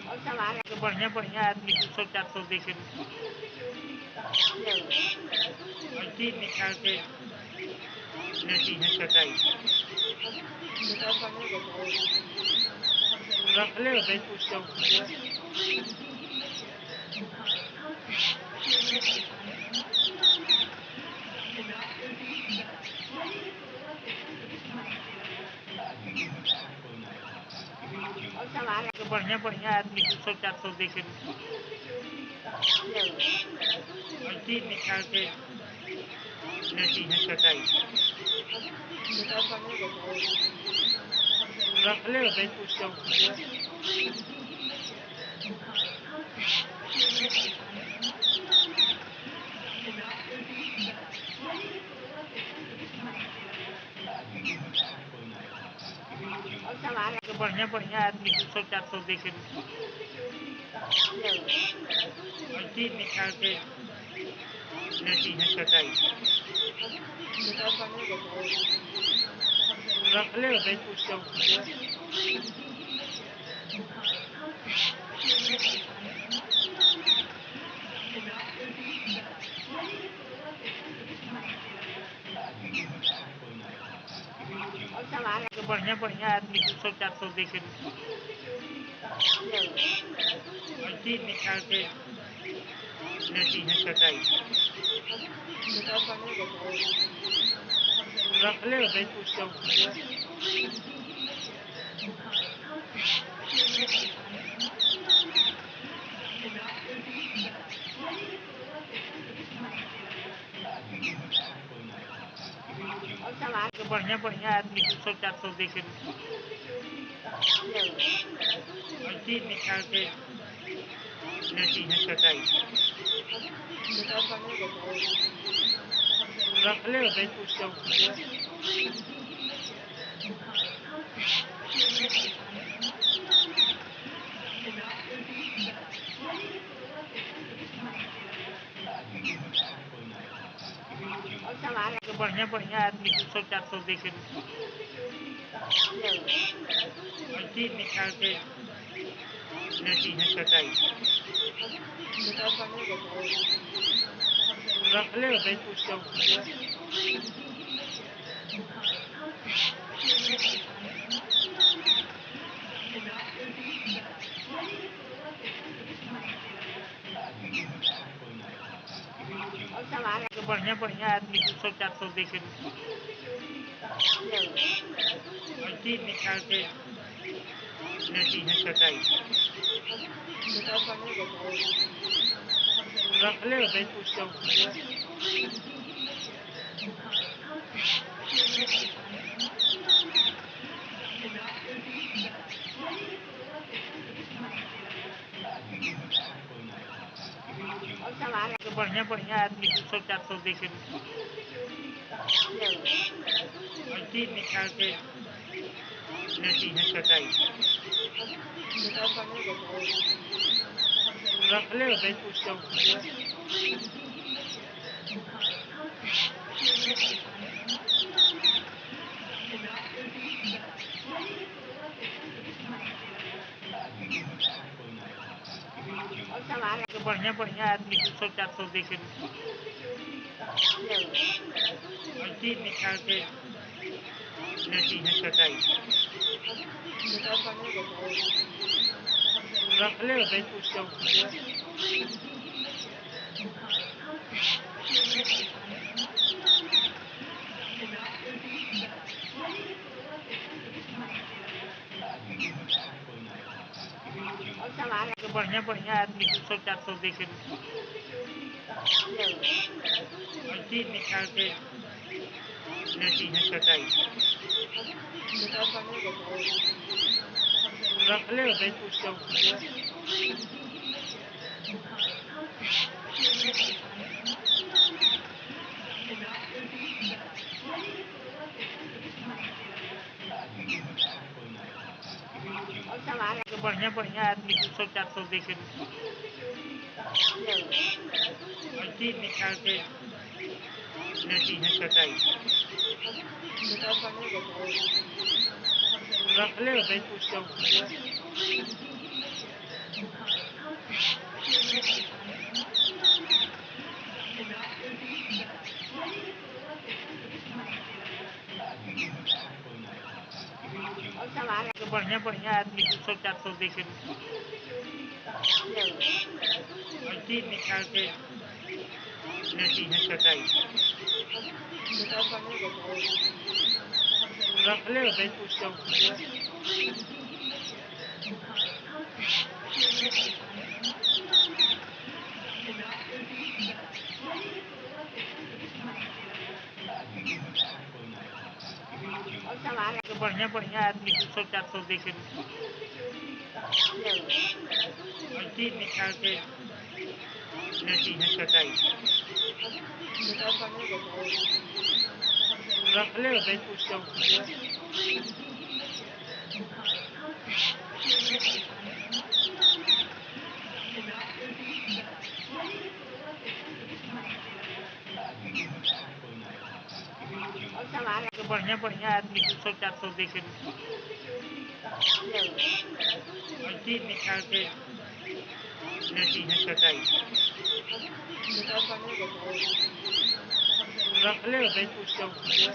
और सामान बढ़िया-बढ़िया आदमी 300-400 दे के क्या? अंतिम निकाल के लेती हैं कटाई। बताए पढ़ने बताए। रखले हो भाई कुछ चौकी पे। और सामान बढ़िया-बढ़िया आदमी 300-400 दे के क्या? अंतिम निकाल के लेती हैं कटाई। बताए पढ़ने बताए। रखले हो भाई कुछ चौकी पे। और सामान बढ़िया-बढ़िया आदमी 300-400 दे के क्या? अंतिम निकाल के लेती हैं कटाई। बताए पढ़ने बताए। रखले हो भाई कुछ चौकी पे। और सामान बढ़िया-बढ़िया आदमी 300-400 दे के क्या? अंतिम निकाल के लेती हैं कटाई। बताए पढ़ने बताए। रखले हो भाई कुछ चौकी पे। और सामान बढ़िया-बढ़िया आदमी 300-400 दे के क्या? अंतिम निकाल के लेती हैं कटाई। बताए पढ़ने बताए। रखले हो भाई कुछ चौकी पे। और सामान बढ़िया-बढ़िया आदमी 300-400 दे के क्या? अंतिम निकाल के लेती हैं कटाई। बताए पढ़ने बताए। रखले हो भाई कुछ चौकी पे। और सामान बढ़िया-बढ़िया आदमी 300-400 दे के क्या? अंतिम निकाल के लेती हैं कटाई। बताए पढ़ने बताए। रखले हो भाई कुछ चौकी पे। और सामान बढ़िया-बढ़िया आदमी 300-400 दे के क्या? अंतिम निकाल के लेती हैं कटाई। बताए पढ़ने बताए। रखले हो भाई कुछ चौकी पे। और सामान तो बढ़िया-बढ़िया आदमी 200-400 दे के ले चीर निकाल के लेती हैं कटाई। बेटा पनीर बताइए। रखले हो भाई कुछ चौकी है। और सामान तो बढ़िया-बढ़िया आदमी 200-400 दे के ले चीर निकाल के लेती हैं कटाई। बेटा पनीर बताइए। रखले हो भाई कुछ चौकी है। और सामान तो बढ़िया-बढ़िया आदमी 200-400 दे के ले चीर निकाल के लेती हैं कटाई। बेटा पनीर बताइए। रखले हो भाई कुछ चौकी है। और सामान तो बढ़िया-बढ़िया आदमी 200-400 दे के ले चीर निकाल के लेती हैं कटाई। बेटा पनीर बताइए। रखले हो भाई कुछ चौकी है। और सामान तो बढ़िया-बढ़िया आदमी 200-400 दे के ले चीर निकाल के लेती हैं कटाई। बेटा पनीर बताइए। रखले हो भाई कुछ चौकी है। और सामान तो बढ़िया-बढ़िया आदमी 200-400 दे के ले चीर निकाल के लेती हैं कटाई। बेटा पनीर बताइए। रखले हो भाई कुछ चौकी है।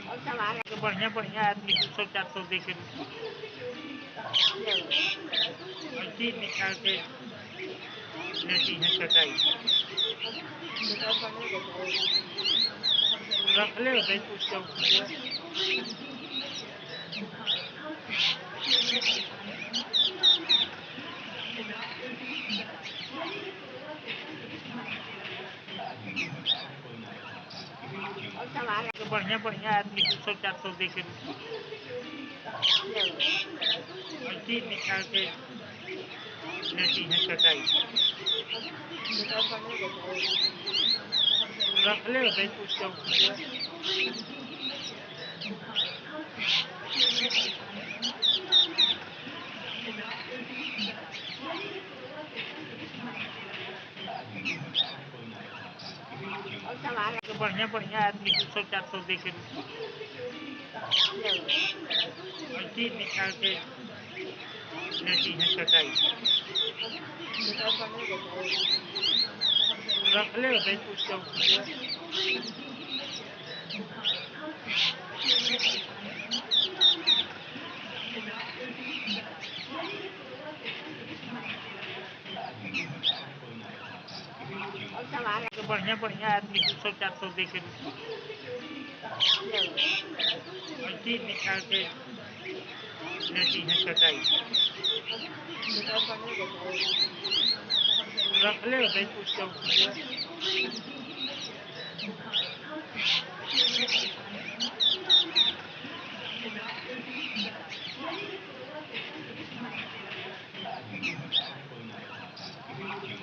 और सामान तो बढ़िया-बढ़िया आदमी 200-400 दे के ले चीर निकाल के लेती हैं कटाई। बेटा पनीर बताइए। रखले हो भाई कुछ चौकी है। और सामान तो बढ़िया-बढ़िया आदमी 200-400 दे के ले चीर निकाल के लेती हैं कटाई। बेटा पनीर बताइए। रखले हो भाई कुछ चौकी है। और सामान तो बढ़िया-बढ़िया आदमी 200-400 दे के ले चीर निकाल के लेती हैं कटाई। बेटा पनीर बताइए। रखले हो भाई कुछ चौकी है। और सामान तो बढ़िया-बढ़िया आदमी 200-400 दे के ले चीर निकाल के लेती हैं कटाई। बेटा पनीर बताइए। रखले हो भाई कुछ चौकी है।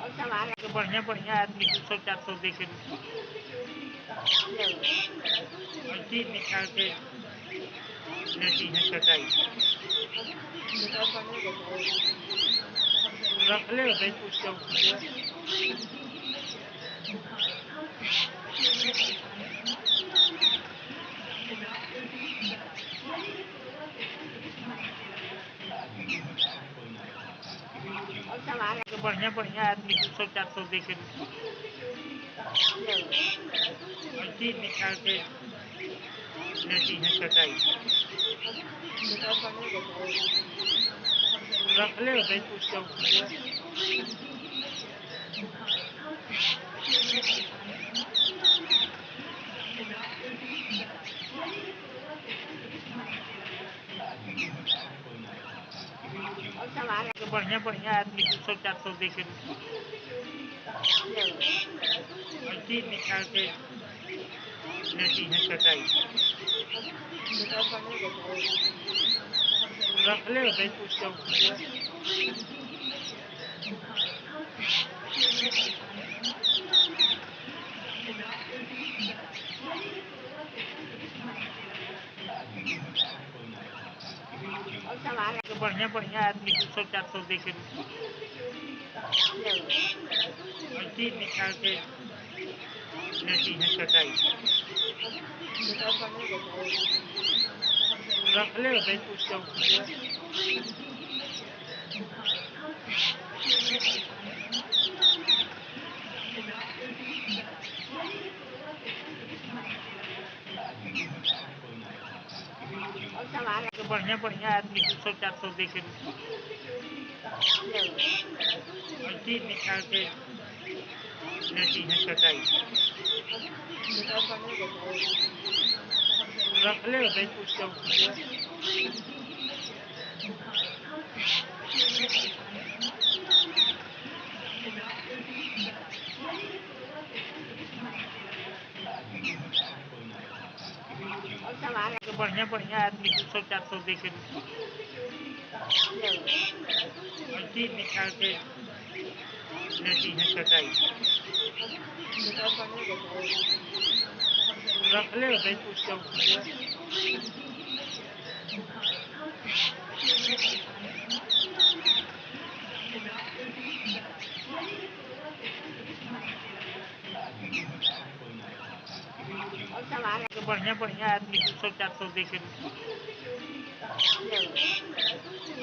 और सामान तो बढ़िया-बढ़िया आदमी 200-400 दे के ले चीर निकाल के लेती हैं कटाई। बेटा पढ़ने देते हैं। रख ले भाई कुछ चौकी पे। और सवाल तो बढ़िया बढ़िया आदमी 200-400 दे के लो और चीज निकाल के लेती हैं कटाई। बेटा पढ़ने देते हैं। रख ले भाई कुछ चौकी पे। और सवाल तो बढ़िया बढ़िया आदमी 200-400 दे के लो और चीज निकाल के लेती हैं कटाई। बेटा पढ़ने देते हैं। रख ले भाई कुछ चौकी पे। और सवाल तो बढ़िया बढ़िया आदमी 200-400 दे के लो और चीज निकाल के लेती हैं कटाई। बेटा पढ़ने देते हैं। रख ले भाई कुछ चौकी पे। और सवाल तो बढ़िया बढ़िया आदमी 200-400 दे के लो और चीज निकाल के लेती हैं कटाई। बेटा पढ़ने देते हैं। रख ले भाई कुछ चौकी पे। और सवाल तो बढ़िया बढ़िया आदमी 200-400 दे के लो और चीज निकाल के लेती हैं कटाई। बेटा पढ़ने देते हैं। रख ले भाई कुछ चौकी पे। और सवाल तो बढ़िया बढ़िया आदमी 200-400 दे के लो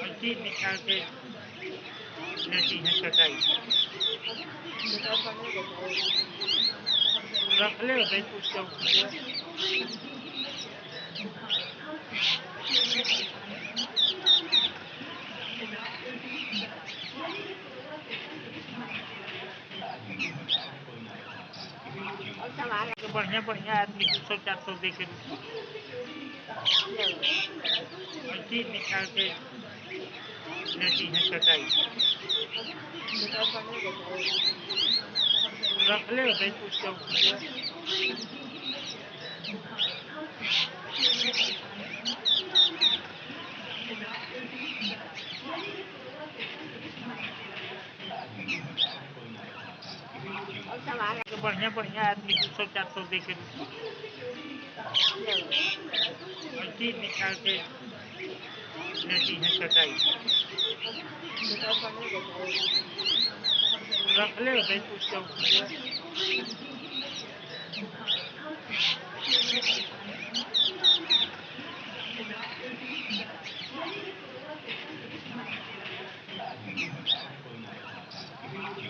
और चीज निकाल के लेती हैं कटाई। बेटा पढ़ने देते हैं। रख ले भाई कुछ चौकी पे। और सवाल तो बढ़िया बढ़िया आदमी 200-400 दे के लो और चीज निकाल के लेती हैं कटाई। बेटा पढ़ने देते हैं। रख ले भाई कुछ चौकी पे। और सवाल तो बढ़िया बढ़िया आदमी 200-400 दे के लो और चीज निकाल के लेती हैं कटाई। बेटा पढ़ने देते हैं। रख ले भाई कुछ चौकी पे।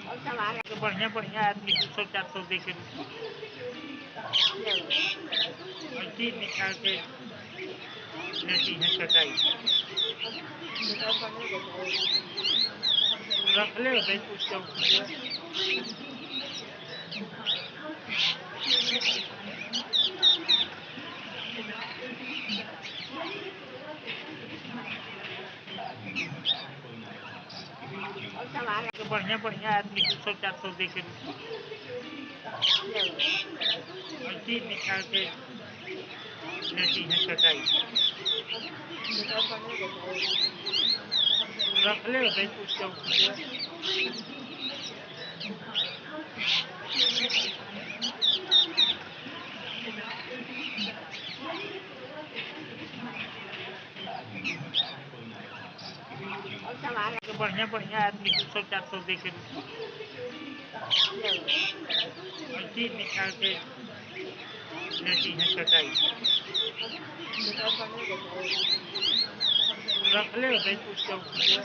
और सवाल तो बढ़िया बढ़िया आदमी 200-400 दे के लो और चीज निकाल के लेती हैं कटाई। बेटा पढ़ने देते हैं। रख ले भाई कुछ चौकी पे। और सवाल तो बढ़िया बढ़िया आदमी 200-400 दे के लो और चीज निकाल के लेती हैं कटाई। बेटा पढ़ने देते हैं। रख ले भाई कुछ चौकी पे। सामान तो बढ़िया-बढ़िया आदमी 200-400 दे के लेओ। चीज़ निकाल के लेती हैं कटाई। दुकान पर नहीं देता है। रखले होतई कुछ चौकी पे।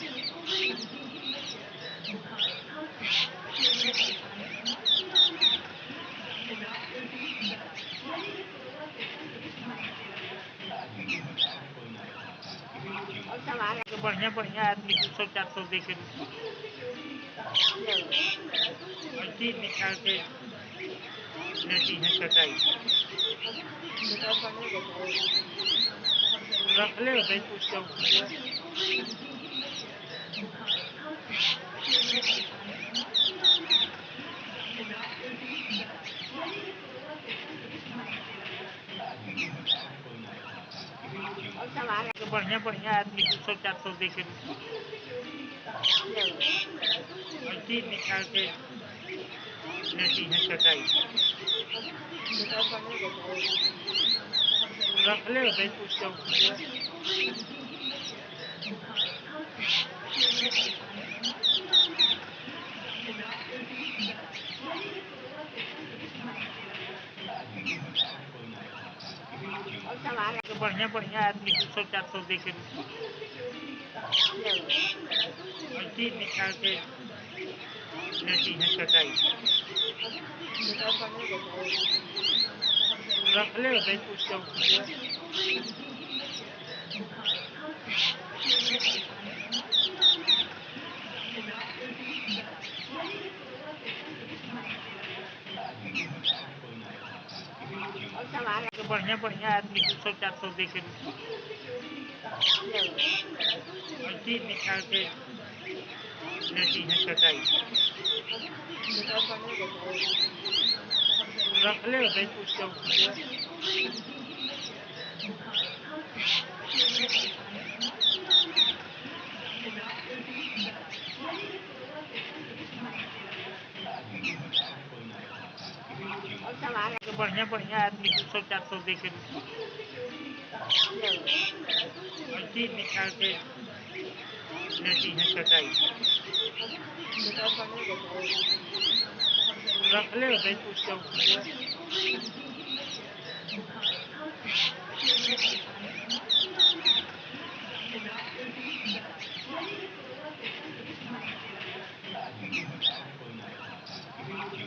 और सामान तो बढ़िया-बढ़िया आदमी 200-400 दे के लेओ। चीज़ निकाल के लेती हैं कटाई। दुकान पर नहीं देता है। रखले होतई कुछ चौकी पे। और सामान तो बढ़िया-बढ़िया आदमी 200-400 दे के लेओ। चीज़ निकाल के लेती हैं कटाई। दुकान पर नहीं देता है। रखले होतई कुछ चौकी पे। और सामान तो बढ़िया-बढ़िया आदमी 200-400 दे के लेओ। चीज़ निकाल के लेती हैं कटाई। दुकान पर नहीं देता है। रखले होतई कुछ चौकी पे। और सामान तो बढ़िया-बढ़िया आदमी 200-400 दे के लेओ। चीज़ निकाल के लेती हैं कटाई। दुकान पर नहीं देता है। रखले होतई कुछ चौकी पे। और सामान तो बढ़िया-बढ़िया आदमी 200-400 दे के लेओ। चीज़ निकाल के लेती हैं कटाई। दुकान पर नहीं देता है। रखले होतई कुछ चौकी पे।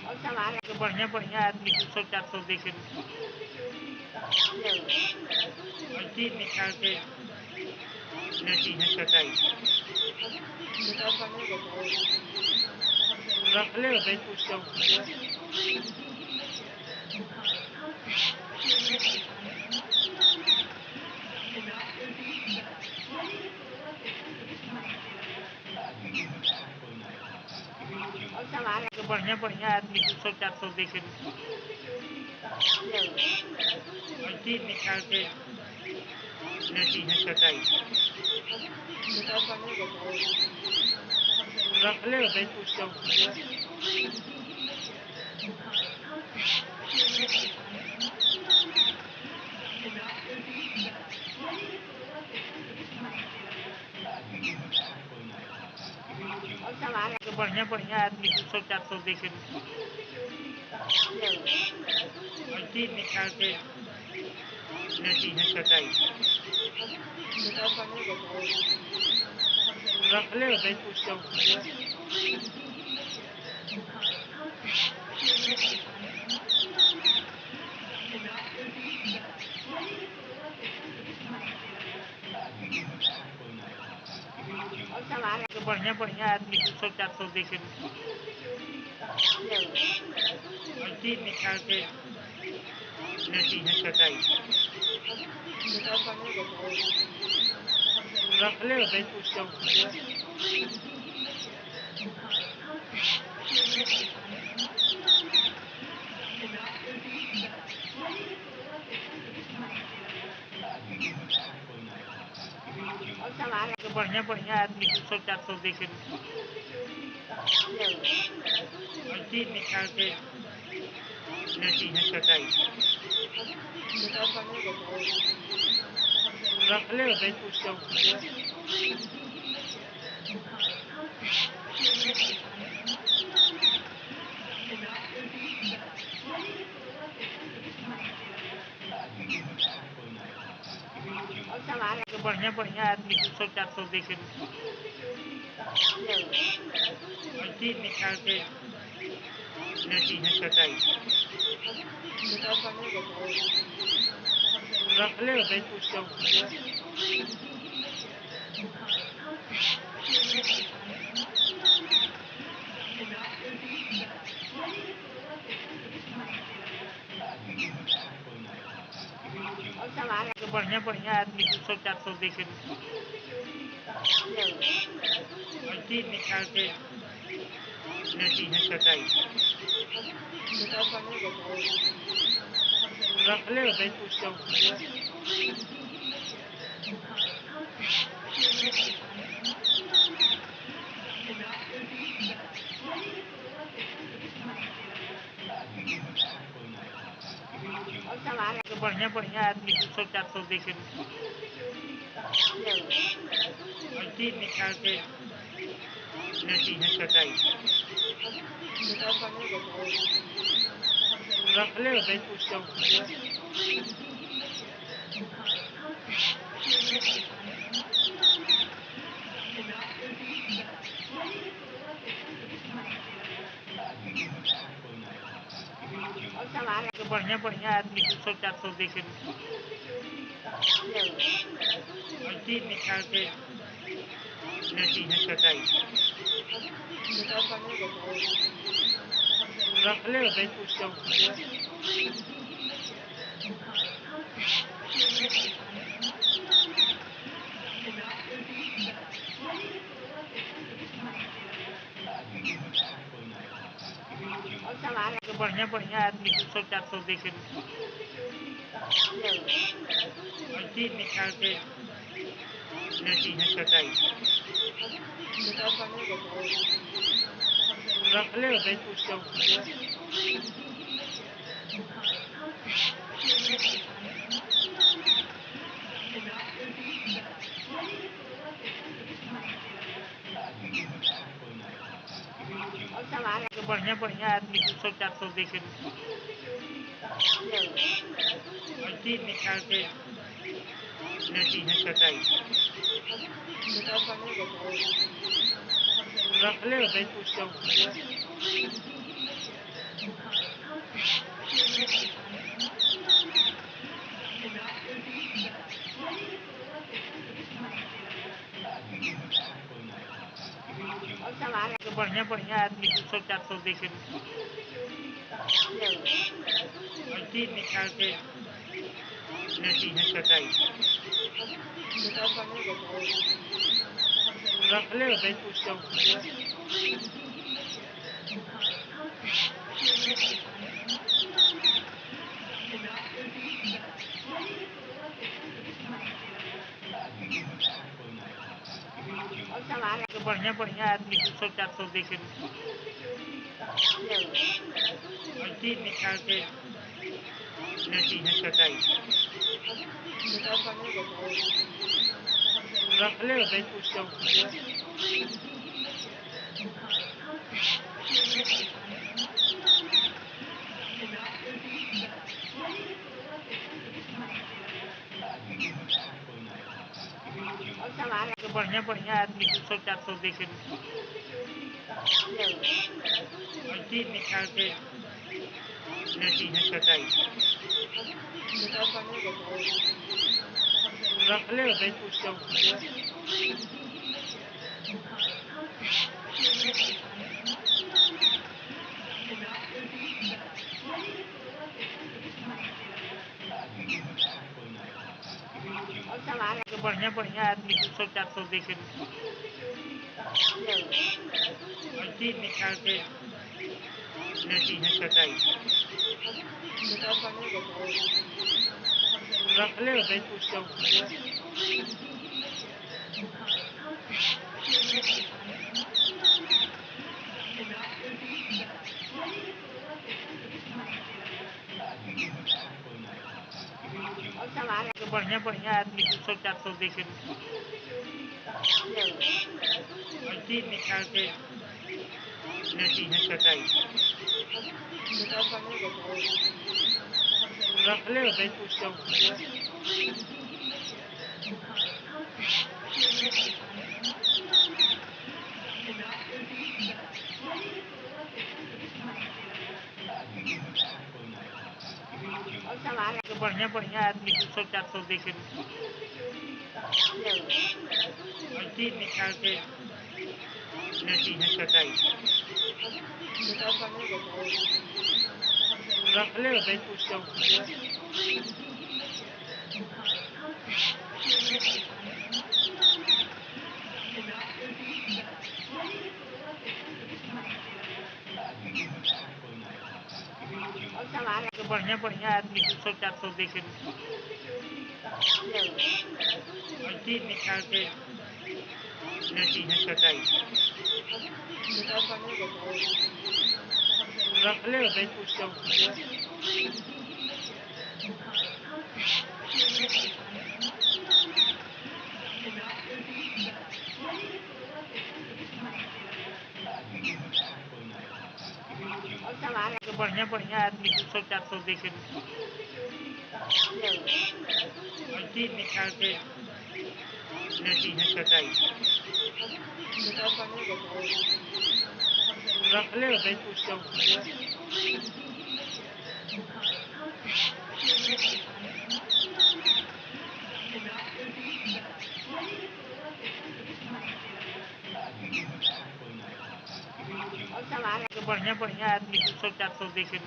और सामान तो बढ़िया-बढ़िया आदमी 200-400 दे के लेओ। चीज़ निकाल के लेती हैं कटाई। दुकान पर नहीं देता है। रखले होतई कुछ चौकी पे। और सामान तो बढ़िया-बढ़िया आदमी 200-400 दे के लेओ। चीज़ निकाल के लेती हैं कटाई। दुकान पर नहीं देता है। रखले होतई कुछ चौकी पे। और सामान तो बढ़िया-बढ़िया आदमी 200-400 दे के लेओ। चीज़ निकाल के लेती हैं कटाई। दुकान पर नहीं देता है। रखले होतई कुछ चौकी पे। और सामान तो बढ़िया-बढ़िया आदमी 200-400 दे के लेओ। चीज़ निकाल के लेती हैं कटाई। दुकान पर नहीं देता है। रखले होतई कुछ चौकी पे। और सामान तो बढ़िया-बढ़िया आदमी 200-400 दे के लेओ। चीज़ निकाल के लेती हैं कटाई। दुकान पर नहीं देता है। रखले होतई कुछ चौकी पे। और सामान तो बढ़िया-बढ़िया आदमी 200-400 दे के ले चीज़ निकाल के लेती हैं कटाई। दिखाई पड़ने देता है। रखले होबे कुछ चौकी पे। और सामान तो बढ़िया-बढ़िया आदमी 200-400 दे के ले चीज़ निकाल के लेती हैं कटाई। दिखाई पड़ने देता है। रखले होबे कुछ चौकी पे। और सामान तो बढ़िया-बढ़िया आदमी 200-400 दे के ले चीज़ निकाल के लेती हैं कटाई। दिखाई पड़ने देता है। रखले होबे कुछ चौकी पे। और सामान तो बढ़िया-बढ़िया आदमी 200-400 दे के ले चीज़ निकाल के लेती हैं कटाई। दिखाई पड़ने देता है। रखले होबे कुछ चौकी पे। और सामान तो बढ़िया-बढ़िया आदमी 200-400 दे के ले चीज़ निकाल के लेती हैं कटाई। दिखाई पड़ने देता है। रखले होबे कुछ चौकी पे। और सामान तो बढ़िया-बढ़िया आदमी 200-400 दे के ले चीज़ निकाल के लेती हैं कटाई। दिखाई पड़ने देता है। रखले होबे कुछ चौकी पे। और सामान तो बढ़िया-बढ़िया आदमी 200-400 दे के ले चीज़ निकाल के लेती हैं कटाई। दिखाई पड़ने देता है। रखले होबे कुछ चौकी पे। और सामान तो बढ़िया-बढ़िया आदमी 200-400 दे के ले चीज़ निकाल के लेती हैं कटाई। दिखाई पड़ने देता है। रखले होबे कुछ चौकी पे। और सामान तो बढ़िया-बढ़िया आदमी 200-400 दे के ले चीज़ निकाल के लेती हैं कटाई। दिखाई पड़ने देता है। रखले होबे कुछ चौकी पे। और सामान तो बढ़िया-बढ़िया आदमी 200-400 दे के ले चीज़ निकाल के लेती हैं कटाई। दिखाई पड़ने देता है। रखले होबे कुछ चौकी पे। और सामान तो बढ़िया-बढ़िया आदमी 200-400 दे के Yes. अस्सी निकाल के लेती हैं कटाई। बता पानी बताओ। रख ले भाई कुछ चौकी पे। और सामान तो बढ़िया बढ़िया आदमी 300-400 दे के Yes. अस्सी निकाल के लेती हैं कटाई। बता पानी बताओ। रख ले भाई कुछ चौकी पे। और सामान तो बढ़िया बढ़िया आदमी 300-400 दे के Yes. अस्सी निकाल के लेती हैं कटाई। बता पानी बताओ। रख ले भाई कुछ चौकी पे। और सामान तो बढ़िया बढ़िया आदमी 300-400 दे के Yes. अस्सी निकाल के लेती हैं कटाई। बता पानी बताओ। रख ले भाई कुछ चौकी पे। और सामान तो बढ़िया बढ़िया आदमी 300-400 दे के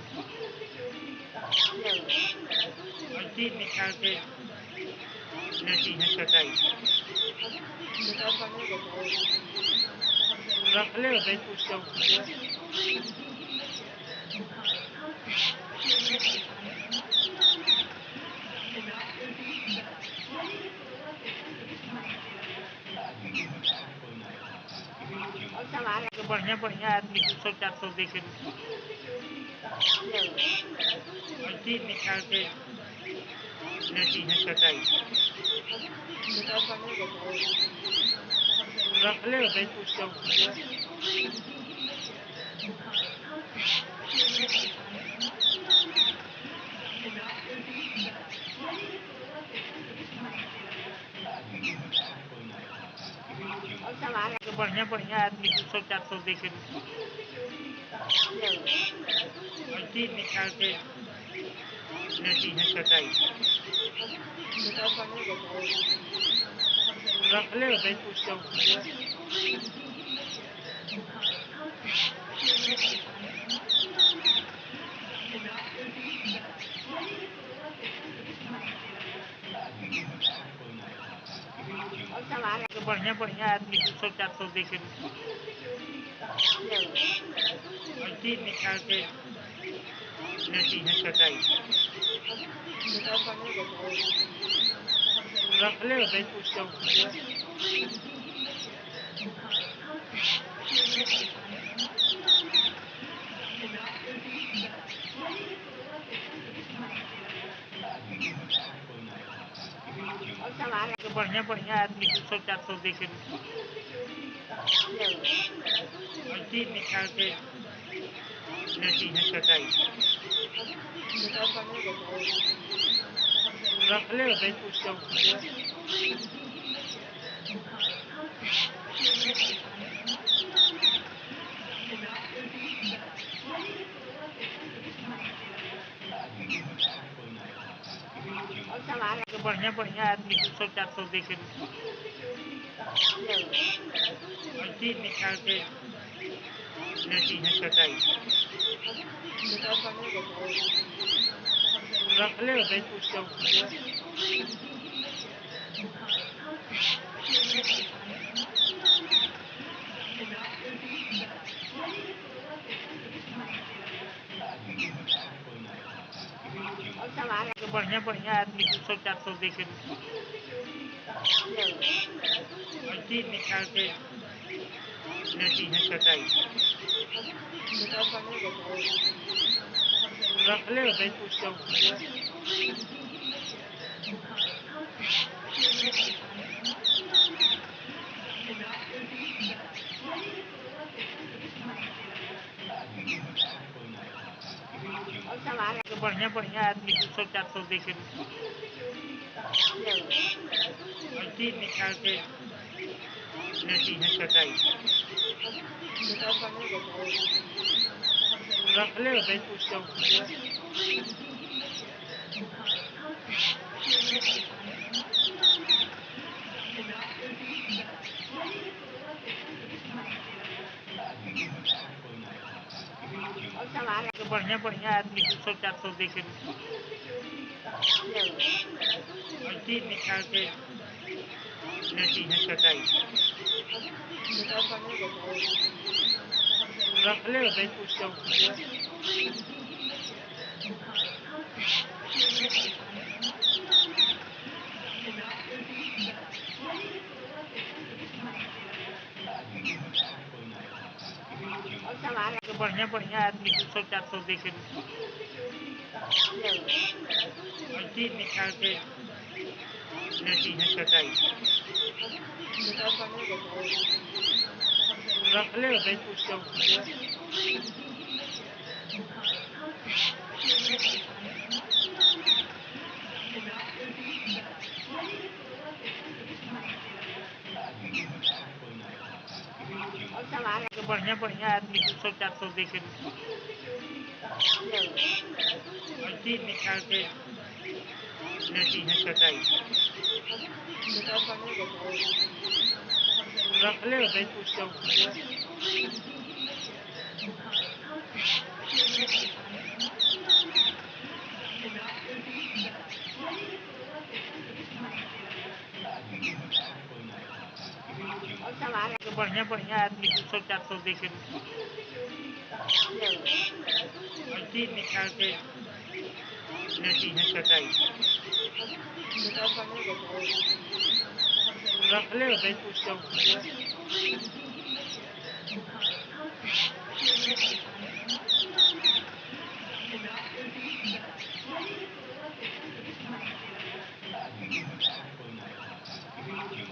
Yes. अस्सी निकाल के लेती हैं कटाई। बता पानी बताओ। रख ले भाई कुछ चौकी पे। और सामान तो बढ़िया बढ़िया आदमी 300-400 दे के Yes. अस्सी निकाल के लेती हैं कटाई। बता पानी बताओ। रख ले भाई कुछ चौकी पे। और सामान तो बढ़िया बढ़िया आदमी 300-400 दे के Yes. अस्सी निकाल के लेती हैं कटाई। बता पानी बताओ। रख ले भाई कुछ चौकी पे। और सामान तो बढ़िया बढ़िया आदमी 300-400 दे के Yes. अस्सी निकाल के लेती हैं कटाई। बता पानी बताओ। रख ले भाई कुछ चौकी पे। और सामान तो बढ़िया बढ़िया आदमी 300-400 दे के Yes. अस्सी निकाल के लेती हैं कटाई। बता पानी बताओ। रख ले भाई कुछ चौकी पे। और सामान तो बढ़िया बढ़िया आदमी 300-400 दे के Yes. अस्सी निकाल के लेती हैं कटाई। बता पानी बताओ। रख ले भाई कुछ चौकी पे। और सामान तो बढ़िया बढ़िया आदमी 300-400 दे के Yes. अस्सी निकाल के लेती हैं कटाई। बता पानी बताओ। रख ले भाई कुछ चौकी पे। सामान तो बढ़िया बढ़िया आदमी 200-400 दे के क्या हुआ? अथी निकाल के लेती हैं चटाई। दुकान बंद हो जाता है। रख ले भाई कुछ चौकी पे। और सामान तो बढ़िया बढ़िया आदमी 200-400 दे के क्या हुआ? अथी निकाल के लेती हैं चटाई। दुकान बंद हो जाता है। रख ले भाई कुछ चौकी पे। और सामान तो बढ़िया बढ़िया आदमी 200-400 दे के क्या हुआ? अथी निकाल के लेती हैं चटाई। दुकान बंद हो जाता है। रख ले भाई कुछ चौकी पे। और सामान तो बढ़िया बढ़िया आदमी 200-400 दे के क्या हुआ? अथी निकाल के लेती हैं चटाई। दुकान बंद हो जाता है। रख ले भाई कुछ चौकी पे। और सामान तो बढ़िया बढ़िया आदमी 200-400 दे के क्या हुआ? अथी निकाल के लेती हैं चटाई। दुकान बंद हो जाता है। रख ले भाई कुछ चौकी पे।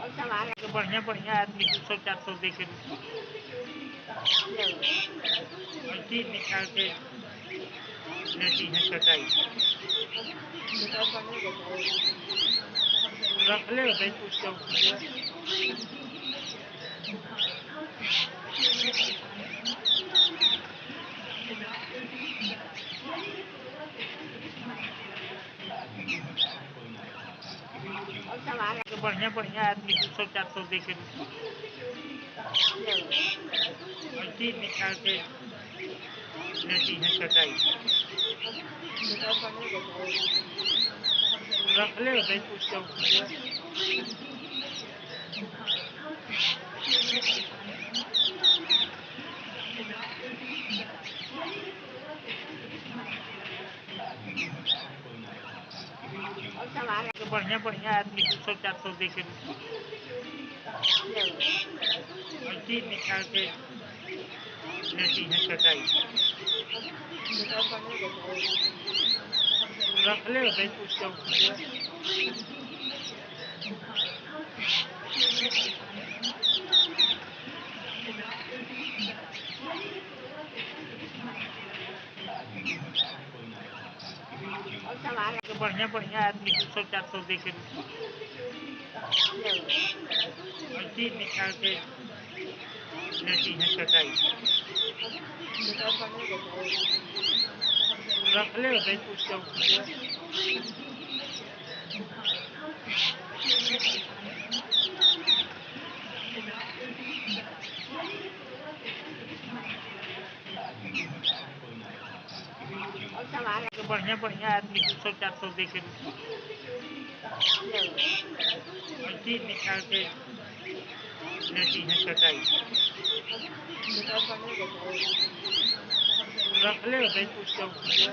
और सामान तो बढ़िया बढ़िया आदमी 200-400 दे के क्या हुआ? अथी निकाल के लेती हैं चटाई। दुकान बंद हो जाता है। रख ले भाई कुछ चौकी पे। और सामान तो बढ़िया बढ़िया आदमी 200-400 दे के क्या हुआ? अथी निकाल के लेती हैं चटाई। दुकान बंद हो जाता है। रख ले भाई कुछ चौकी पे। और सामान तो बढ़िया बढ़िया आदमी 200-400 दे के क्या हुआ? अथी निकाल के लेती हैं चटाई। दुकान बंद हो जाता है। रख ले भाई कुछ चौकी पे। और सामान तो बढ़िया बढ़िया आदमी 200-400 दे के क्या हुआ? अथी निकाल के लेती हैं चटाई। दुकान बंद हो जाता है। रख ले भाई कुछ चौकी पे। और सामान तो बढ़िया बढ़िया आदमी 200-400 दे के क्या हुआ? अथी निकाल के लेती हैं चटाई। दुकान बंद हो जाता है। रख ले भाई कुछ चौकी पे।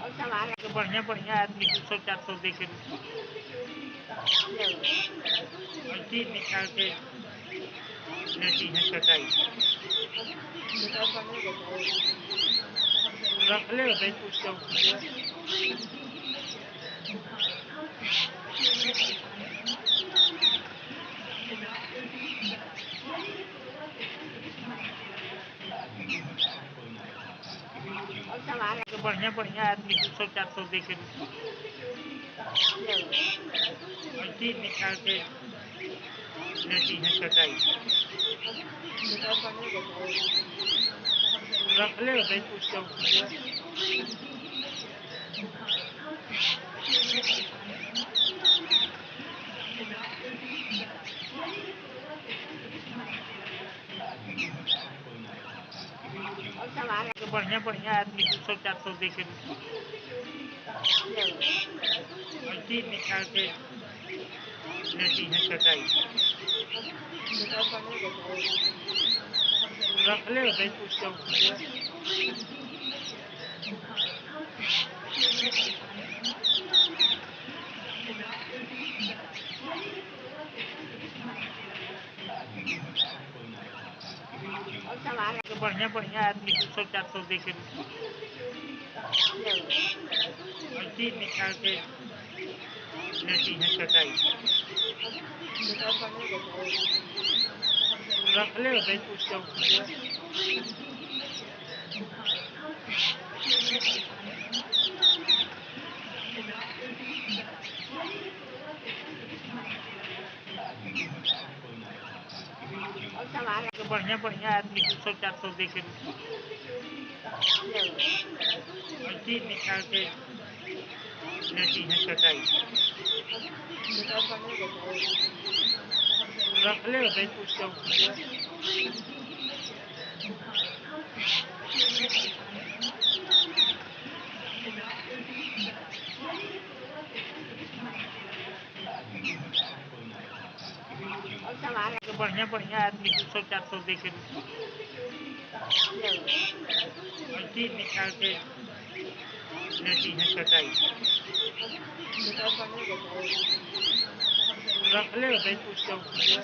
और सामान तो बढ़िया बढ़िया आदमी 200-400 दे के क्या हुआ? अथी निकाल के लेती हैं चटाई। दुकान बंद हो जाता है। रख ले भाई कुछ चौकी पे। और सामान तो बढ़िया-बढ़िया आदमी 200-400 दे के ले लो। ऐसे ही निकाल के लेती हैं चटाई। दिखाई पड़ने देता है। रखले होबै कुछ चौकी पे। और सामान तो बढ़िया-बढ़िया आदमी 200-400 दे के ले लो। ऐसे ही निकाल के लेती हैं चटाई। दिखाई पड़ने देता है। रखले होबै कुछ चौकी पे। और सामान तो बढ़िया-बढ़िया आदमी 200-400 दे के ले लो। ऐसे ही निकाल के लेती हैं चटाई। दिखाई पड़ने देता है। रखले होबै कुछ चौकी पे। और सामान तो बढ़िया-बढ़िया आदमी 200-400 दे के ले लो। ऐसे ही निकाल के लेती हैं चटाई। दिखाई पड़ने देता है। रखले होबै कुछ चौकी पे। और सामान तो बढ़िया-बढ़िया आदमी 200-400 दे के ले लो। ऐसे ही निकाल के लेती हैं चटाई। दिखाई पड़ने देता है। रखले होबै कुछ चौकी पे।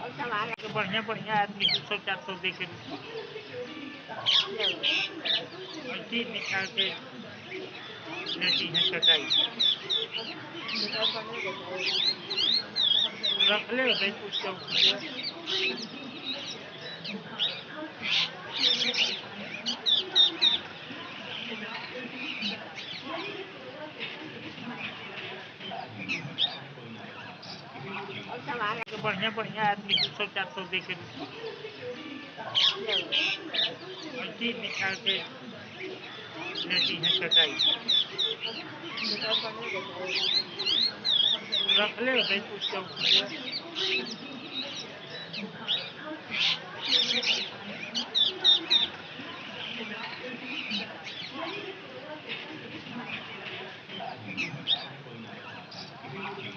और सामान तो बढ़िया-बढ़िया आदमी 200-400 दे के ले लो। ऐसे ही निकाल के लेती हैं चटाई। दिखाई पड़ने देता है। रखले होबै कुछ चौकी पे। और सामान तो बढ़िया-बढ़िया आदमी 200-400 दे के ले लो। ऐसे ही निकाल के लेती हैं चटाई। दिखाई पड़ने देता है। रखले होबै कुछ चौकी पे।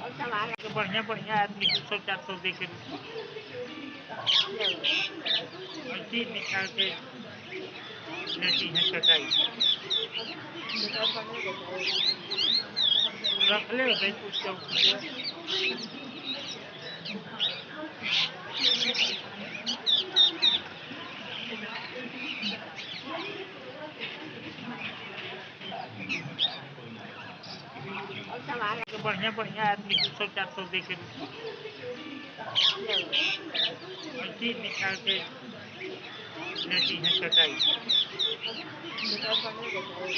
और सामान तो बढ़िया-बढ़िया आदमी 200-400 दे के ले लो। ऐसे ही निकाल के लेती हैं चटाई। दिखाई पड़ने देता है। रखले होबै कुछ चौकी पे। और सामान तो बढ़िया-बढ़िया आदमी 200-400 दे के ले लो। ऐसे ही निकाल के लेती हैं चटाई। दिखाई पड़ने देता है।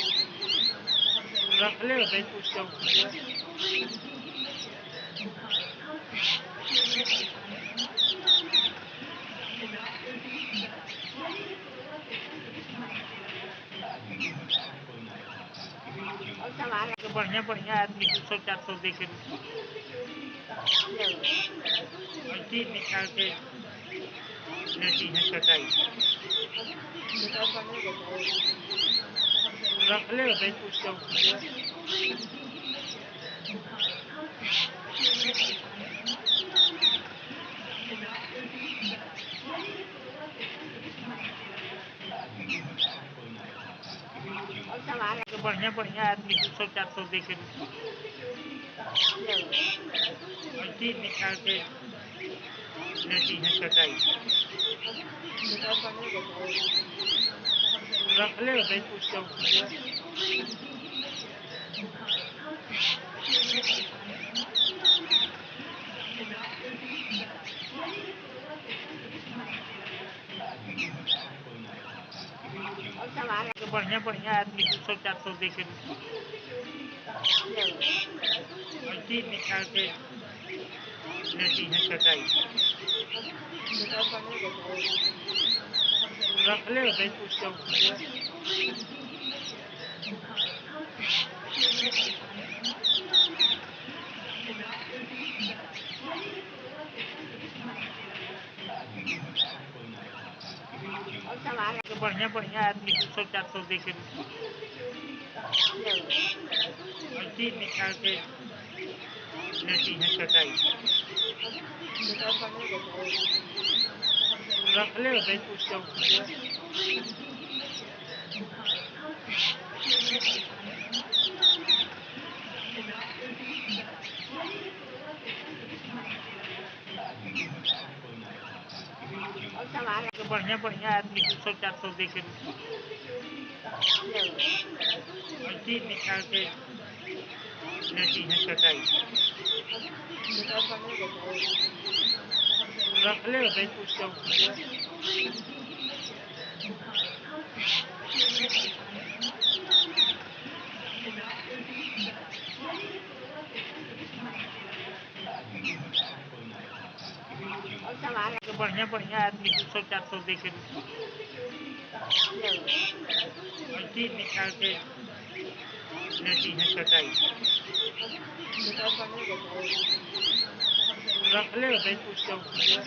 रखले होबै कुछ चौकी पे। और सामान तो बढ़िया-बढ़िया आदमी 200-400 दे के ले लो। ऐसे ही निकाल के लेती हैं चटाई। दिखाई पड़ने देता है। रखले होबै कुछ चौकी पे। और सामान तो बढ़िया-बढ़िया आदमी 200-400 दे के ले लो। ऐसे अल्टी निकाल के लेती हैं चटाई। निकाल पानी में बताइए। रख ले भाई कुछ चौकी है। और सामान तो बढ़िया बढ़िया आदमी 200-400 दे के है। अल्टी निकाल के लेती हैं चटाई। निकाल पानी में बताइए। रख ले भाई कुछ चौकी है। और सामान तो बढ़िया बढ़िया आदमी 200-400 दे के है। अल्टी निकाल के लेती हैं चटाई। निकाल पानी में बताइए। रख ले भाई कुछ चौकी है। और सामान तो बढ़िया बढ़िया आदमी 200-400 दे के है। अल्टी निकाल के लेती हैं चटाई। निकाल पानी में बताइए। रख ले भाई कुछ चौकी है। और सामान तो बढ़िया बढ़िया आदमी 200-400 दे के है। अल्टी निकाल के लेती हैं चटाई। निकाल पानी में बताइए। रख ले भाई कुछ चौकी है।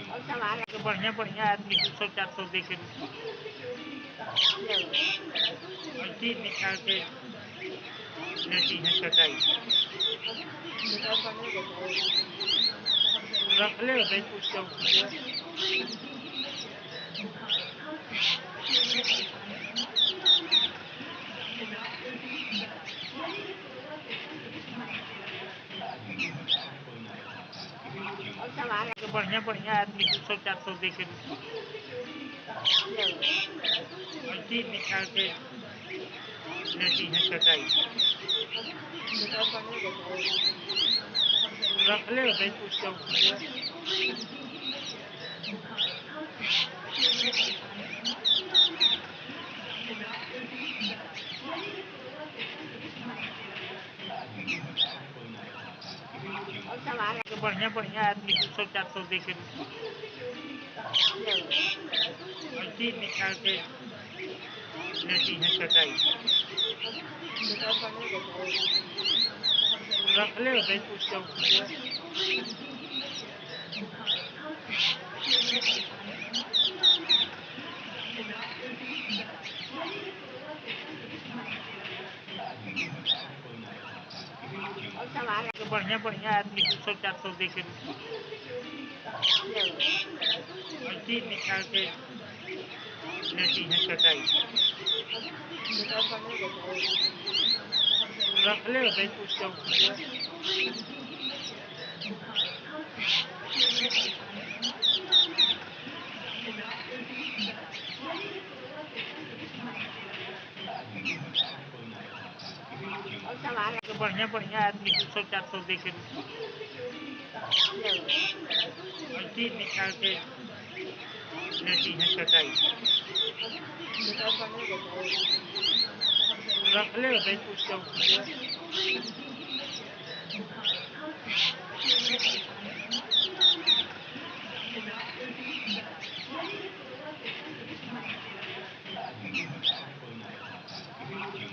और सामान तो बढ़िया बढ़िया आदमी 200-400 दे के है। अल्टी निकाल के लेती हैं चटाई। निकाल पानी में बताइए। रख ले भाई कुछ चौकी है। और सामान तो बढ़िया बढ़िया आदमी 200-400 दे के है। अल्टी निकाल के लेती हैं चटाई। निकाल पानी में बताइए। रख ले भाई कुछ चौकी है। और सामान तो बढ़िया बढ़िया आदमी 200-400 दे के है। अल्टी निकाल के लेती हैं चटाई। निकाल पानी में बताइए। रख ले भाई कुछ चौकी है। और सामान तो बढ़िया बढ़िया आदमी 200-400 दे के है। अल्टी निकाल के लेती हैं चटाई। निकाल पानी में बताइए। रख ले भाई कुछ चौकी है। और सामान तो बढ़िया बढ़िया आदमी 200-400 दे के है। अल्टी निकाल के लेती हैं चटाई। निकाल पानी में बताइए। रख ले भाई कुछ चौकी है।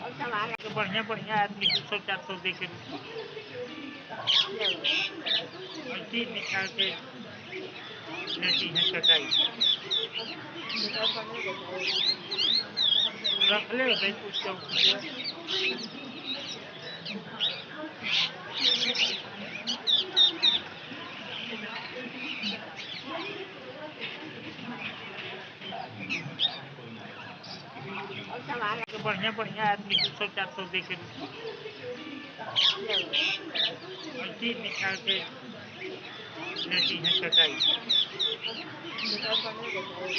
और सामान तो बढ़िया बढ़िया आदमी 200-400 दे के है। अल्टी निकाल के लेती हैं चटाई। निकाल पानी में बताइए। रख ले भाई कुछ चौकी है। बढ़िया-बढ़िया आदमी 200-400 दे के जरूर। अंतिम निकाल के लेती हैं कटाई। दुकान बंद नहीं देता है।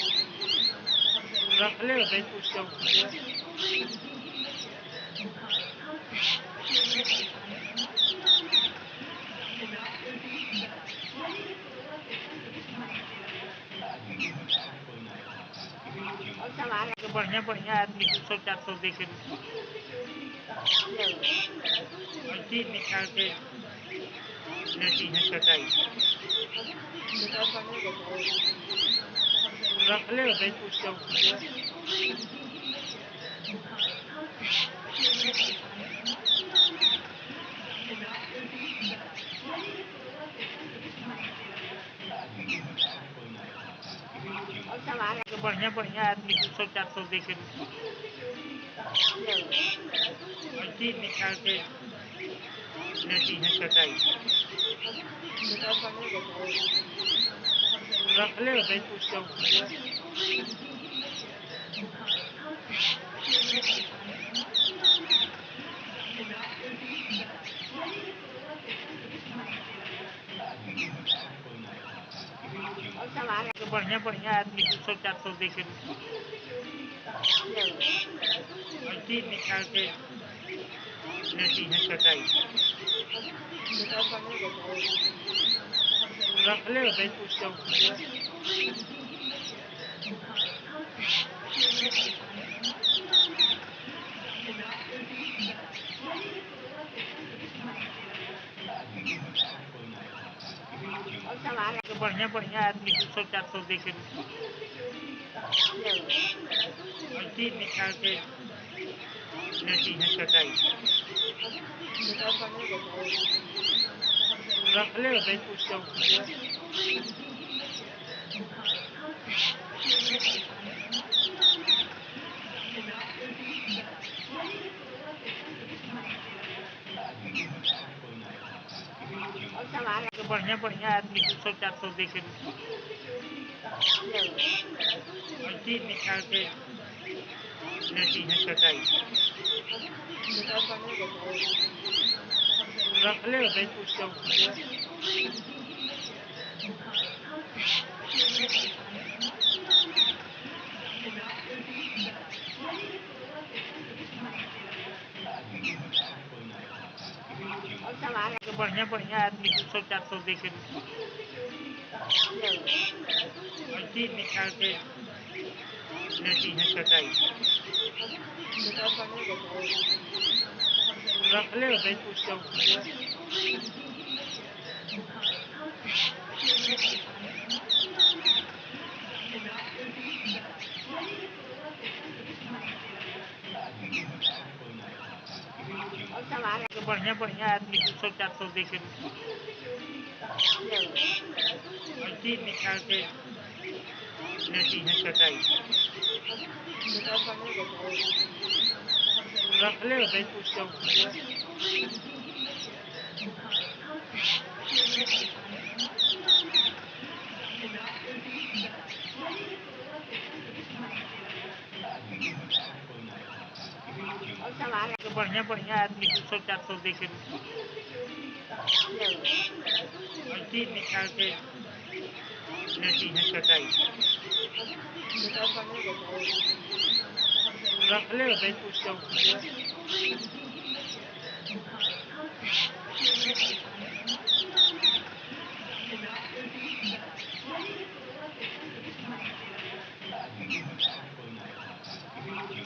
रखले होते कुछ चौकी पे। और सामान तो बढ़िया-बढ़िया आदमी 200-400 दे के जरूर। अंतिम निकाल के लेती हैं कटाई। दुकान बंद नहीं देता है। रखले होते कुछ चौकी पे। और सामान तो बढ़िया-बढ़िया आदमी 200-400 दे के जरूर। अंतिम निकाल के लेती हैं कटाई। दुकान बंद नहीं देता है। रखले होते कुछ चौकी पे। और सामान तो बढ़िया-बढ़िया आदमी 200-400 दे के जरूर। अंतिम निकाल के लेती हैं कटाई। दुकान बंद नहीं देता है। रखले होते कुछ चौकी पे। और सामान तो बढ़िया-बढ़िया आदमी 200-400 दे के जरूर। अंतिम निकाल के लेती हैं कटाई। दुकान बंद नहीं देता है। रखले होते कुछ चौकी पे। और सामान तो बढ़िया-बढ़िया आदमी 200-400 दे के जरूर। अंतिम निकाल के लेती हैं कटाई। दुकान बंद नहीं देता है। रखले होते कुछ चौकी पे। और सामान तो बढ़िया-बढ़िया आदमी 200-400 दे के जरूर। अंतिम निकाल के लेती हैं कटाई। दुकान बंद नहीं देता है। रखले होते कुछ चौकी पे। और सामान तो बढ़िया-बढ़िया आदमी 200-400 दे के जरूर। अंतिम निकाल के लेती हैं कटाई। दुकान बंद नहीं देता है। रखले होते कुछ चौकी पे। और सामान तो बढ़िया-बढ़िया आदमी 200-400 दे के जरूर। अंतिम निकाल के लेती हैं कटाई। दुकान बंद नहीं देता है। रखले होते कुछ चौकी पे।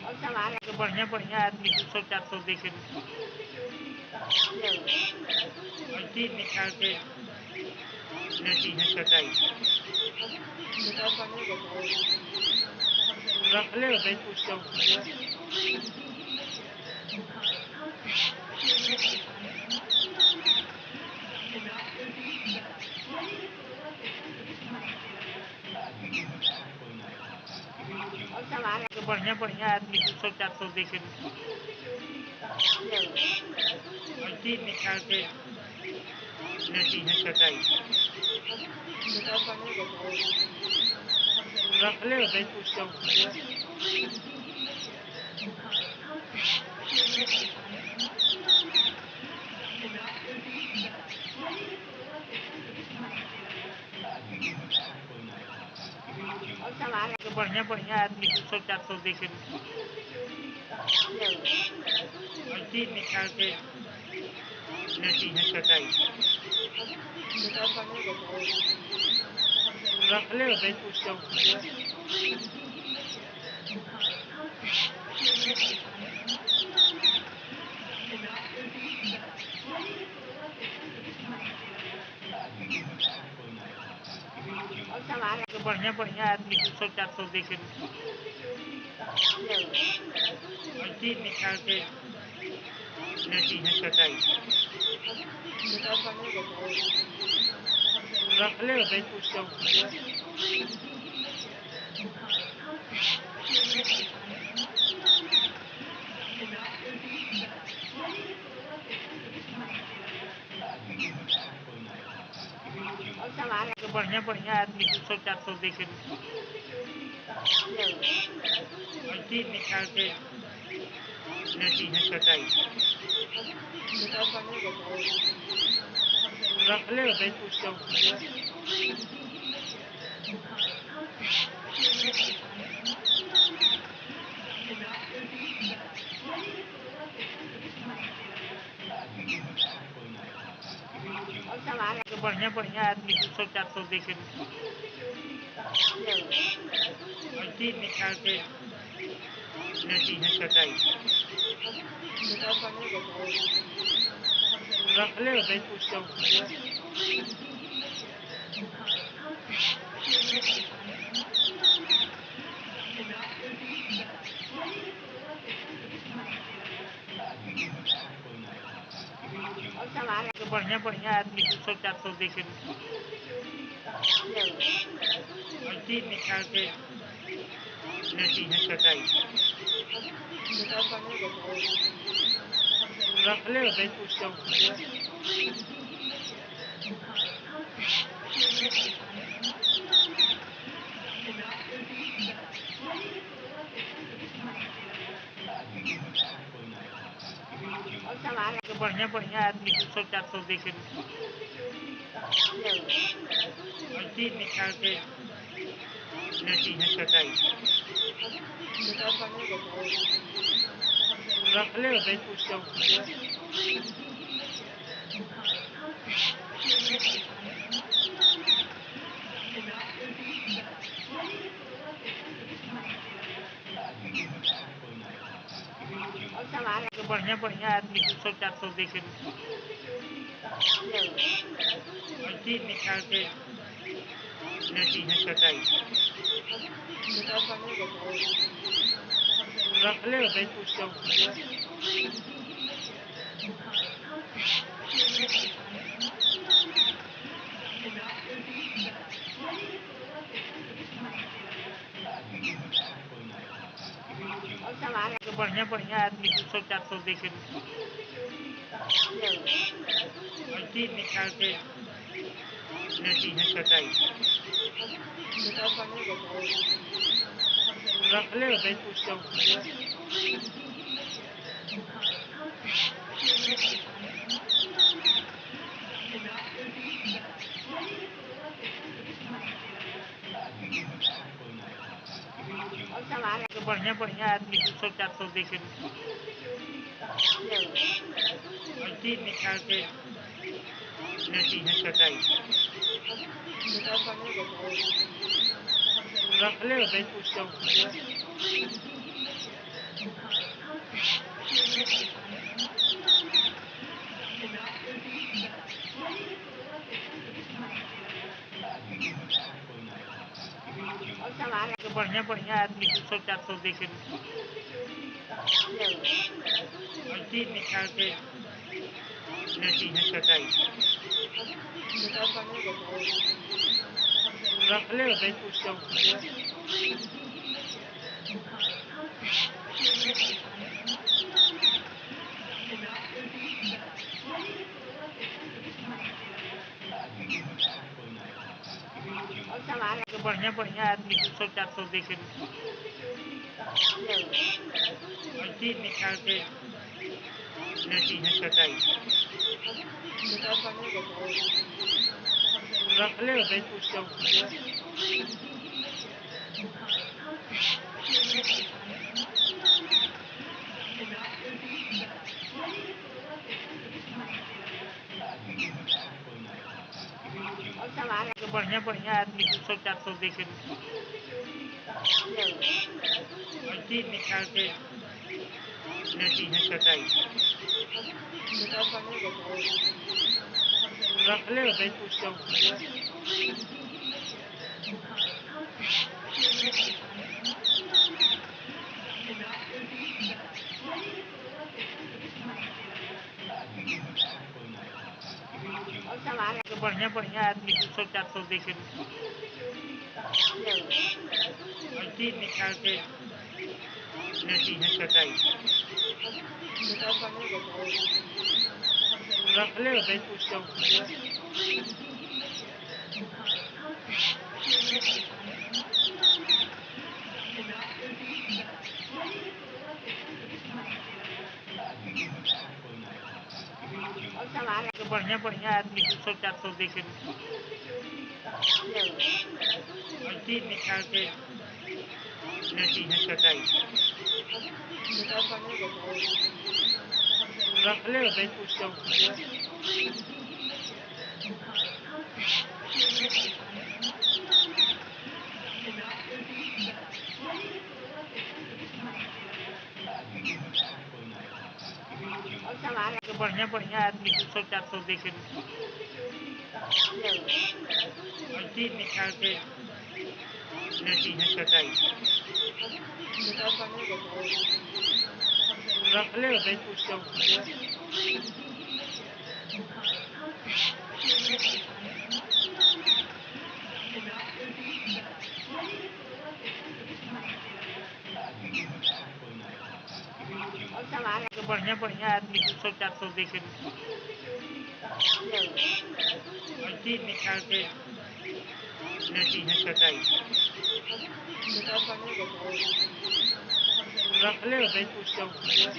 और सामान तो बढ़िया-बढ़िया आदमी 200-400 दे के जरूर। अंतिम निकाल के लेती हैं कटाई। दुकान बंद नहीं देता है। रखले होते कुछ चौकी पे। और सामान तो बढ़िया-बढ़िया आदमी 200-400 दे के जरूर। अंतिम निकाल के लेती हैं कटाई। दुकान बंद नहीं देता है। रखले होते कुछ चौकी पे। और संभाला तो बढ़िया-बढ़िया आदमी 300-400 दे के लो। पर्ची निकाल के लेती हैं कटाई। बेटा पढ़ने बताओ। रखले होबै कुछ चौकी पे। और संभाला तो बढ़िया-बढ़िया आदमी 300-400 दे के लो। पर्ची निकाल के लेती हैं कटाई। बेटा पढ़ने बताओ। रखले होबै कुछ चौकी पे। और संभाला तो बढ़िया-बढ़िया आदमी 300-400 दे के लो। पर्ची निकाल के लेती हैं कटाई। बेटा पढ़ने बताओ। रखले होबै कुछ चौकी पे। और संभाला तो बढ़िया-बढ़िया आदमी 300-400 दे के लो। पर्ची निकाल के लेती हैं कटाई। बेटा पढ़ने बताओ। रखले होबै कुछ चौकी पे। और संभाला तो बढ़िया-बढ़िया आदमी 300-400 दे के लो। पर्ची निकाल के लेती हैं कटाई। बेटा पढ़ने बताओ। रखले होबै कुछ चौकी पे। और संभाला तो बढ़िया-बढ़िया आदमी 300-400 दे के लो। पर्ची निकाल के लेती हैं कटाई। बेटा पढ़ने बताओ। रखले होबै कुछ चौकी पे। और संभाला तो बढ़िया-बढ़िया आदमी 300-400 दे के लो। पर्ची निकाल के लेती हैं कटाई। बेटा पढ़ने बताओ। रखले होबै कुछ चौकी पे। और संभाला तो बढ़िया-बढ़िया आदमी 300-400 दे के लो। पर्ची निकाल के लेती हैं कटाई। बेटा पढ़ने बताओ। रखले होबै कुछ चौकी पे। और संभाला तो बढ़िया-बढ़िया आदमी 300-400 दे के लो। पर्ची निकाल के लेती हैं कटाई। बेटा पढ़ने बताओ। रखले होबै कुछ चौकी पे। और संभाला तो बढ़िया-बढ़िया आदमी 300-400 दे के लो। पर्ची निकाल के लेती हैं कटाई। बेटा पढ़ने बताओ। रखले होबै कुछ चौकी पे। और संभाला तो बढ़िया-बढ़िया आदमी 300-400 दे के लो। पर्ची निकाल के लेती हैं कटाई। दिखाई पड़ने को चाहिए। रख ले भाई कुछ चौकी है। और सामान तो बढ़िया बढ़िया आदमी 200-400 दे के ले हर चीज निकाल के लेती हैं कटाई। दिखाई पड़ने को चाहिए। रख ले भाई कुछ चौकी है। और सामान तो बढ़िया बढ़िया आदमी 200-400 दे के ले हर चीज निकाल के लेती हैं कटाई। दिखाई पड़ने को चाहिए। रख ले भाई कुछ चौकी है। और सामान तो बढ़िया बढ़िया आदमी 200-400 दे के ले हर चीज निकाल के लेती हैं कटाई। दिखाई पड़ने को चाहिए। रख ले भाई कुछ चौकी है। और सामान तो बढ़िया बढ़िया आदमी 200-400 दे के ले हर चीज निकाल के लेती हैं कटाई। दिखाई पड़ने को चाहिए। रख ले भाई कुछ चौकी है। और सामान तो बढ़िया बढ़िया आदमी 200-400 दे के ले हर चीज निकाल के लेती हैं कटाई। दिखाई पड़ने को चाहिए। रख ले भाई कुछ चौकी है।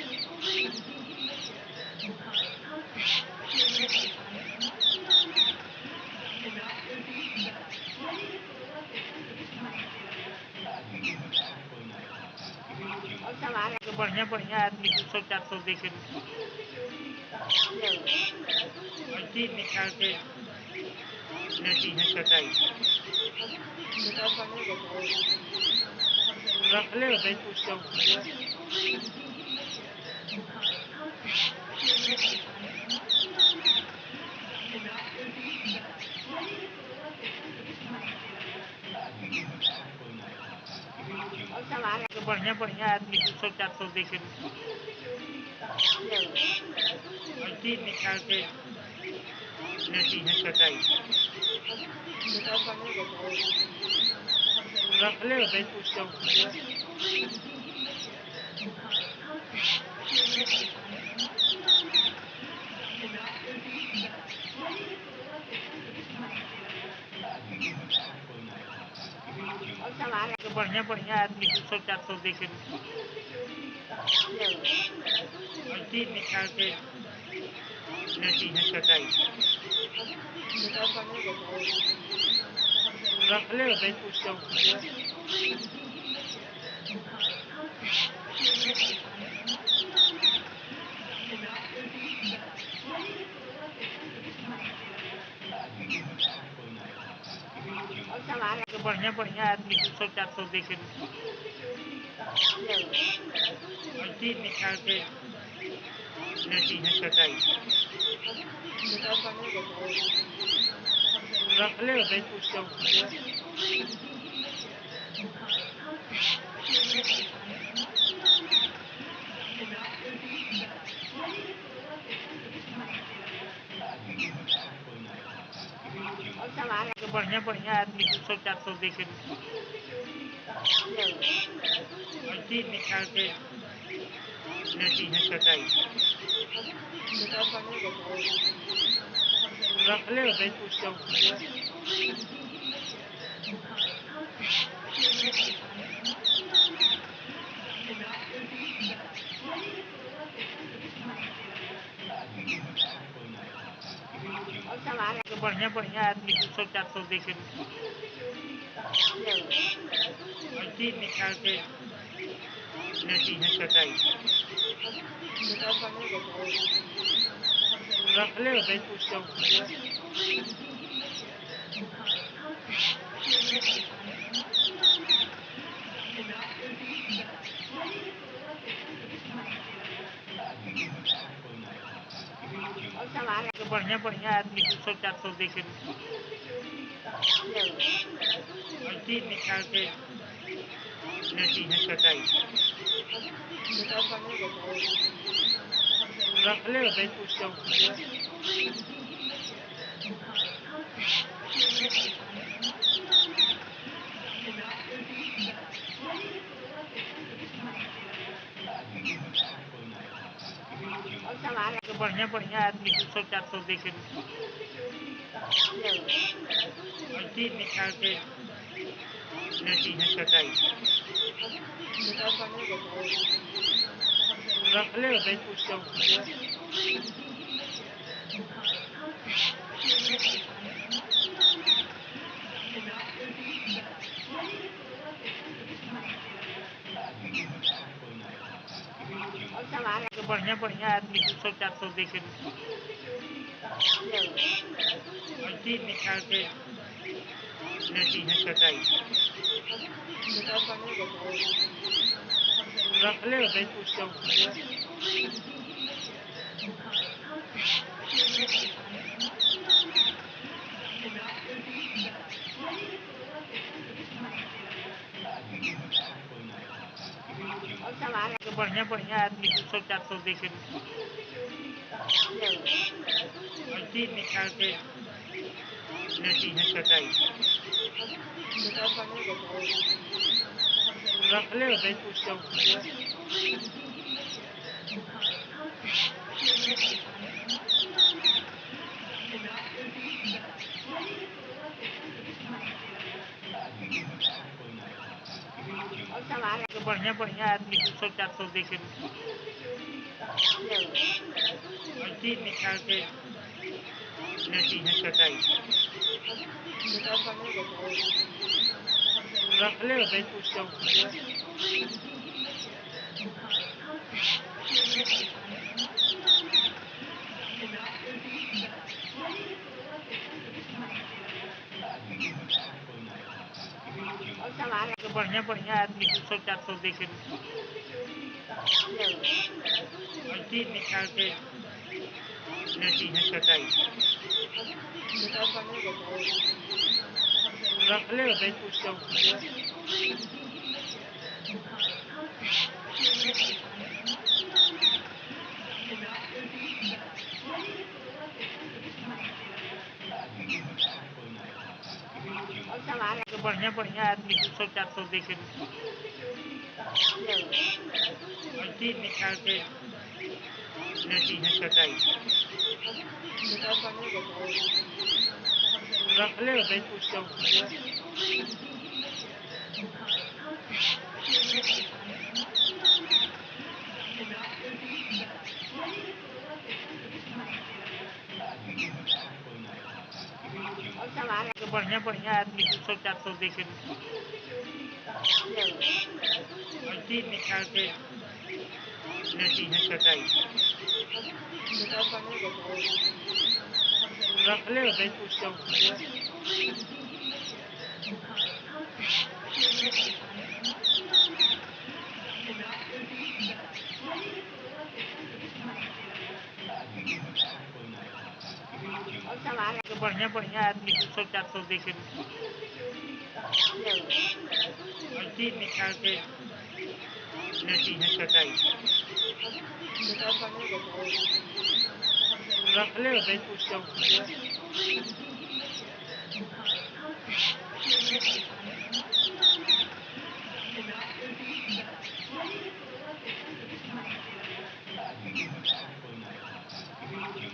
और सामान तो बढ़िया बढ़िया आदमी 200-400 दे के ले हर चीज निकाल के लेती हैं कटाई। दिखाई पड़ने को चाहिए। रख ले भाई कुछ चौकी है। और सामान तो बढ़िया बढ़िया आदमी 200-400 दे के ले हर चीज निकाल के लेती हैं कटाई। दिखाई पड़ने को चाहिए। रख ले भाई कुछ चौकी है। और सामान तो बढ़िया बढ़िया आदमी 200-400 दे के ले हर चीज निकाल के लेती हैं कटाई। दिखाई पड़ने को चाहिए। रख ले भाई कुछ चौकी है। और सामान तो बढ़िया बढ़िया आदमी 200-400 दे के ले हर चीज निकाल के लेती हैं कटाई। दिखाई पड़ने को चाहिए। रख ले भाई कुछ चौकी है। और सामान तो बढ़िया बढ़िया आदमी 200-400 दे के ले हर चीज निकाल के लेती हैं कटाई। दिखाई पड़ने को चाहिए। रख ले भाई कुछ चौकी है। सामान तो बढ़िया बढ़िया आदमी 200-400 दे के ले और चीज निकाल के लेती हैं कटाई। दुकान पर नहीं देता है। रख ले भाई कुछ चौकी पे। और सामान तो बढ़िया बढ़िया आदमी 200-400 दे के ले और चीज निकाल के लेती हैं कटाई। दुकान पर नहीं देता है। रख ले भाई कुछ चौकी पे। और सामान तो बढ़िया बढ़िया आदमी 200-400 दे के ले और चीज निकाल के लेती हैं कटाई। दुकान पर नहीं देता है। रख ले भाई कुछ चौकी पे। और सामान तो बढ़िया बढ़िया आदमी 200-400 दे के ले और चीज निकाल के लेती हैं कटाई। दुकान पर नहीं देता है। रख ले भाई कुछ चौकी पे। और सामान तो बढ़िया बढ़िया आदमी 200-400 दे के ले और चीज निकाल के लेती हैं कटाई। दुकान पर नहीं देता है। रख ले भाई कुछ चौकी पे। और सामान तो बढ़िया बढ़िया आदमी 200-400 दे के ले और चीज निकाल के लेती हैं कटाई। दुकान पर नहीं देता है। रख ले भाई कुछ चौकी पे। और सामान तो बढ़िया बढ़िया आदमी 200-400 दे के ले और चीज निकाल के लेती हैं कटाई। दुकान पर नहीं देता है। रख ले भाई कुछ चौकी पे। और सामान तो बढ़िया बढ़िया आदमी 200-400 दे के ले और चीज निकाल के लेती हैं कटाई। दुकान पर नहीं देता है। रख ले भाई कुछ चौकी पे। और सामान तो बढ़िया बढ़िया आदमी 200-400 दे के ले और चीज निकाल के लेती हैं कटाई। दुकान पर नहीं देता है। रख ले भाई कुछ चौकी पे। और सामान तो बढ़िया बढ़िया आदमी 200-400 दे के ले और चीज निकाल के लेती हैं कटाई। दुकान पर नहीं देता है। रख ले भाई कुछ चौकी पे।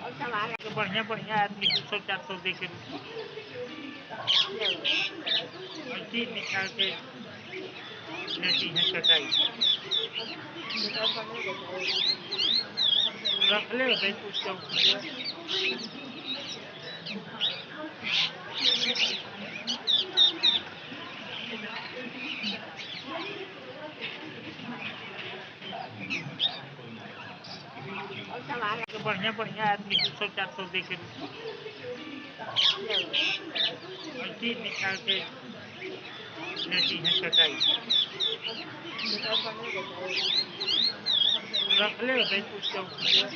और सामान तो बढ़िया बढ़िया आदमी 200-400 दे के ले और चीज निकाल के लेती हैं कटाई। दुकान पर नहीं देता है। रख ले भाई कुछ चौकी पे। बढ़िया-बढ़िया आदमी 200-400 दे के क्या हुआ? पर्ची निकाल के लेती हैं कटाई। बेकार पढ़ने में देता है। रख ले भाई कुछ चौकी पे।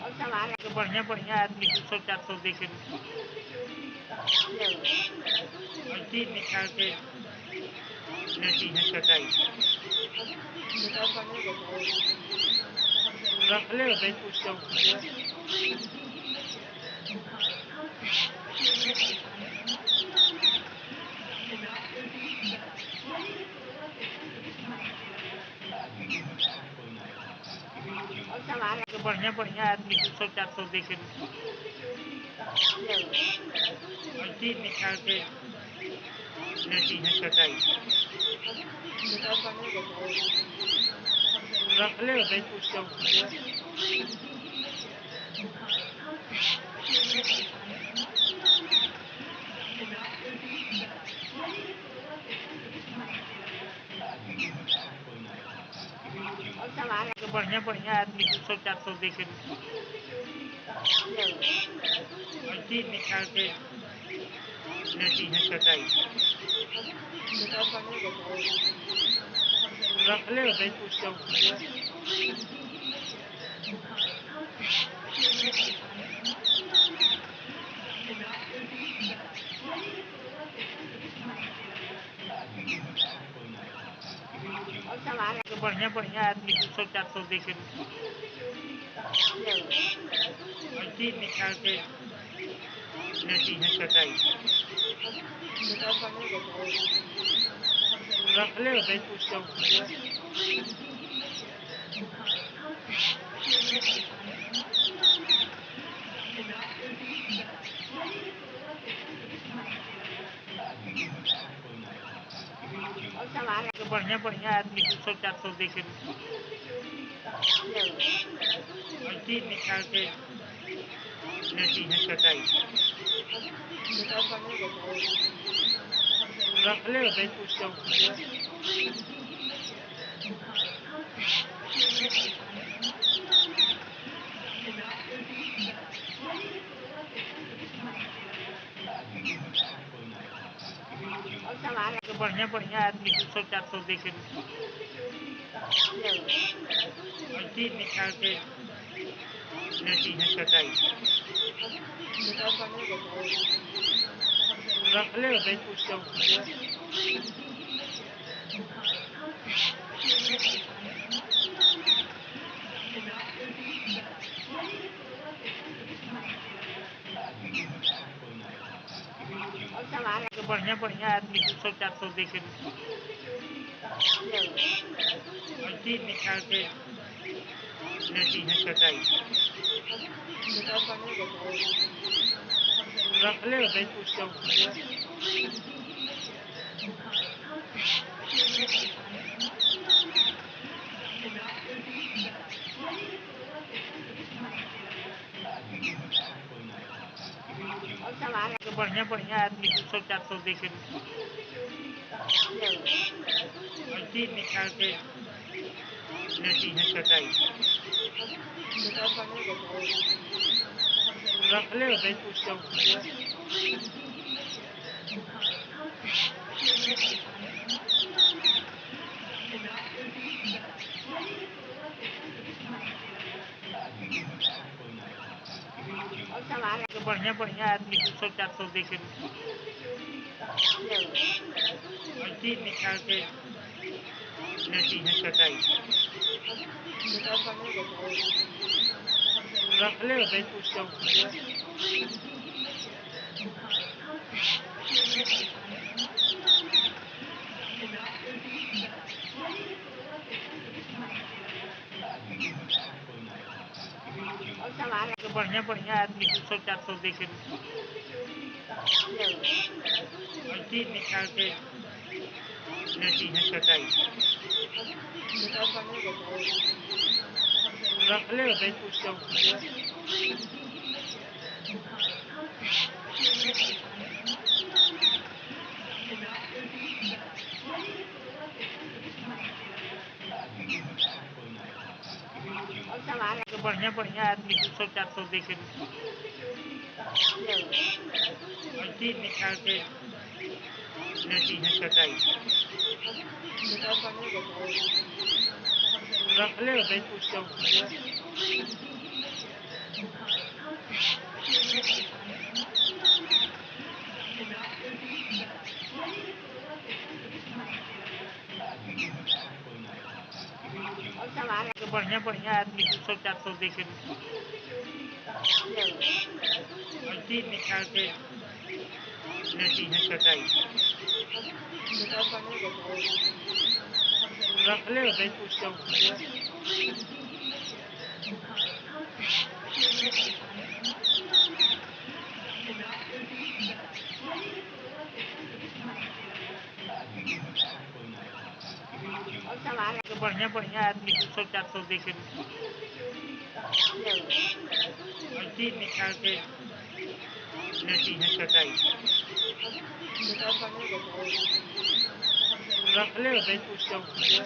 और सामान तो बढ़िया-बढ़िया आदमी 200-400 दे के क्या हुआ? पर्ची निकाल के लेती हैं कटाई। बेकार पढ़ने में देता है। रख ले भाई कुछ चौकी पे। और सामान तो बढ़िया-बढ़िया आदमी 200-400 दे के क्या हुआ? पर्ची निकाल के लेती हैं कटाई। बेकार पढ़ने में देता है। रख ले भाई कुछ चौकी पे। और सामान तो बढ़िया-बढ़िया आदमी 200-400 दे के क्या हुआ? पर्ची निकाल के लेती हैं कटाई। बेकार पढ़ने में देता है। रख ले भाई कुछ चौकी पे। और सामान तो बढ़िया-बढ़िया आदमी 200-400 दे के क्या हुआ? पर्ची निकाल के लेती हैं कटाई। बेकार पढ़ने में देता है। रख ले भाई कुछ चौकी पे। और सामान तो बढ़िया-बढ़िया आदमी 200-400 दे के क्या हुआ? पर्ची निकाल के लेती हैं कटाई। बेकार पढ़ने में देता है। रख ले भाई कुछ चौकी पे। और सामान तो बढ़िया-बढ़िया आदमी 200-400 दे के क्या हुआ? पर्ची निकाल के लेती हैं कटाई। बेकार पढ़ने में देता है। रख ले भाई कुछ चौकी पे। और सामान तो बढ़िया-बढ़िया आदमी 200-400 दे के क्या हुआ? पर्ची निकाल के लेती हैं कटाई। बेकार पढ़ने में देता है। रख ले भाई कुछ चौकी पे। और सामान तो बढ़िया-बढ़िया आदमी 200-400 दे के क्या हुआ? पर्ची निकाल के लेती हैं कटाई। बेकार पढ़ने में देता है। रख ले भाई कुछ चौकी पे। और सामान तो बढ़िया-बढ़िया आदमी 200-400 दे के क्या हुआ? पर्ची निकाल के लेती हैं कटाई। बेकार पढ़ने में देता है। रख ले भाई कुछ चौकी पे। और सामान तो बढ़िया-बढ़िया आदमी 200-400 दे के क्या हुआ? पर्ची निकाल के लेती हैं कटाई। बेकार पढ़ने में देता है। रख ले भाई कुछ चौकी पे। और सामान तो बढ़िया-बढ़िया आदमी 200-400 दे के ले लो। ऐसे ही निकाल के लेती हैं चटाई। दिखाई पड़ने देता है। रखले होबै कुछ चौकी पे। और सामान तो बढ़िया-बढ़िया आदमी 200-400 दे के ले लो। ऐसे ही निकाल के लेती हैं चटाई। दिखाई पड़ने देता है। रखले होबै कुछ चौकी पे। और सामान तो बढ़िया-बढ़िया आदमी 200-400 दे के ले लो। ऐसे ही निकाल के लेती हैं चटाई। दिखाई पड़ने देता है। रखले होबै कुछ चौकी पे।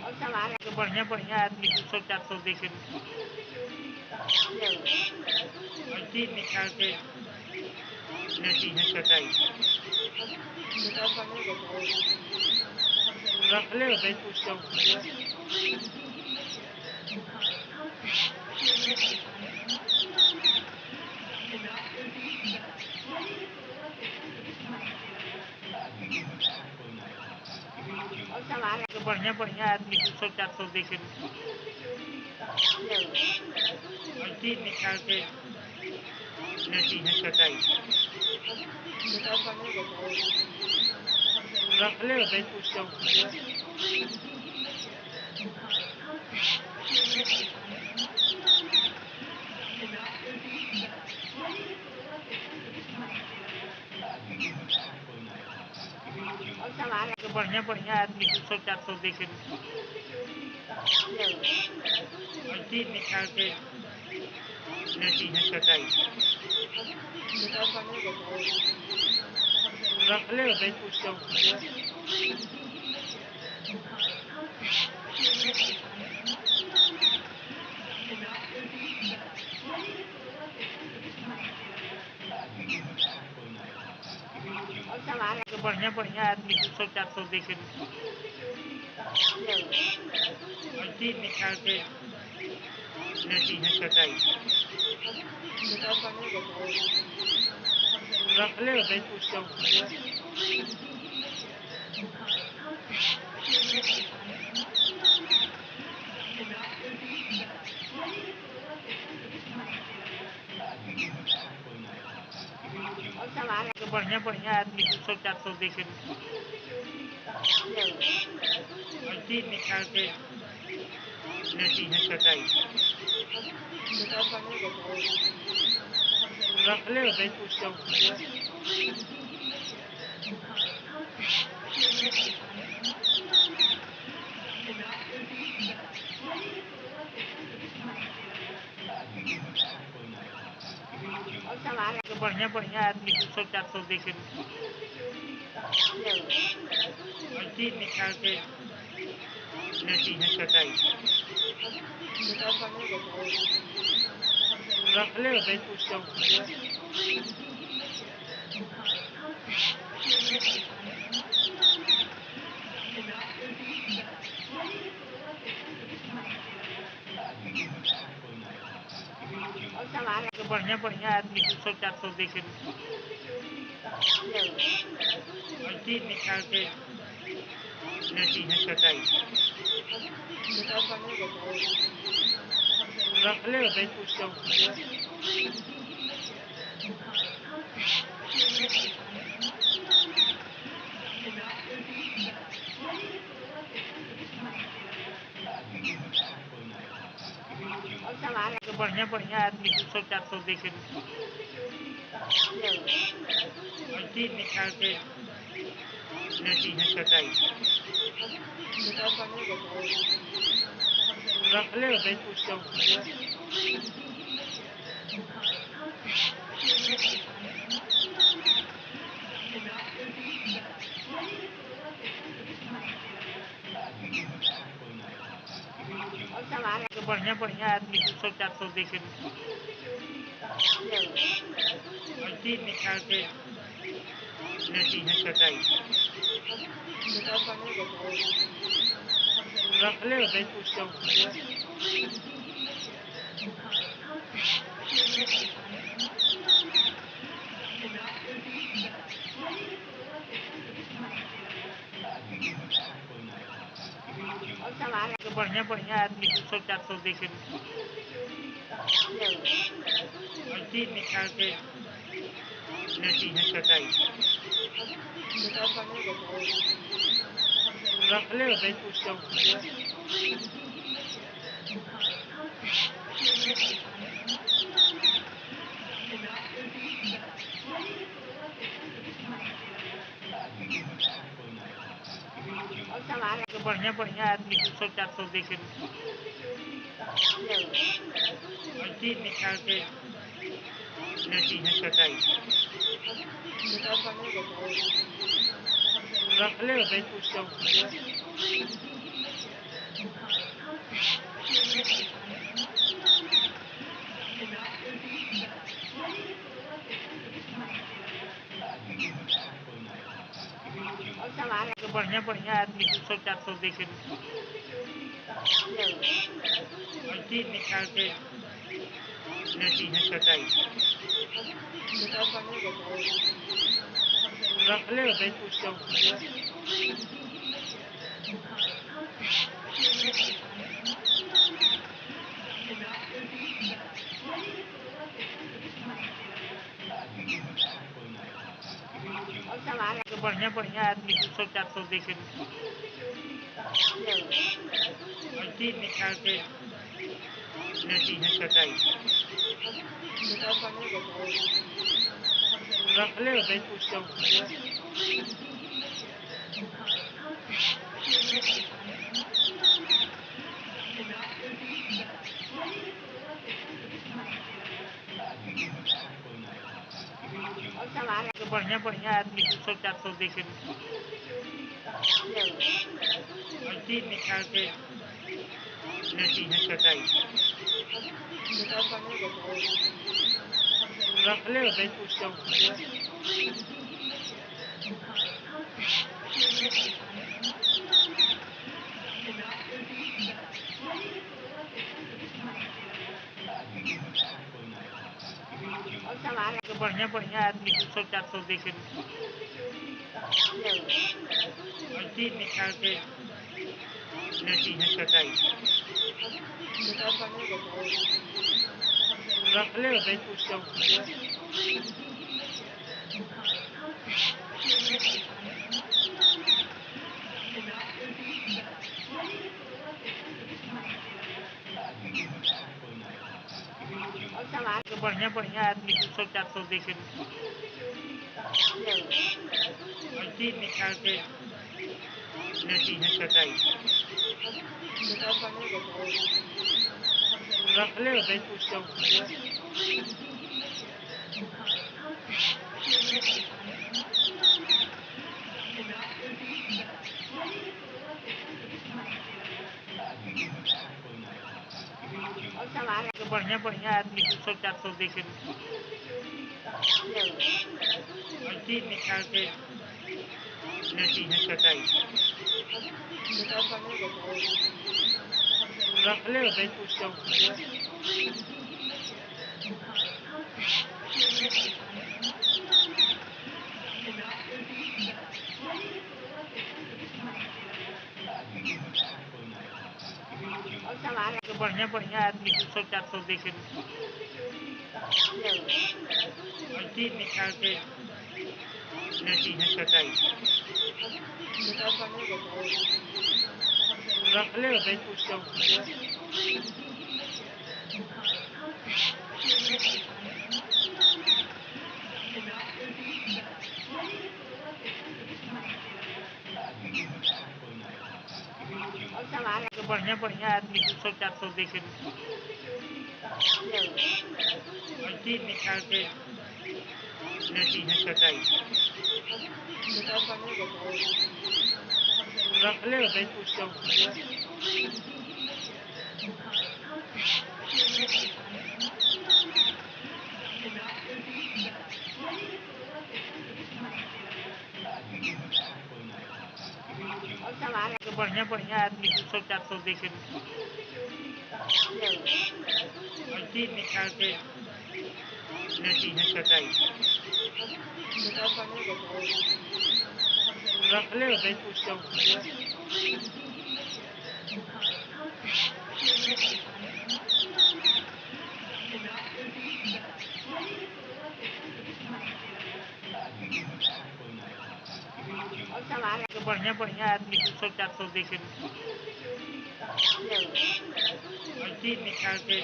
और सामान तो बढ़िया-बढ़िया आदमी 200-400 दे के ले लो। ऐसे ही निकाल के लेती हैं चटाई। दिखाई पड़ने देता है। रखले होबै कुछ चौकी पे। और सामान तो बढ़िया-बढ़िया आदमी 200-400 दे के ले लो। ऐसे ही निकाल के लेती हैं चटाई। दिखाई पड़ने देता है। रखले होबै कुछ चौकी पे। और सामान तो बढ़िया-बढ़िया आदमी 200-400 दे के ले लो। ऐसे ही निकाल के लेती हैं चटाई। दिखाई पड़ने देता है। रखले होबै कुछ चौकी पे। और सामान तो बढ़िया-बढ़िया आदमी 200-400 दे के ले लो। ऐसे ही निकाल के लेती हैं चटाई। दिखाई पड़ने देता है। रखले होबै कुछ चौकी पे। और सामान तो बढ़िया-बढ़िया आदमी 200-400 दे के ले लो। ऐसे ही निकाल के लेती हैं चटाई। दिखाई पड़ने देता है। रखले होबै कुछ चौकी पे। और सामान तो बढ़िया-बढ़िया आदमी 200-400 दे के ले लो। ऐसे ही निकाल के लेती हैं चटाई। दिखाई पड़ने देता है। रखले होबै कुछ चौकी पे। और सामान तो बढ़िया-बढ़िया आदमी 200-400 दे के ले लो। ऐसे ही निकाल के लेती हैं चटाई। दिखाई पड़ने देता है। रखले होबै कुछ चौकी पे। और सामान तो बढ़िया-बढ़िया आदमी 200-400 दे के ले लो। ऐसे ही निकाल के लेती हैं कटाई। दुकान पर नहीं रहता है। रख ले भाई कुछ चौकी है। और सामान तो बढ़िया बढ़िया आदमी 200-400 दे के है। चीज निकाल के लेती हैं कटाई। दुकान पर नहीं रहता है। रख ले भाई कुछ चौकी है। और सामान तो बढ़िया बढ़िया आदमी 200-400 दे के है। चीज निकाल के लेती हैं कटाई। दुकान पर नहीं रहता है। रख ले भाई कुछ चौकी है। और सामान तो बढ़िया बढ़िया आदमी 200-400 दे के है। चीज निकाल के लेती हैं कटाई। दुकान पर नहीं रहता है। रख ले भाई कुछ चौकी है। और सामान तो बढ़िया बढ़िया आदमी 200-400 दे के है। चीज निकाल के लेती हैं कटाई। दुकान पर नहीं रहता है। रख ले भाई कुछ चौकी है। और सामान तो बढ़िया बढ़िया आदमी 200-400 दे के है। चीज निकाल के लेती हैं कटाई। दुकान पर नहीं रहता है। रख ले भाई कुछ चौकी है। और सामान तो बढ़िया बढ़िया आदमी 200-400 दे के है। चीज निकाल के लेती हैं कटाई। दुकान पर नहीं रहता है। रख ले भाई कुछ चौकी है। और सामान तो बढ़िया बढ़िया आदमी 200-400 दे के है। चीज निकाल के लेती हैं कटाई। दुकान पर नहीं रहता है। रख ले भाई कुछ चौकी है। और सामान तो बढ़िया बढ़िया आदमी 200-400 दे के है। चीज निकाल के लेती हैं कटाई। दुकान पर नहीं रहता है। रख ले भाई कुछ चौकी है। और सामान तो बढ़िया बढ़िया आदमी 200-400 दे के है। चीज निकाल के लेती हैं कटाई। दुकान पर नहीं रहता है। रख ले भाई कुछ चौकी है। और सामान तो बढ़िया बढ़िया आदमी 200-400 दे के है। चीज निकाल के लेती हैं कटाई। दुकान पर नहीं रहता है। रख ले भाई कुछ चौकी है। और सामान तो बढ़िया बढ़िया आदमी 200-400 दे के क्यों? चीर निकाल के लेती हैं कटाई। बताओ पढ़ने बताओ। रख ले भाई कुछ चौकी है। और सामान तो बढ़िया बढ़िया आदमी 200-400 दे के क्यों? चीर निकाल के लेती हैं कटाई। बताओ पढ़ने बताओ। रख ले भाई कुछ चौकी है। और सामान तो बढ़िया बढ़िया आदमी 200-400 दे के क्यों? चीर निकाल के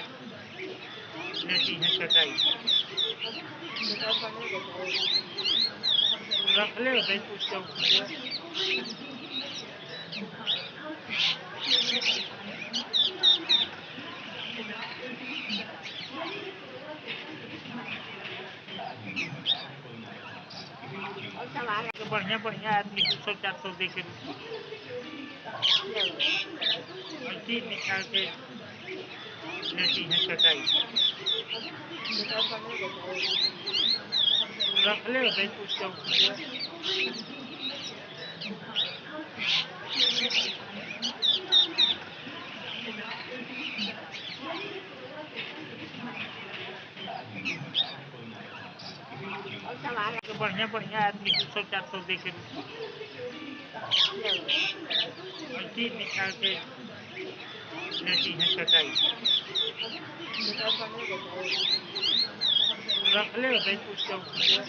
लेती हैं कटाई। बताओ पढ़ने बताओ। रख ले भाई कुछ चौकी है। और सामान तो बढ़िया बढ़िया आदमी 200-400 दे के क्यों? चीर निकाल के लेती हैं कटाई। बताओ पढ़ने बताओ। रख ले भाई कुछ चौकी है। और सामान तो बढ़िया बढ़िया आदमी 200-400 दे के क्यों? चीर निकाल के लेती हैं कटाई। बताओ पढ़ने बताओ। रख ले भाई कुछ चौकी है।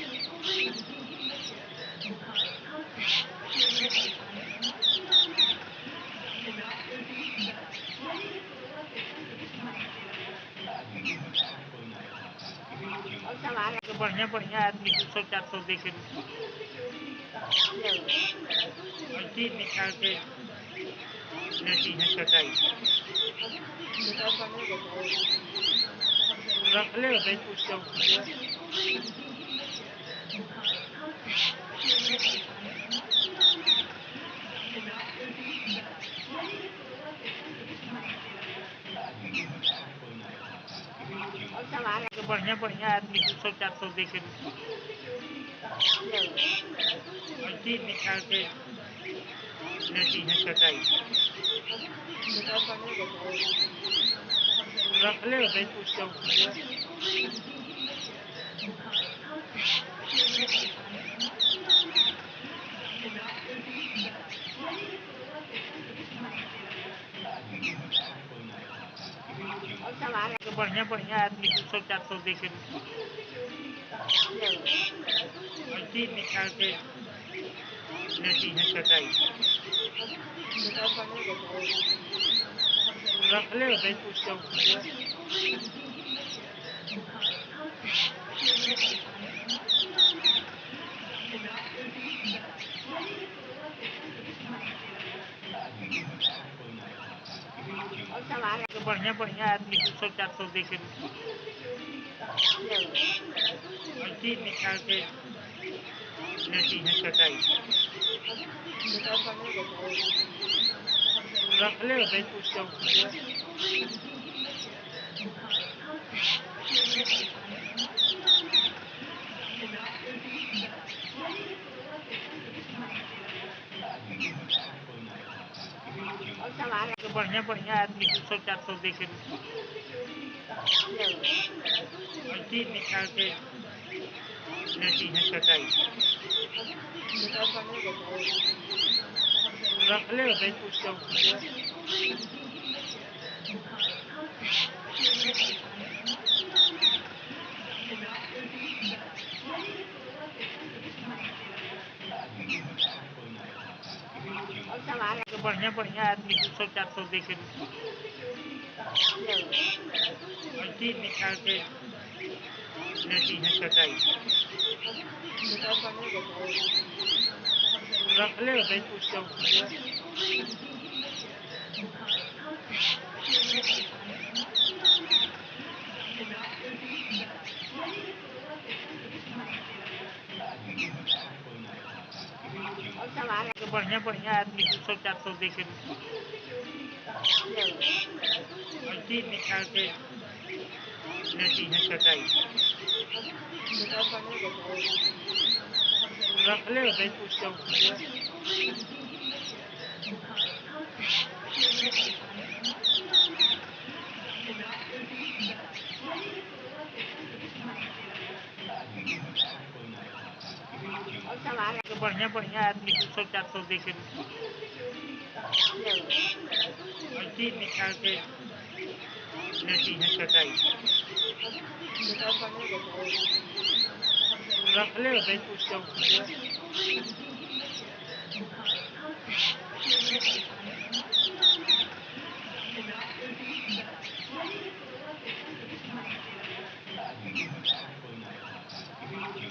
और सामान तो बढ़िया बढ़िया आदमी 200-400 दे के क्यों? चीर निकाल के लेती हैं कटाई। बताओ पढ़ने बताओ। रख ले भाई कुछ चौकी है। और सामान तो बढ़िया बढ़िया आदमी 200-400 दे के क्यों? चीर निकाल के लेती हैं कटाई। बताओ पढ़ने बताओ। रख ले भाई कुछ चौकी है। और सामान तो बढ़िया बढ़िया आदमी 200-400 दे के क्यों? चीर निकाल के लेती हैं कटाई। बताओ पढ़ने बताओ। रख ले भाई कुछ चौकी है। और सामान तो बढ़िया बढ़िया आदमी 200-400 दे के क्यों? चीर निकाल के लेती हैं कटाई। बताओ पढ़ने बताओ। रख ले भाई कुछ चौकी है। और सामान तो बढ़िया बढ़िया आदमी 200-400 दे के क्यों? चीर निकाल के लेती हैं कटाई। बताओ पढ़ने बताओ। रख ले भाई कुछ चौकी है। और सामान तो बढ़िया बढ़िया आदमी 200-400 दे के क्यों? चीर निकाल के लेती हैं कटाई। बताओ पढ़ने बताओ। रख ले भाई कुछ चौकी है। बढ़िया आदमी 300-400 दे के क्या हुआ? अथी निकाल के लेती हैं चटाई। दुकान बंद नहीं करता है। रख ले भाई कुछ चौकी पे। और सामान तो बढ़िया-बढ़िया आदमी 300-400 दे के क्या हुआ? अथी निकाल के लेती हैं चटाई। दुकान बंद नहीं करता है। रख ले भाई कुछ चौकी पे।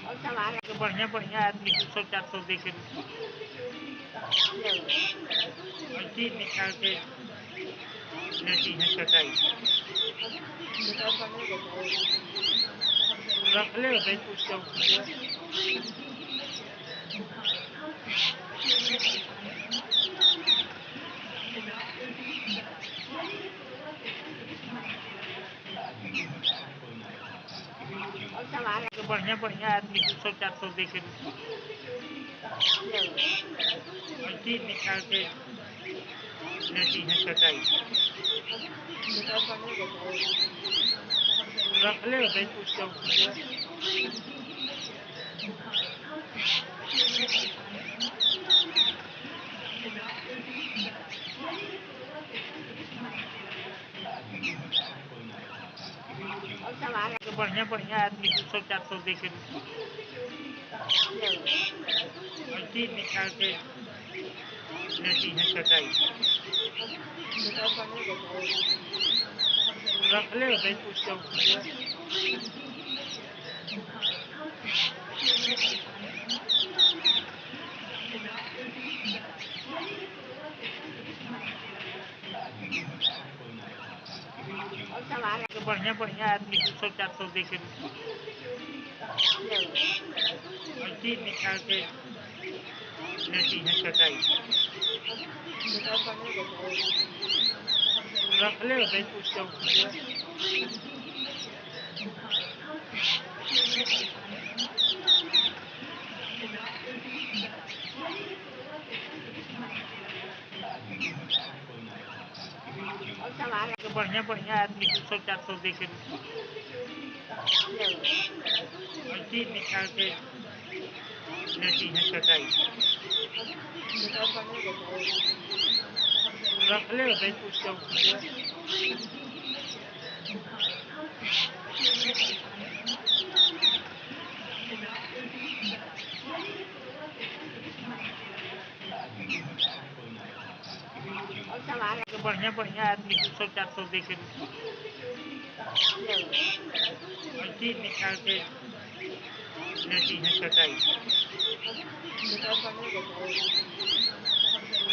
और सामान तो बढ़िया-बढ़िया आदमी 300-400 दे के क्या हुआ? अथी निकाल के लेती हैं चटाई। दुकान बंद नहीं करता है। रख ले भाई कुछ चौकी पे। और सामान तो बढ़िया-बढ़िया आदमी 300-400 दे के क्या हुआ? अथी निकाल के लेती हैं चटाई। दुकान बंद नहीं करता है। रख ले भाई कुछ चौकी पे। और सामान तो बढ़िया-बढ़िया आदमी 300-400 दे के क्या हुआ? अथी निकाल के लेती हैं चटाई। दुकान बंद नहीं करता है। रख ले भाई कुछ चौकी पे। और सामान तो बढ़िया-बढ़िया आदमी 300-400 दे के क्या हुआ? अथी निकाल के लेती हैं चटाई। दुकान बंद नहीं करता है। रख ले भाई कुछ चौकी पे। और सामान तो बढ़िया-बढ़िया आदमी 300-400 दे के क्या हुआ? अथी निकाल के लेती हैं चटाई। दुकान बंद नहीं करता है। रख ले भाई कुछ चौकी पे। और सामान तो बढ़िया-बढ़िया आदमी 300-400 दे के क्या हुआ? अथी निकाल के लेती हैं चटाई। दुकान बंद नहीं करता है।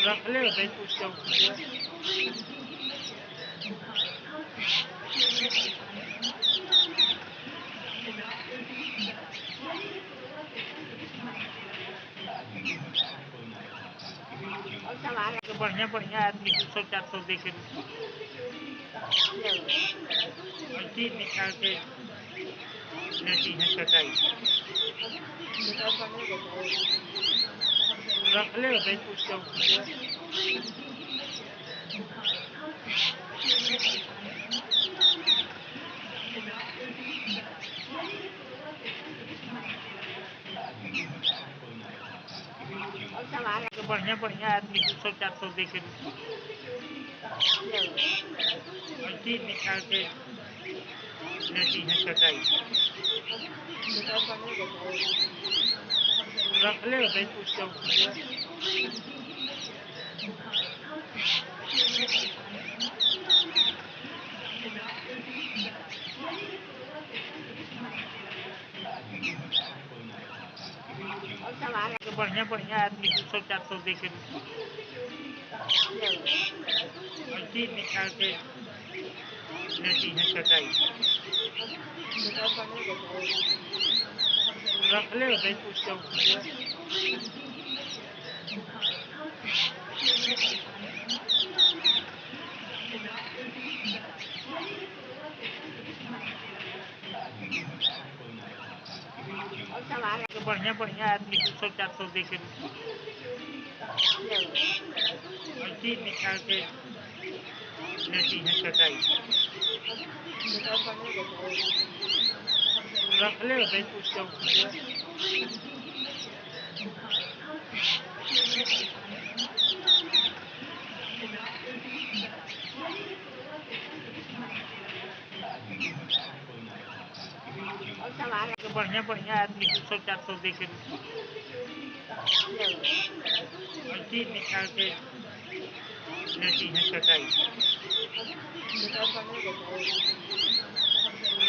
रख ले भाई कुछ चौकी पे। और सामान तो बढ़िया-बढ़िया आदमी 300-400 दे के क्या हुआ? अथी निकाल के लेती हैं चटाई। दुकान बंद नहीं करता है। रख ले भाई कुछ चौकी पे। और सामान तो बढ़िया-बढ़िया आदमी 300-400 दे के क्या हुआ? अथी निकाल के लेती हैं चटाई। दुकान बंद नहीं करता है। रख ले भाई कुछ चौकी पे। और सामान तो बढ़िया-बढ़िया आदमी 300-400 दे के क्या हुआ? अथी निकाल के लेती हैं चटाई। दुकान बंद नहीं करता है। रख ले भाई कुछ चौकी पे। और सामान तो बढ़िया-बढ़िया आदमी 200-400 दे के लेवल पर्ची निकाल के लेती हैं कटाई। दुकान पर नहीं देता है। रखले होतई कुछ चौकी पे। और सामान तो बढ़िया-बढ़िया आदमी 200-400 दे के लेवल पर्ची निकाल के लेती हैं कटाई। दुकान पर नहीं देता है।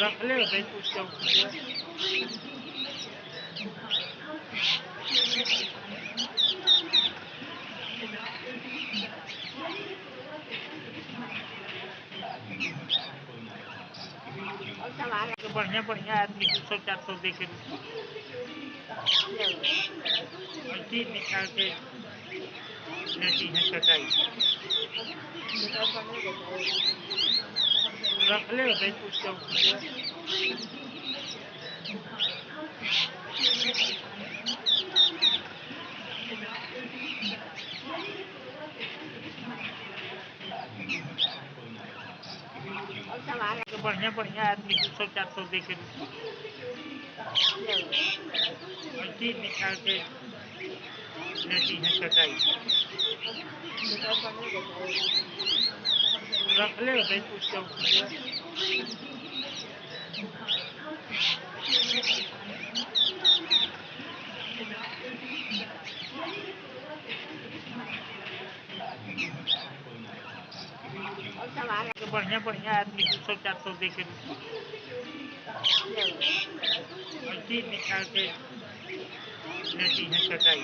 रखले होतई कुछ चौकी पे। और सामान तो बढ़िया-बढ़िया आदमी 200-400 दे के लेवल पर्ची निकाल के लेती हैं कटाई। दुकान पर नहीं देता है। रखले होतई कुछ चौकी पे। और सामान तो बढ़िया-बढ़िया आदमी 200-400 दे के लेवल पर्ची निकाल के लेती हैं कटाई। दुकान पर नहीं देता है। रखले होतई कुछ चौकी पे। और सामान तो बढ़िया-बढ़िया आदमी 200-400 दे के लेवल पर्ची निकाल के लेती हैं कटाई।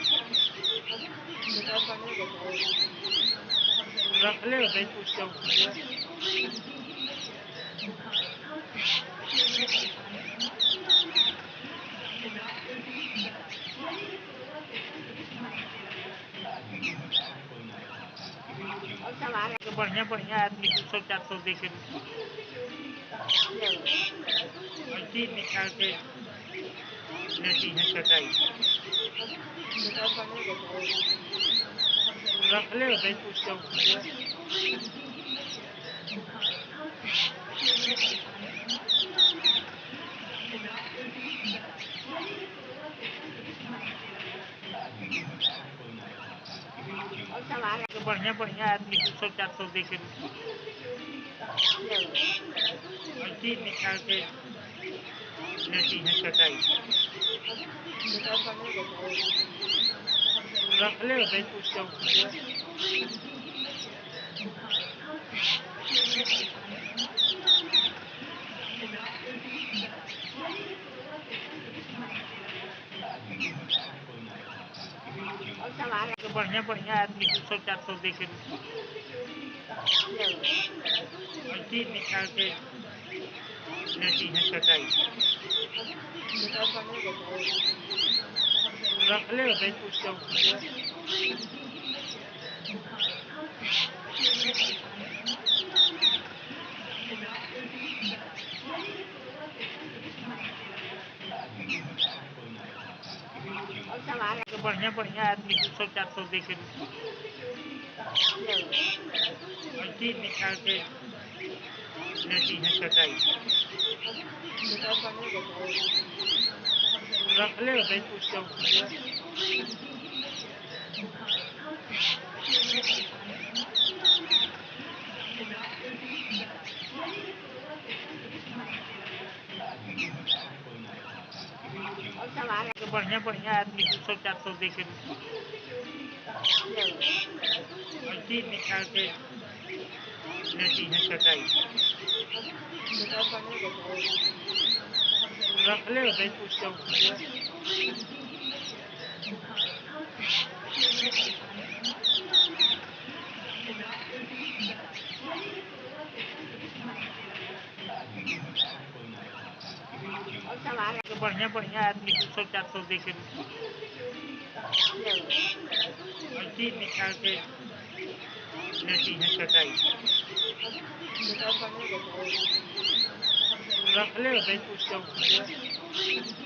दुकान पर नहीं देता है। रखले होतई कुछ चौकी पे। और सामान तो बढ़िया-बढ़िया आदमी 200-400 दे के लेवल पर्ची निकाल के लेती हैं कटाई। दुकान पर नहीं देता है। रखले होतई कुछ चौकी पे। और सामान तो बढ़िया-बढ़िया आदमी 200-400 दे के लेवल पर्ची निकाल के लेती हैं कटाई। दुकान पर नहीं देता है। रखले होतई कुछ चौकी पे। और सामान तो बढ़िया-बढ़िया आदमी 200-400 दे के लेवल पर्ची निकाल के लेती हैं कटाई। दुकान पर नहीं देता है। रखले होतई कुछ चौकी पे। और सामान तो बढ़िया-बढ़िया आदमी 200-400 दे के लेवल पर्ची निकाल के लेती हैं कटाई। दुकान पर नहीं देता है। रखले होतई कुछ चौकी पे। और सामान तो बढ़िया-बढ़िया आदमी 200-400 दे के लेवल पर्ची निकाल के लेती हैं कटाई। दुकान पर नहीं देता है। रखले होतई कुछ चौकी पे। और सामान तो बढ़िया-बढ़िया आदमी 200-400 दे के लेवल पर्ची निकाल के लेती है कटाई। दुकान पड़ने को चाहिए। रख ले भाई कुछ तो